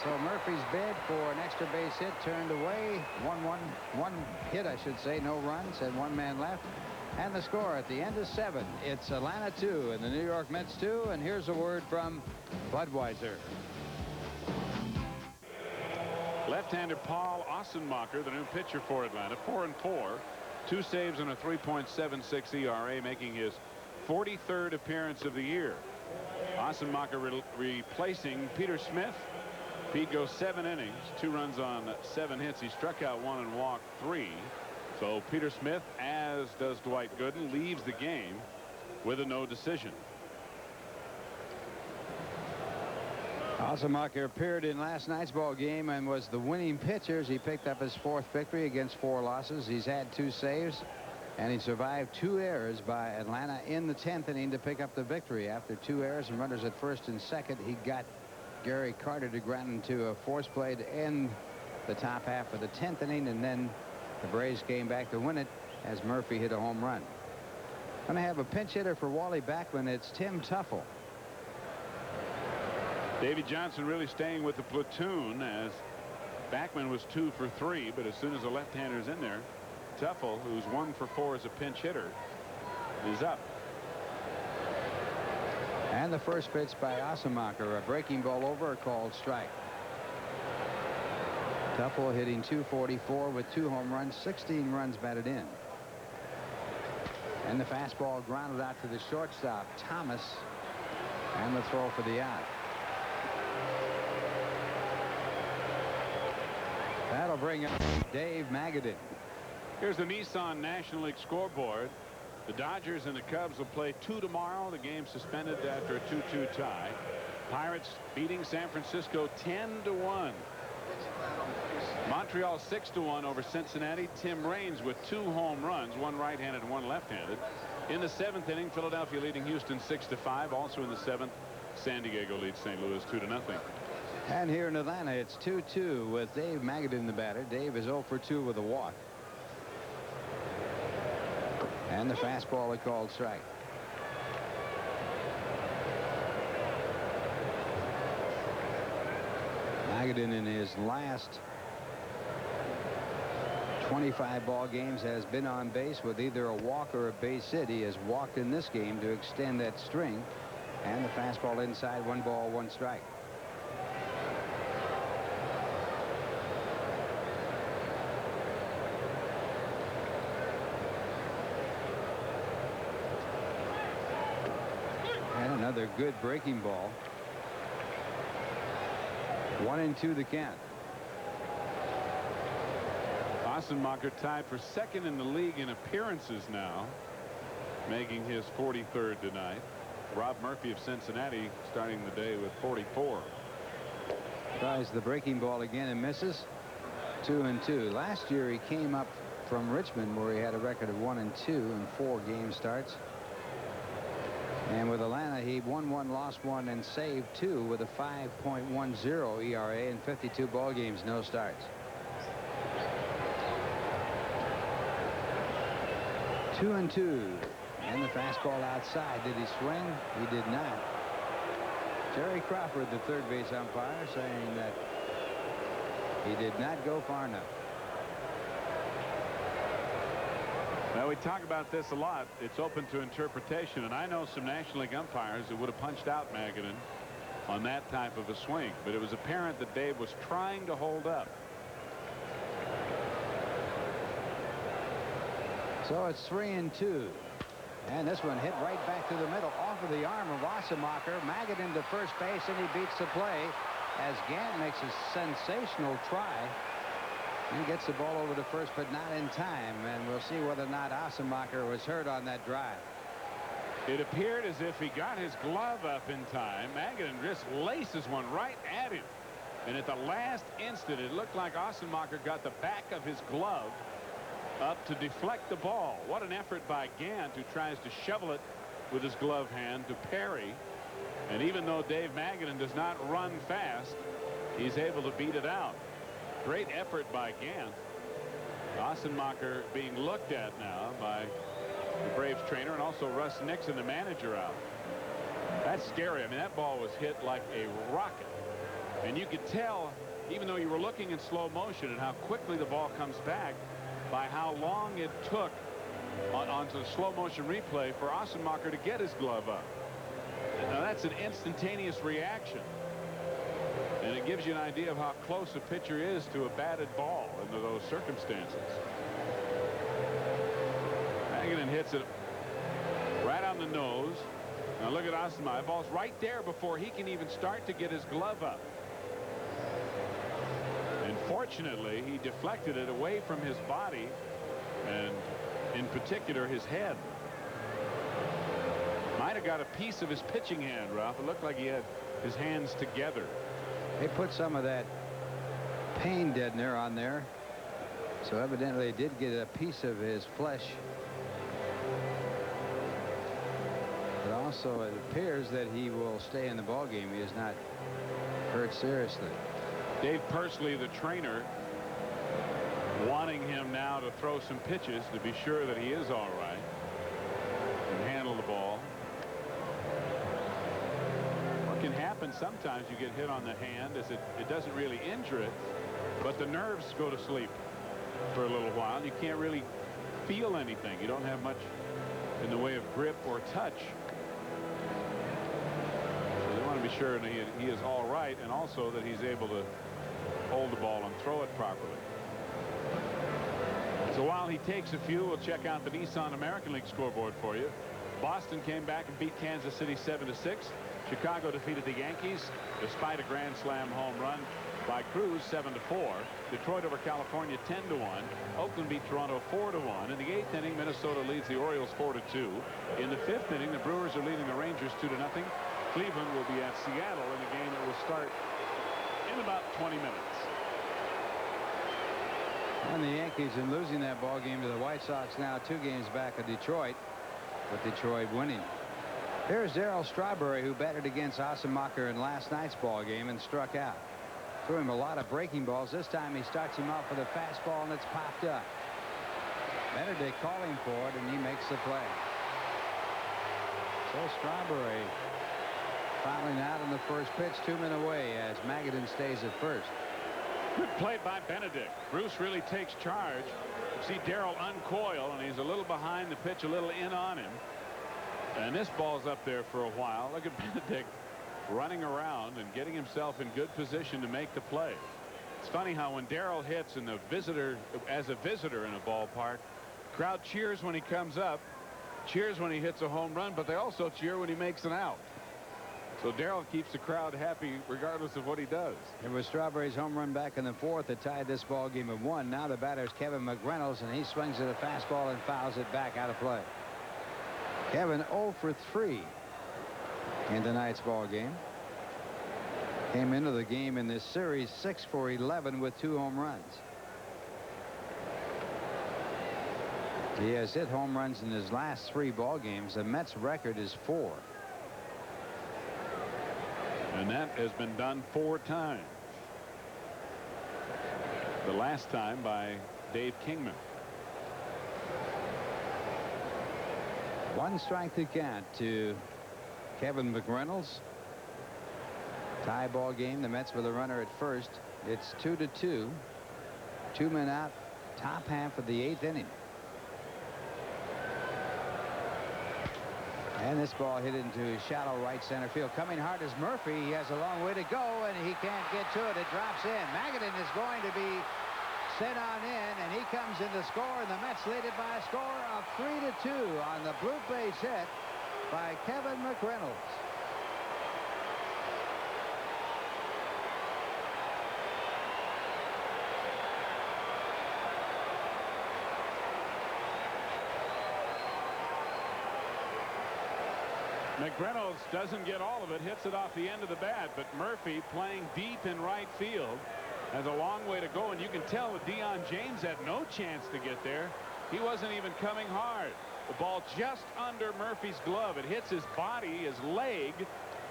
So Murphy's bid for an extra base hit turned away. 1 hit, I should say, no runs, and 1 man left. And the score at the end of 7. It's Atlanta 2 and the New York Mets 2. And here's a word from Budweiser. Left-hander Paul Ossenmacher, the new pitcher for Atlanta, 4-4, 2 saves and a 3.76 ERA, making his 43rd appearance of the year. Ossenmacher replacing Peter Smith. Pete goes 7 innings, 2 runs on 7 hits. He struck out 1 and walked 3. So Peter Smith, as does Dwight Gooden, leaves the game with a no decision. Ossenmacher appeared in last night's ball game and was the winning pitcher as he picked up his 4th victory against 4 losses. He's had 2 saves, and he survived 2 errors by Atlanta in the 10th inning to pick up the victory. After 2 errors and runners at first and second, he got Gary Carter to ground into a force play to end the top half of the 10th inning, and then the Braves came back to win it as Murphy hit a home run. Going to have a pinch hitter for Wally Backman. It's Tim Teufel. Davey Johnson really staying with the platoon as Backman was 2 for 3, but as soon as the left-hander's in there, Teufel, who's 1 for 4 as a pinch hitter, is up. And the first pitch by Ossenmacher, a breaking ball over, called strike. Teufel hitting .244 with 2 home runs, 16 runs batted in. And the fastball grounded out to the shortstop, Thomas, and the throw for the out. That'll bring up Dave Magadan. Here's the Nissan National League scoreboard. The Dodgers and the Cubs will play 2 tomorrow. The game suspended after a 2-2 tie. Pirates beating San Francisco 10-1. Montreal 6-1 over Cincinnati. Tim Raines with 2 home runs, 1 right-handed and 1 left-handed. In the 7th inning, Philadelphia leading Houston 6-5. Also in the 7th, San Diego leads St. Louis 2-0. And here in Atlanta, it's 2-2 with Dave Magadan the batter. Dave is 0 for 2 with a walk. And the fastball, a called strike. Magadan in his last 25 ball games has been on base with either a walk or a base hit. He has walked in this game to extend that string. And the fastball inside, 1 ball, 1 strike. And another good breaking ball. 1-2 the count. Ossenmacher tied for 2nd in the league in appearances now, making his 43rd tonight. Rob Murphy of Cincinnati starting the day with 44. Tries the breaking ball again and misses. 2-2. Last year he came up from Richmond where he had a record of 1-2 in 4 game starts. And with Atlanta, he won 1, lost 1, and saved 2 with a 5.10 ERA in 52 ball games, no starts. 2-2. And the fastball outside. Did he swing? He did not. Jerry Crawford, the third base umpire, saying that he did not go far enough. Well, we talk about this a lot. It's open to interpretation, and I know some National League umpires who would have punched out Magadan on that type of a swing, but it was apparent that Dave was trying to hold up. So it's 3-2. And this one hit right back to the middle off of the arm of Ossenmacher. Magadan to first base, and he beats the play as Gant makes a sensational try and gets the ball over to first, but not in time. And we'll see whether or not Ossenmacher was hurt on that drive. It appeared as if he got his glove up in time. Magadan just laces one right at him. And at the last instant, it looked like Ossenmacher got the back of his glove up to deflect the ball. What an effort by Gant, who tries to shovel it with his glove hand to Perry. And even though Dave Magadan does not run fast, he's able to beat it out. Great effort by Gant. Ossenmacher being looked at now by the Braves trainer, and also Russ Nixon, the manager, out. That's scary. I mean, that ball was hit like a rocket. And you could tell, even though you were looking in slow motion, and how quickly the ball comes back, by how long it took onto the slow motion replay for Ossenmacher to get his glove up. Now that's an instantaneous reaction, and it gives you an idea of how close a pitcher is to a batted ball under those circumstances. Magadan hits it right on the nose. Now look at Ossenmacher. The ball's right there before he can even start to get his glove up. Fortunately, he deflected it away from his body, and in particular his head. Might have got a piece of his pitching hand, Ralph. It looked like he had his hands together. They put some of that pain deadener on there, so evidently did get a piece of his flesh. But also it appears that he will stay in the ball game. He is not hurt seriously. Dave Pursley, the trainer, wanting him now to throw some pitches to be sure that he is all right and handle the ball. What can happen sometimes, you get hit on the hand, is it doesn't really injure it, but the nerves go to sleep for a little while. You can't really feel anything. You don't have much in the way of grip or touch. So they want to be sure that he is all right, and also that he's able to hold the ball and throw it properly. So while he takes a few, we'll check out the Nissan American League scoreboard for you. Boston came back and beat Kansas City 7-6. Chicago defeated the Yankees despite a grand slam home run by Cruz 7-4. Detroit over California 10-1. Oakland beat Toronto 4-1. In the 8th inning, Minnesota leads the Orioles 4-2. In the 5th inning, the Brewers are leading the Rangers 2-0. Cleveland will be at Seattle in a game that will start in about 20 minutes. And the Yankees, in losing that ball game to the White Sox, now 2 games back of Detroit. with Detroit winning. Here's Darryl Strawberry, who batted against Ossenmacher in last night's ball game and struck out. Threw him a lot of breaking balls. This time he starts him off with a fastball, and it's popped up. Benedict calling for it, and he makes the play. So Strawberry fouling out in the first pitch, 2 men away as Magadan stays at first. Good play by Benedict. Bruce really takes charge. You see Darryl uncoil, and he's a little behind the pitch, a little in on him. And this ball's up there for a while. Look at Benedict running around and getting himself in good position to make the play. It's funny how when Darryl hits in the visitor, as a visitor in a ballpark, crowd cheers when he comes up, cheers when he hits a home run, but they also cheer when he makes an out. So Darryl keeps the crowd happy regardless of what he does. It was Strawberry's home run back in the fourth that tied this ball game at 1. Now the batter's Kevin McReynolds, and he swings at a fastball and fouls it back out of play. Kevin 0 for 3 in tonight's ball game. Came into the game in this series 6 for 11 with 2 home runs. He has hit home runs in his last 3 ball games. The Mets record is 4. And that has been done 4 times. The last time by Dave Kingman. 1 strike to count to Kevin McReynolds. Tie ball game. The Mets with a runner at first. It's 2-2. 2 men out. Top half of the 8th inning. And this ball hit into shallow right center field. Coming hard is Murphy. He has a long way to go, and he can't get to it. It drops in. Magadan is going to be sent on in, and he comes in to score, and the Mets lead it by a score of 3-2 on the blue base hit by Kevin McReynolds. McReynolds doesn't get all of it, hits it off the end of the bat, but Murphy, playing deep in right field, has a long way to go, and you can tell that Deion James had no chance to get there. He wasn't even coming hard. The ball just under Murphy's glove. It hits his body, his leg,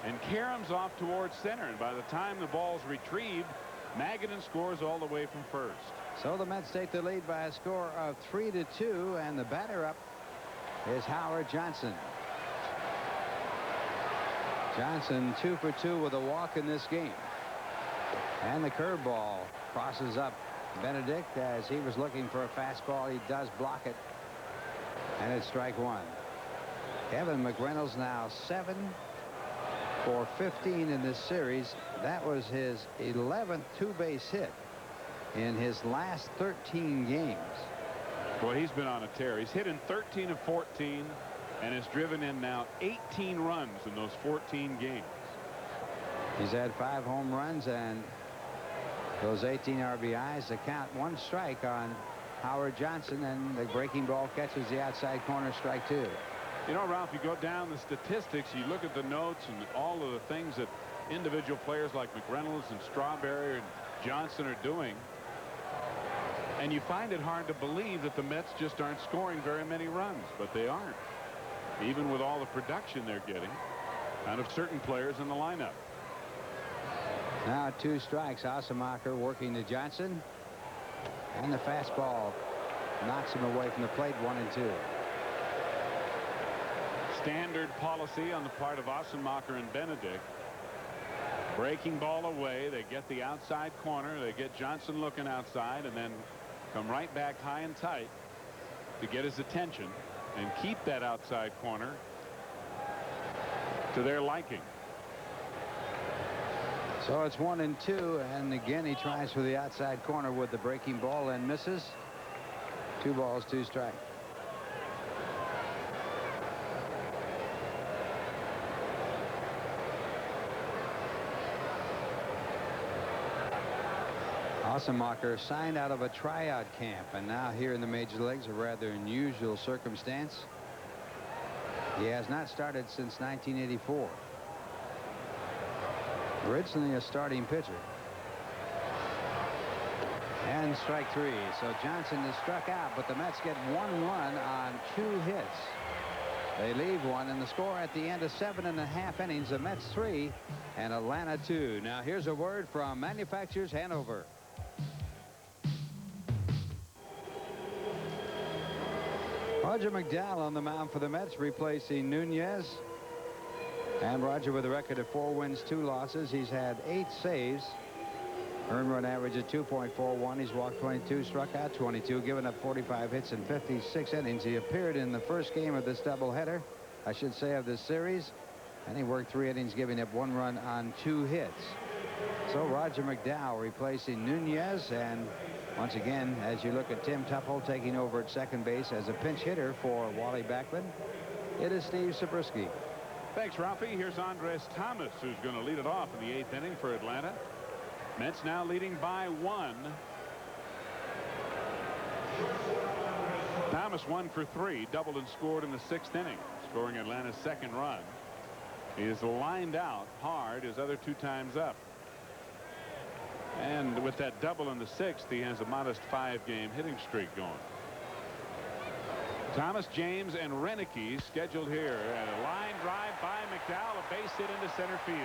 and caroms off towards center, and by the time the ball's retrieved, Magadan scores all the way from first. So the Mets take the lead by a score of 3-2, and the batter up is Howard Johnson. Johnson 2 for 2 with a walk in this game. And the curveball crosses up Benedict as he was looking for a fastball. He does block it. And it's strike 1. Kevin McReynolds now 7 for 15 in this series. That was his 11th 2-base hit in his last 13 games. Boy, he's been on a tear. He's hit in 13 of 14. And has driven in now 18 runs in those 14 games. He's had 5 home runs and those 18 RBIs. To count 1 strike on Howard Johnson, and the breaking ball catches the outside corner, strike 2. You know, Ralph, you go down the statistics, you look at the notes and all of the things that individual players like McReynolds and Strawberry and Johnson are doing, and you find it hard to believe that the Mets just aren't scoring very many runs, but they aren't. Even with all the production they're getting out of certain players in the lineup. Now 2 strikes. Ossenmacher working to Johnson, and the fastball knocks him away from the plate. 1-2. Standard policy on the part of Ossenmacher and Benedict. Breaking ball away. They get the outside corner. They get Johnson looking outside, and then come right back high and tight to get his attention and keep that outside corner to their liking. So it's 1-2, and again he tries for the outside corner with the breaking ball and misses. 2 balls, 2 strikes. Ossenmacher signed out of a tryout camp, and now here in the major leagues, a rather unusual circumstance. He has not started since 1984. Originally a starting pitcher. And strike 3. So Johnson is struck out, but the Mets get 1 run on 2 hits. They leave one, and the score at the end of 7.5 innings, the Mets 3 and Atlanta 2. Now here's a word from Manufacturers Hanover. Roger McDowell on the mound for the Mets, replacing Nunez. And Roger with a record of 4 wins, 2 losses. He's had 8 saves. Earned run average of 2.41. He's walked 22, struck out 22, given up 45 hits in 56 innings. He appeared in the first game of this doubleheader, I should say, of this series. And he worked 3 innings, giving up 1 run on 2 hits. So Roger McDowell replacing Nunez. And once again, as you look at Tim Teufel taking over at second base as a pinch hitter for Wally Backman, it is Steve Zabriskie. Thanks, Ralphie. Here's Andres Thomas, who's going to lead it off in the 8th inning for Atlanta. Mets now leading by 1. Thomas 1 for 3, doubled and scored in the 6th inning, scoring Atlanta's 2nd run. He is lined out hard his other 2 times up. And with that double in the 6th, he has a modest 5-game hitting streak going. Thomas, James, and Renicky scheduled here. And a line drive by McDowell, a base hit into center field.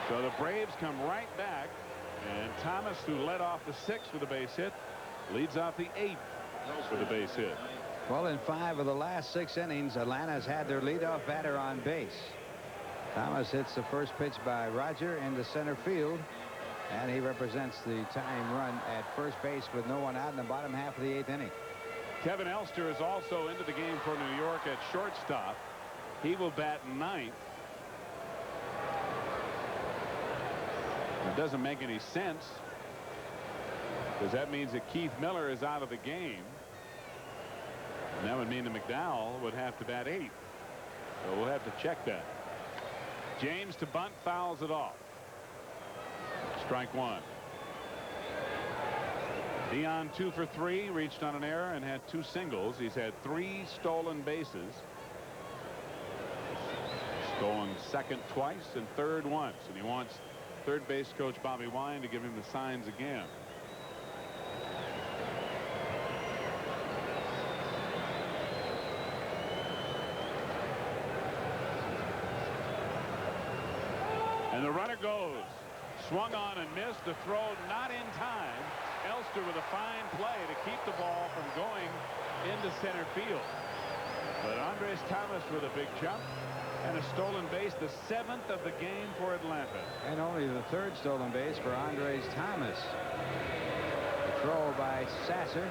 So the Braves come right back, and Thomas, who led off the 6th with a base hit, leads off the 8th with a base hit. Well, in 5 of the last 6 innings, Atlanta's had their leadoff batter on base. Thomas hits the first pitch by Roger into center field, and he represents the tying run at first base with no one out in the bottom half of the 8th inning. Kevin Elster is also into the game for New York at shortstop. He will bat 9th. It doesn't make any sense, because that means that Keith Miller is out of the game. And that would mean that McDowell would have to bat 8th. So we'll have to check that. James to bunt, fouls it off. Strike 1. Dion 2 for 3, reached on an error and had 2 singles. He's had 3 stolen bases. Stolen second twice and third once, and he wants third base coach Bobby Wine to give him the signs again. And the runner goes. Swung on and missed. The throw not in time. Elster with a fine play to keep the ball from going into center field. But Andres Thomas with a big jump and a stolen base, the 7th of the game for Atlanta. And only the 3rd stolen base for Andres Thomas. A throw by Sasser.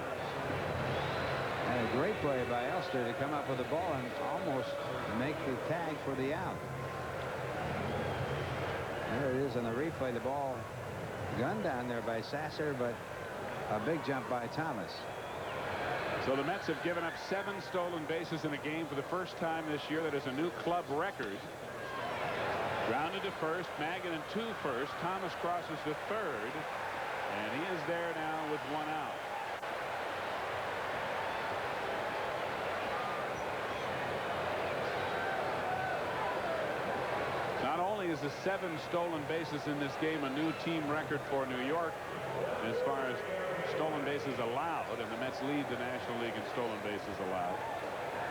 And a great play by Elster to come up with the ball and almost make the tag for the out. There it is on the replay. The ball gunned down there by Sasser, but a big jump by Thomas. So the Mets have given up 7 stolen bases in a game for the first time this year. That is a new club record. Grounded to first, Magadan to first. Thomas crosses to third, and he is there now with 1 out. Not only is the 7 stolen bases in this game a new team record for New York as far as stolen bases allowed, and the Mets lead the National League in stolen bases allowed,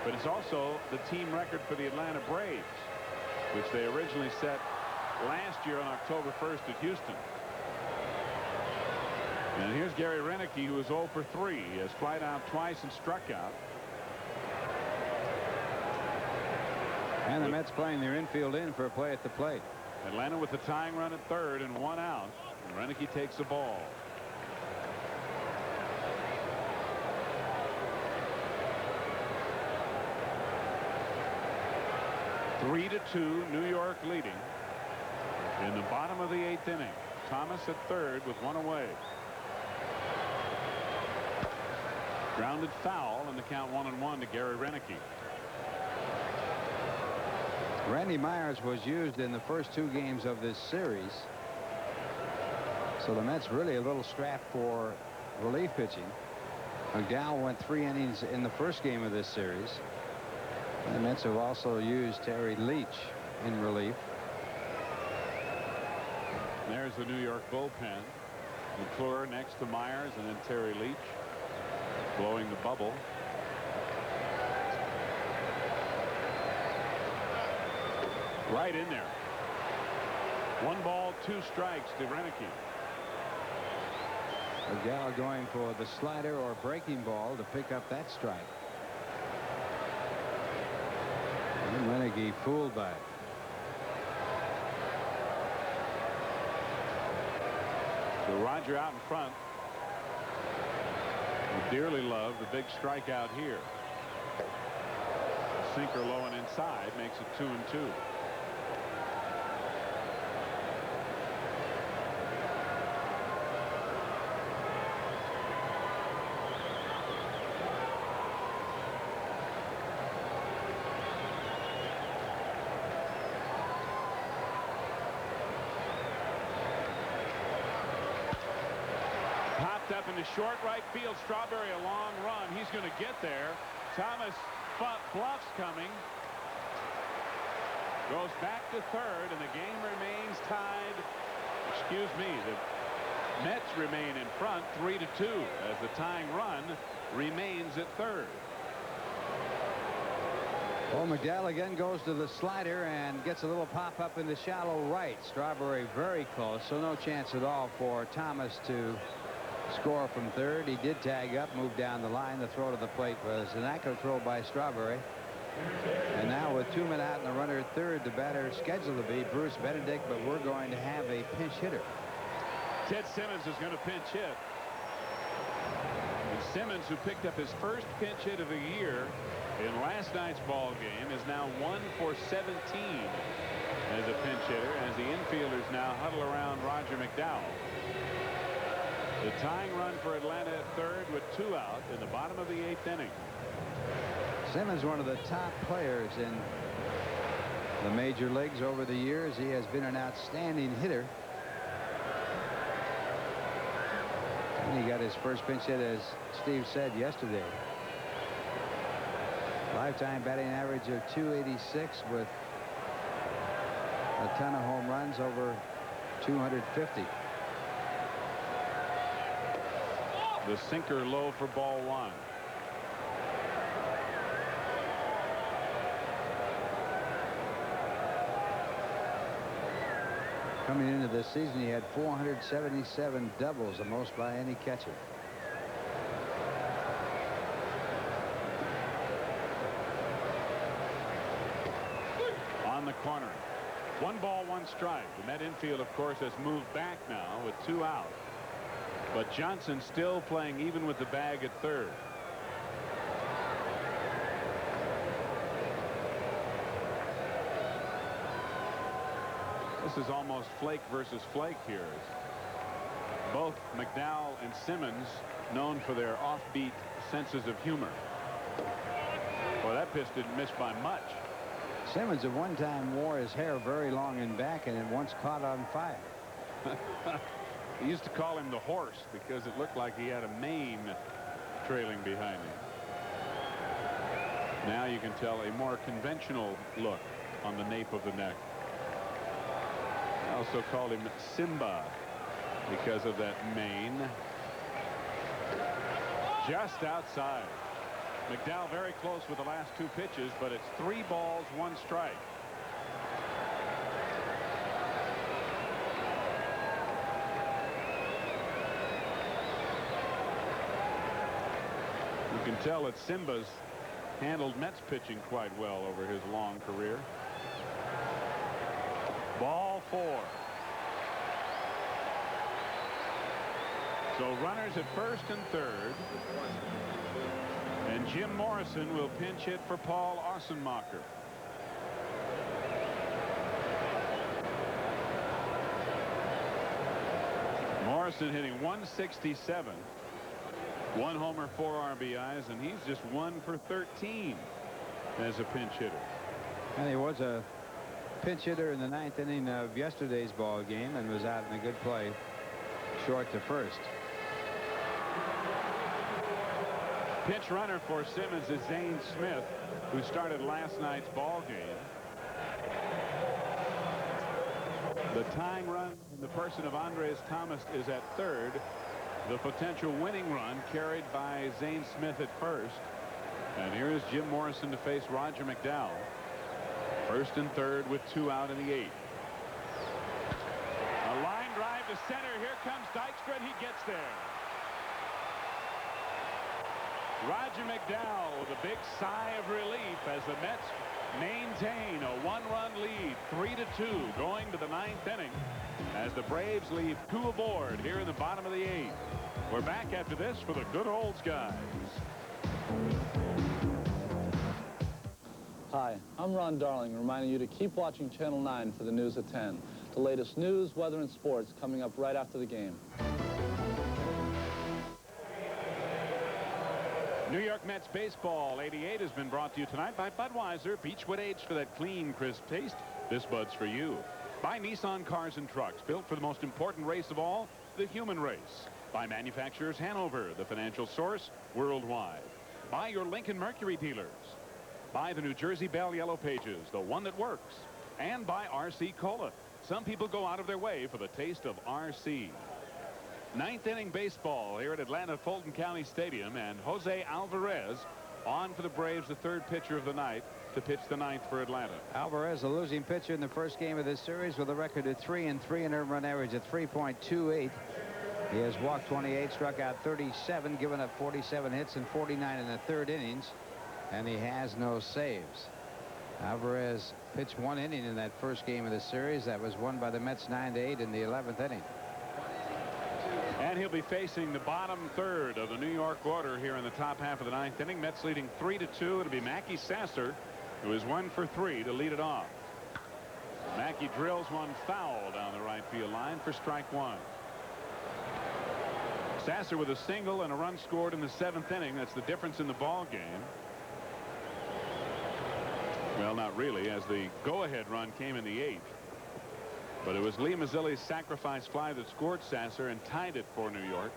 but it's also the team record for the Atlanta Braves, which they originally set last year on October 1st at Houston. And here's Gary Renicky, who is 0 for 3. He has flied out twice and struck out. And the Mets playing their infield in for a play at the plate. Atlanta with the tying run at 3rd and 1 out. And Renicky takes the ball. Three to 2, New York leading in the bottom of the 8th inning. Thomas at 3rd with 1 away. Grounded foul, and the count 1-1 to Gary Renicky. Randy Myers was used in the first 2 games of this series. So the Mets really a little strapped for relief pitching. McDowell went 3 innings in the first game of this series. And the Mets have also used Terry Leach in relief. There's the New York bullpen. McClure next to Myers, and then Terry Leach blowing the bubble. Right in there. 1 ball, 2 strikes to Roenicke. McDowell going for the slider or breaking ball to pick up that strike. And Roenicke fooled by it. So Roger out in front. He dearly loved the big strikeout here. Sinker low and inside makes it 2-2. Popped up into short right field. Strawberry a long run. He's going to get there. Thomas bluffs coming. Goes back to third, and the game remains tied. Excuse me. The Mets remain in front 3-2 as the tying run remains at third. Well, McDowell again goes to the slider and gets a little pop up in the shallow right. Strawberry very close, so no chance at all for Thomas to score from third. He did tag up, move down the line. The throw to the plate was an accurate throw by Strawberry. And now with 2 men out and a runner at third, the batter scheduled to be Bruce Benedict, but we're going to have a pinch hitter. Ted Simmons is going to pinch hit. And Simmons, who picked up his first pinch hit of the year in last night's ball game, is now 1 for 17 as a pinch hitter, as the infielders now huddle around Roger McDowell. The tying run for Atlanta at third with 2 out in the bottom of the 8th inning. Simmons, one of the top players in the major leagues over the years. He has been an outstanding hitter. And he got his first pinch hit, as Steve said, yesterday. Lifetime batting average of .286 with a ton of home runs, over 250. The sinker low for ball 1. Coming into this season, he had 477 doubles, the most by any catcher. On the corner. 1 ball, 1 strike. The Met infield, of course, has moved back now with 2 out. But Johnson still playing even with the bag at third. This is almost flake versus flake here. Both McDowell and Simmons known for their offbeat senses of humor. Well, that pitch didn't miss by much. Simmons at one time wore his hair very long and back, and it once caught on fire. He used to call him the horse because it looked like he had a mane trailing behind him. Now you can tell a more conventional look on the nape of the neck. I also called him Simba because of that mane. Just outside. McDowell very close with the last 2 pitches, but it's 3 balls, 1 strike. You can tell that Simba's handled Mets pitching quite well over his long career. Ball 4. So runners at first and third. And Jim Morrison will pinch hit for Paul Ausenmacher. Morrison hitting .167. 1 homer, 4 RBIs, and he's just 1 for 13 as a pinch hitter. And he was a pinch hitter in the 9th inning of yesterday's ball game and was out in a good play short to first. Pinch runner for Simmons is Zane Smith, who started last night's ball game. The tying run in the person of Andres Thomas is at third. The potential winning run carried by Zane Smith at first. And here is Jim Morrison to face Roger McDowell. First and third with 2 out in the 8th. A line drive to center. Here comes Dykstra, and he gets there. Roger McDowell with a big sigh of relief as the Mets maintain a 1-run lead, 3-2, going to the 9th inning as the Braves leave 2 aboard here in the bottom of the 8th. We're back after this for the good old skies. Hi, I'm Ron Darling, reminding you to keep watching Channel 9 for the news at 10. The latest news, weather, and sports coming up right after the game. New York Mets baseball 88 has been brought to you tonight by Budweiser. Beechwood aged for that clean, crisp taste. This Bud's for you. By Nissan Cars and Trucks, built for the most important race of all, the human race. By manufacturers Hanover, the financial source worldwide. By your Lincoln Mercury dealers. By the New Jersey Bell Yellow Pages, the one that works. And by RC Cola. Some people go out of their way for the taste of RC. 9th inning baseball here at Atlanta Fulton County Stadium, and Jose Alvarez on for the Braves, the 3rd pitcher of the night, to pitch the 9th for Atlanta. Alvarez, a losing pitcher in the first game of this series, with a record of 3-3 and earned run average of 3.28. He has walked 28, struck out 37, given up 47 hits and 49 in the 3rd innings, and he has no saves. Alvarez pitched 1 inning in that first game of the series. That was won by the Mets 9-8 in the 11th inning. And he'll be facing the bottom 3rd of the New York order here in the top half of the 9th inning. Mets leading 3-2. It'll be Mackey Sasser, who is 1 for 3 to lead it off. Mackey drills one foul down the right field line for strike 1. Sasser with a single and a run scored in the 7th inning. That's the difference in the ball game. Well, not really, as the go-ahead run came in the 8th. But it was Lee Mazzilli's sacrifice fly that scored Sasser and tied it for New York.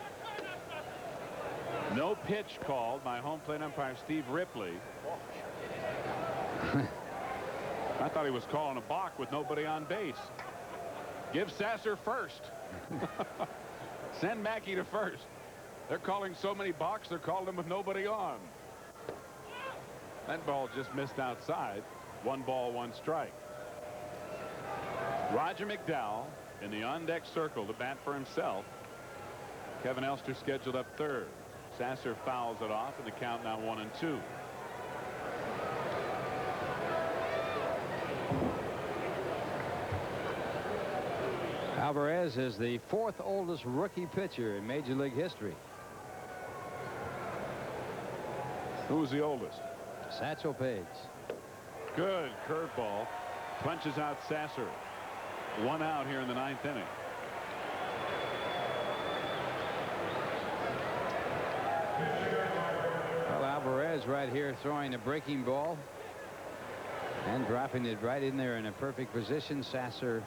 No pitch called by home plate umpire Steve Ripley. I thought he was calling a balk with nobody on base. Give Sasser first. Send Mackey to first. They're calling so many balks, they're calling them with nobody on. That ball just missed outside. 1 ball, 1 strike. Roger McDowell in the on-deck circle to bat for himself. Kevin Elster scheduled up 3rd. Sasser fouls it off, and the count now 1-2. Alvarez is the 4th oldest rookie pitcher in Major League history. Who was the oldest? Satchel Paige. Good curveball. Punches out Sasser. 1 out here in the 9th inning. Well, Alvarez right here throwing a breaking ball and dropping it right in there in a perfect position. Sasser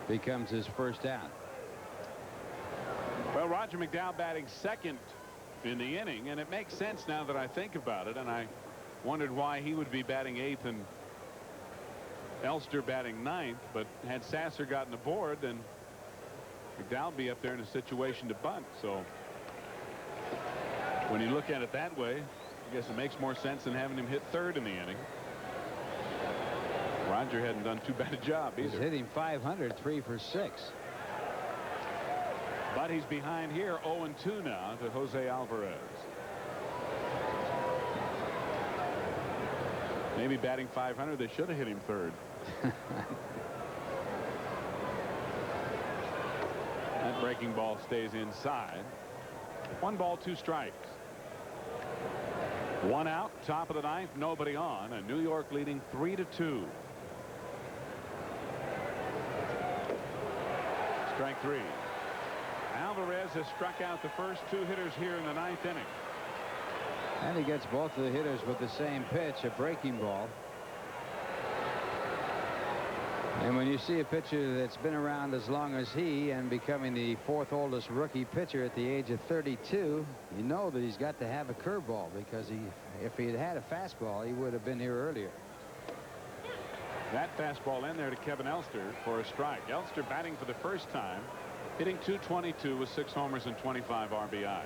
becomes his first out. Well, Roger McDowell batting 2nd in the inning, and it makes sense now that I think about it, and I wondered why he would be batting 8th and Elster batting 9th, but had Sasser gotten aboard, then McDowell would be up there in a situation to bunt. So when you look at it that way, I guess it makes more sense than having him hit 3rd in the inning. Roger hadn't done too bad a job either. He's hitting .500, 3 for 6. But he's behind here 0-2 now to Jose Alvarez. Maybe batting .500, they should have hit him 3rd. That breaking ball stays inside. 1 ball, 2 strikes. 1 out, top of the 9th, nobody on, and New York leading 3-2. Strike 3. Alvarez has struck out the first 2 hitters here in the 9th inning. And he gets both of the hitters with the same pitch, a breaking ball. And when you see a pitcher that's been around as long as he and becoming the 4th oldest rookie pitcher at the age of 32, you know that he's got to have a curveball, because if he had had a fastball, he would have been here earlier. That fastball in there to Kevin Elster for a strike. Elster batting for the first time, hitting .222 with 6 homers and 25 RBIs.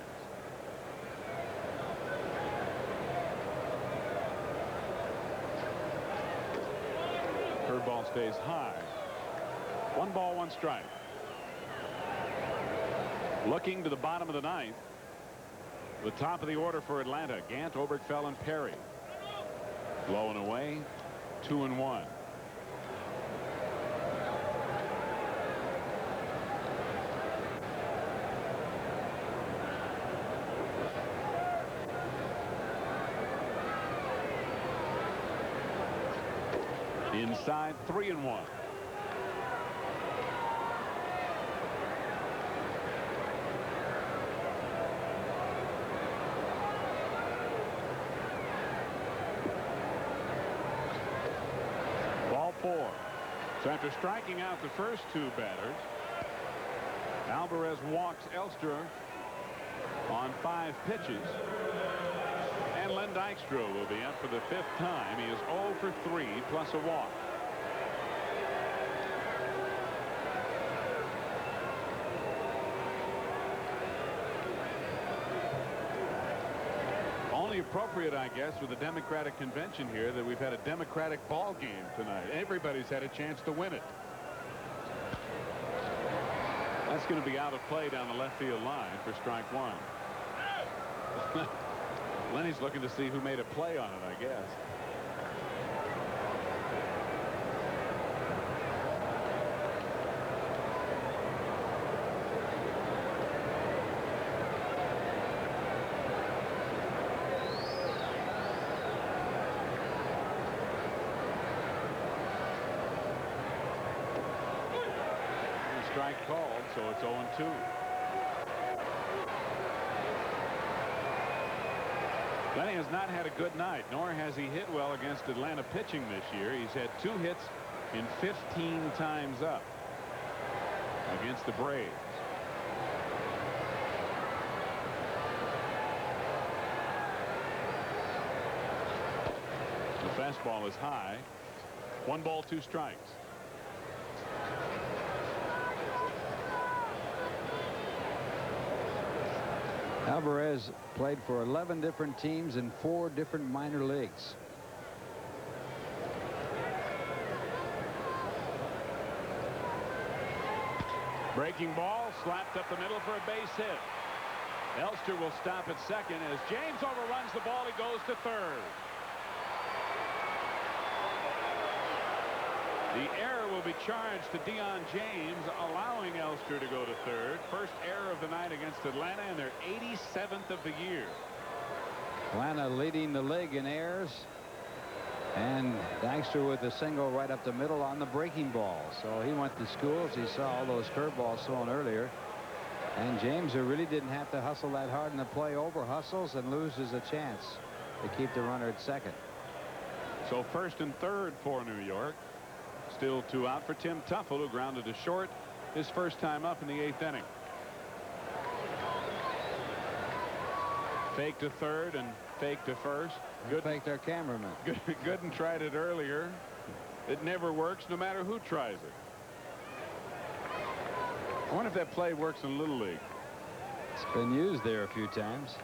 Curveball stays high. 1 ball, 1 strike. Looking to the bottom of the 9th. The top of the order for Atlanta. Gant, Oberkfell, and Perry. Low and away. 2-1. Inside, 3-1. Ball 4. So after striking out the first 2 batters, Alvarez walks Elster on 5 pitches. And Len Dykstra will be up for the 5th time. He is 0 for 3 plus a walk. Only appropriate, I guess, with the Democratic convention here that we've had a Democratic ball game tonight. Everybody's had a chance to win it. That's going to be out of play down the left field line for strike 1. Lenny's looking to see who made a play on it, I guess. Strike called, so it's 0-2. Lenny has not had a good night, nor has he hit well against Atlanta pitching this year. He's had 2 hits in 15 times up against the Braves. The fastball is high. 1 ball, 2 strikes. Alvarez played for 11 different teams in 4 different minor leagues. Breaking ball slapped up the middle for a base hit. Elster will stop at second as James overruns the ball. He goes to third. The error will be charged to Dion James, allowing Elster to go to third. First error of the night against Atlanta, and their 87th of the year. Atlanta leading the league in errors, and Dykstra with a single right up the middle on the breaking ball. So he went to schools. He saw all those curveballs thrown earlier, and James, who really didn't have to hustle that hard in the play, over hustles and loses a chance to keep the runner at second. So first and third for New York. Still 2 out for Tim Tuffle, who grounded to short his first time up in the 8th inning. Fake to third and fake to first. Good. Fake their cameraman. Gooden tried it earlier. It never works, no matter who tries it. I wonder if that play works in Little League. It's been used there a few times.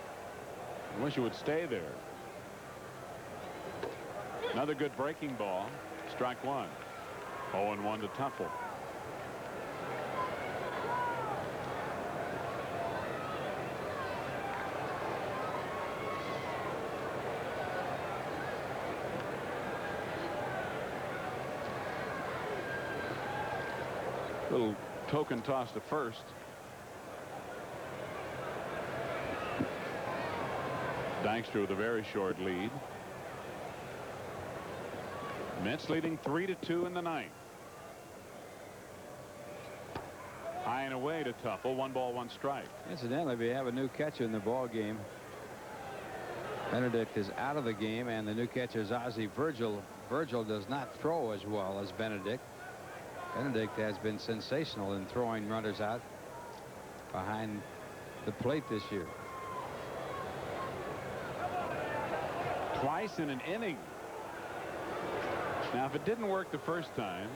I wish it would stay there. Another good breaking ball. Strike 1. 0-1 to Tuffle. Little token toss to first. Dykstra with a very short lead. Mets leading 3-2 in the 9th. High and away to Tuffle. 1 ball, 1 strike. Incidentally, we have a new catcher in the ball game. Benedict is out of the game, and the new catcher is Ozzie Virgil. Virgil does not throw as well as Benedict. Benedict has been sensational in throwing runners out behind the plate this year. Twice in an inning. Now, if it didn't work the first time,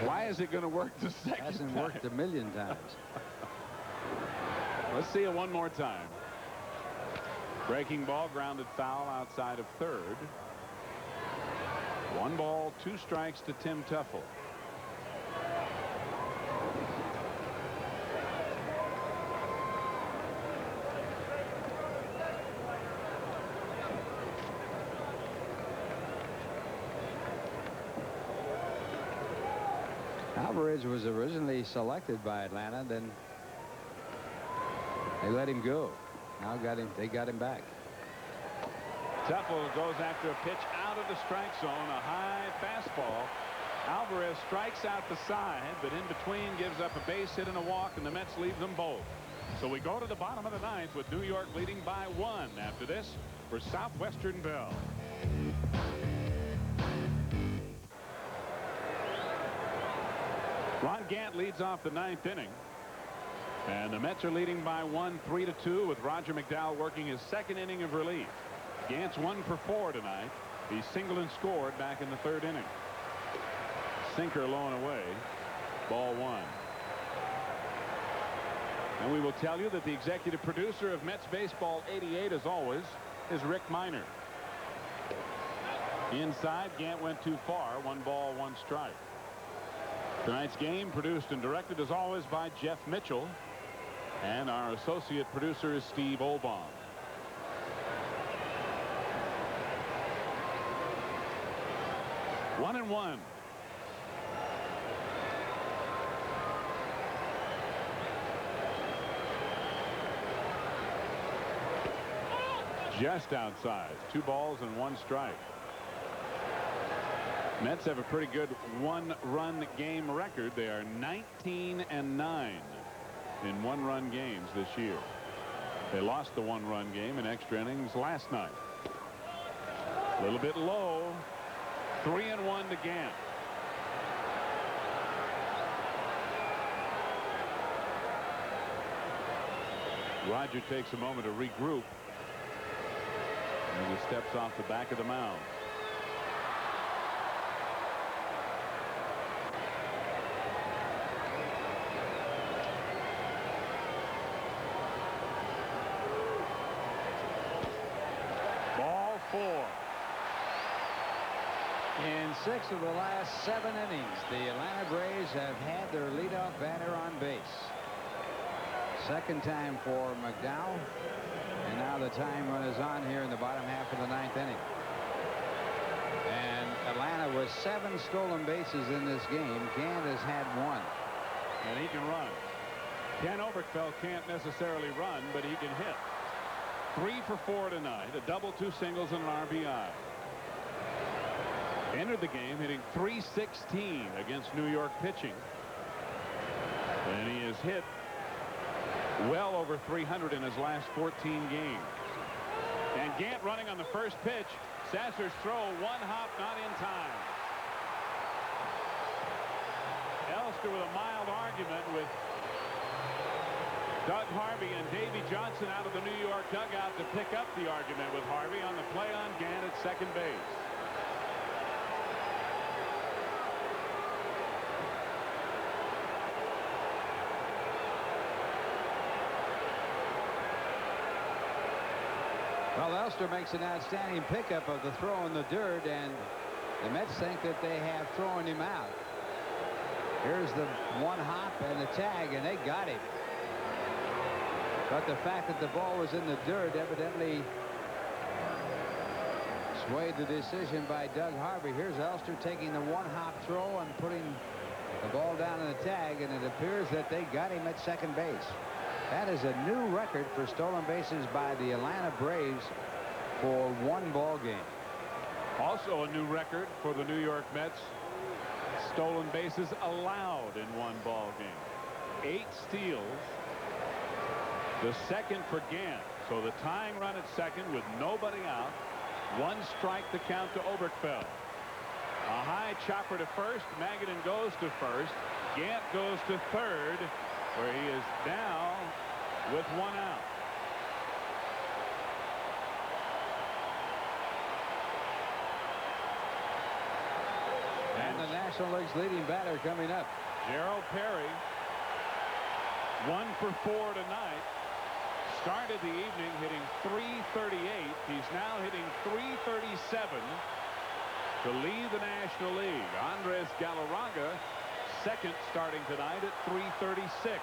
why is it going to work the second time? Hasn't worked a million times. Let's see it one more time. Breaking ball, grounded foul outside of third. 1 ball, 2 strikes to Tim Teufel. Alvarez was originally selected by Atlanta, then they let him go. Now they got him back. Teufel goes after a pitch out of the strike zone, a high fastball. Alvarez strikes out the side, but in between gives up a base hit and a walk, and the Mets leave them both. So we go to the bottom of the 9th with New York leading by 1 after this for Southwestern Bell. Ron Gant leads off the 9th inning. And the Mets are leading by 1, 3-2, with Roger McDowell working his 2nd inning of relief. Gant's 1 for 4 tonight. He singled and scored back in the 3rd inning. Sinker low and away. Ball 1. And we will tell you that the executive producer of Mets Baseball 88, as always, is Rick Minor. Inside, Gant went too far. 1 ball, 1 strike. Tonight's game produced and directed, as always, by Jeff Mitchell. And our associate producer is Steve Olbaum. One and one. Just outside. 2 balls and 1 strike. Mets have a pretty good 1-run game record. They are 19-9 in 1-run games this year. They lost the 1-run game in extra innings last night. A little bit low. 3-1 to Gant. Roger takes a moment to regroup as he steps off the back of the mound. Ball 4. In 6 of the last 7 innings, the Atlanta Braves have had their leadoff batter on base. 2nd time for McDowell, and now the time run is on here in the bottom half of the 9th inning. And Atlanta with 7 stolen bases in this game. Gant has had 1. And he can run. Ken Oberkfell can't necessarily run, but he can hit. 3 for 4 tonight, a double, 2 singles, and an RBI. Entered the game hitting .316 against New York pitching. And he has hit well over .300 in his last 14 games. And Gant running on the first pitch. Sasser's throw, 1 hop, not in time. Elster with a mild argument with Doug Harvey and Davey Johnson out of the New York dugout to pick up the argument with Harvey on the play on Gant at second base. Well, Elster makes an outstanding pickup of the throw in the dirt, and the Mets think that they have thrown him out. Here's the 1 hop and the tag, and they got him. But the fact that the ball was in the dirt evidently swayed the decision by Doug Harvey. Here's Elster taking the 1 hop throw and putting the ball down in the tag, and it appears that they got him at second base. That is a new record for stolen bases by the Atlanta Braves for 1 ball game. Also a new record for the New York Mets. Stolen bases allowed in 1 ball game. 8 steals. The 2nd for Gant. So the tying run at second with nobody out. 1 strike to count to Oberkfell. A high chopper to first. Magadan goes to first. Gant goes to third, where he is now with 1 out. And the National League's leading batter coming up. Gerald Perry, 1 for 4 tonight. Started the evening hitting .338. He's now hitting .337. to lead the National League. Andres Galarraga, second, starting tonight at 336.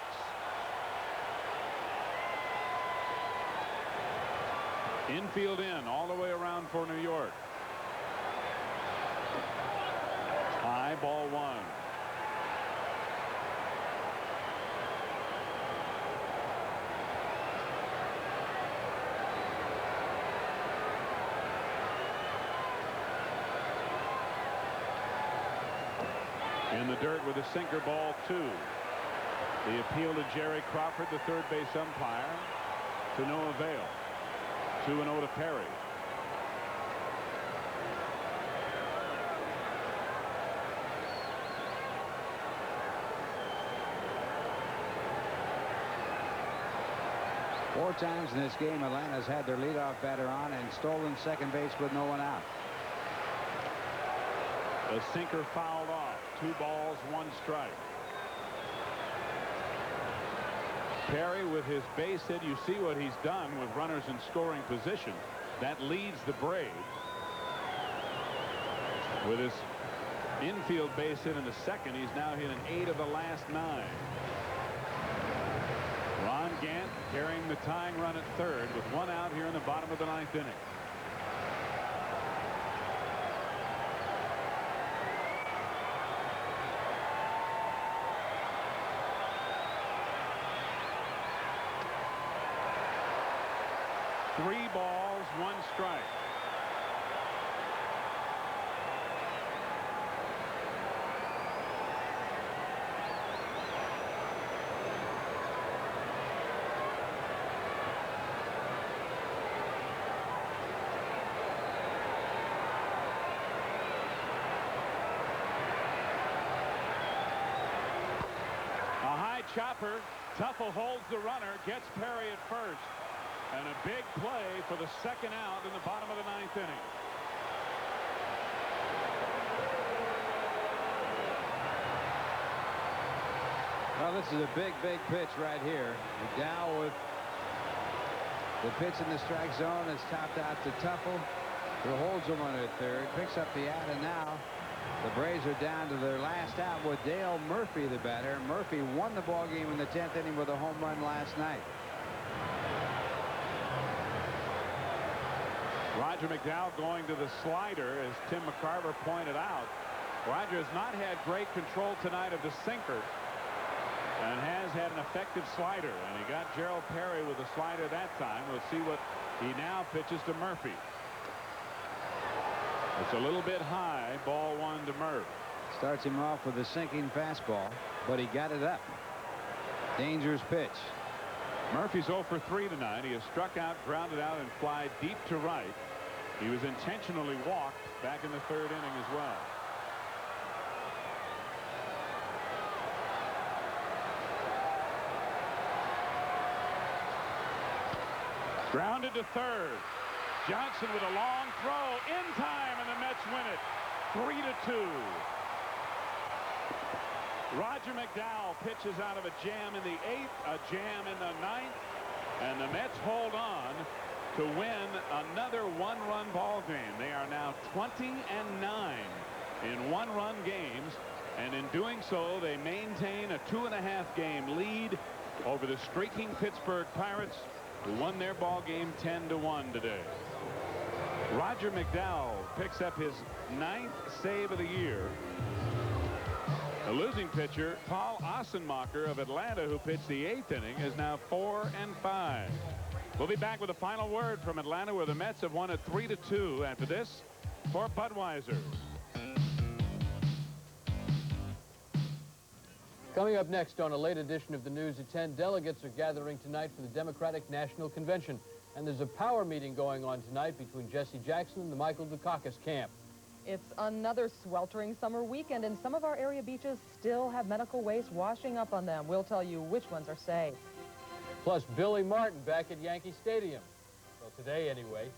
Infield in, all the way around for New York. High, ball one. In the dirt with a sinker, ball two. The appeal to Jerry Crawford, the third base umpire, to no avail. 2-0 to Perry. Four times in this game, Atlanta's had their leadoff batter on and stolen second base with no one out. The sinker fouled off. 2 balls, 1 strike. Perry with his base hit. You see what he's done with runners in scoring position. That leads the Braves. With his infield base hit in the second, he's now hit an 8 of the last 9. Ron Gant carrying the tying run at third with 1 out here in the bottom of the 9th inning. Three balls, 1 strike. A high chopper. Tuffle holds the runner, gets Perry at first. And a big play for the second out in the bottom of the 9th inning. Well, this is a big pitch right here. McDowell with the pitch in the strike zone is topped out to Tuffle, who holds the runner at third, picks up the out, and now the Braves are down to their last out with Dale Murphy, the batter. Murphy won the ball game in the 10th inning with a home run last night. Roger McDowell going to the slider, as Tim McCarver pointed out. Roger has not had great control tonight of the sinker and has had an effective slider, and he got Gerald Perry with a slider that time. We'll see what he now pitches to Murphy. It's a little bit high. Ball 1 to Murph. Starts him off with a sinking fastball, but he got it up. Dangerous pitch. Murphy's 0 for 3 tonight. He has struck out, grounded out, and fly deep to right. He was intentionally walked back in the 3rd inning as well. Grounded to third. Johnson with a long throw in time, and the Mets win it 3-2. Roger McDowell pitches out of a jam in the 8th, a jam in the 9th, and the Mets hold on to win another 1-run ball game. They are now 20-9 in 1-run games, and in doing so, they maintain a 2.5-game lead over the streaking Pittsburgh Pirates, who won their ball game 10-1 today. Roger McDowell picks up his 9th save of the year. The losing pitcher, Paul Ossenmacher of Atlanta, who pitched the 8th inning, is now 4-5. We'll be back with a final word from Atlanta, where the Mets have won it 3-2 after this for Budweiser. Coming up next on a late edition of the News at 10, delegates are gathering tonight for the Democratic National Convention. And there's a power meeting going on tonight between Jesse Jackson and the Michael Dukakis camp. It's another sweltering summer weekend, and some of our area beaches still have medical waste washing up on them. We'll tell you which ones are safe. Plus, Billy Martin back at Yankee Stadium. Well, today anyway.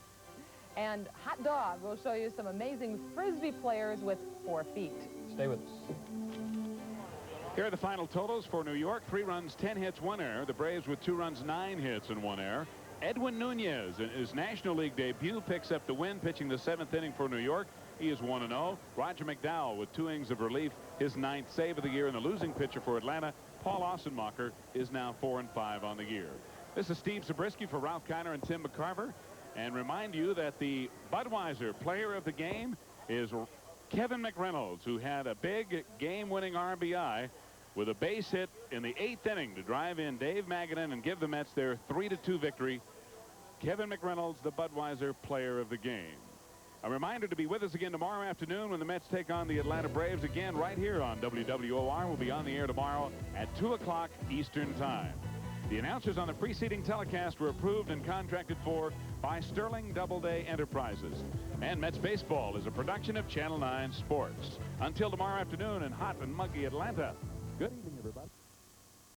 And Hot Dog will show you some amazing Frisbee players with 4 feet. Stay with us. Here are the final totals for New York. 3 runs, 10 hits, 1 error. The Braves with 2 runs, 9 hits, and 1 error. Edwin Nunez, in his National League debut, picks up the win, pitching the 7th inning for New York. He is 1-0. Roger McDowell with 2 innings of relief, his 9th save of the year, and the losing pitcher for Atlanta, Paul Ossenmacher, is now 4-5 on the year. This is Steve Zabriskie for Ralph Kiner and Tim McCarver, and remind you that the Budweiser player of the game is Kevin McReynolds, who had a big game-winning RBI with a base hit in the 8th inning to drive in Dave Magadan and give the Mets their 3-2 victory. Kevin McReynolds, the Budweiser player of the game. A reminder to be with us again tomorrow afternoon when the Mets take on the Atlanta Braves again right here on WWOR. We'll be on the air tomorrow at 2 o'clock Eastern Time. The announcers on the preceding telecast were approved and contracted for by Sterling Doubleday Enterprises. And Mets Baseball is a production of Channel 9 Sports. Until tomorrow afternoon in hot and muggy Atlanta, good evening, everybody.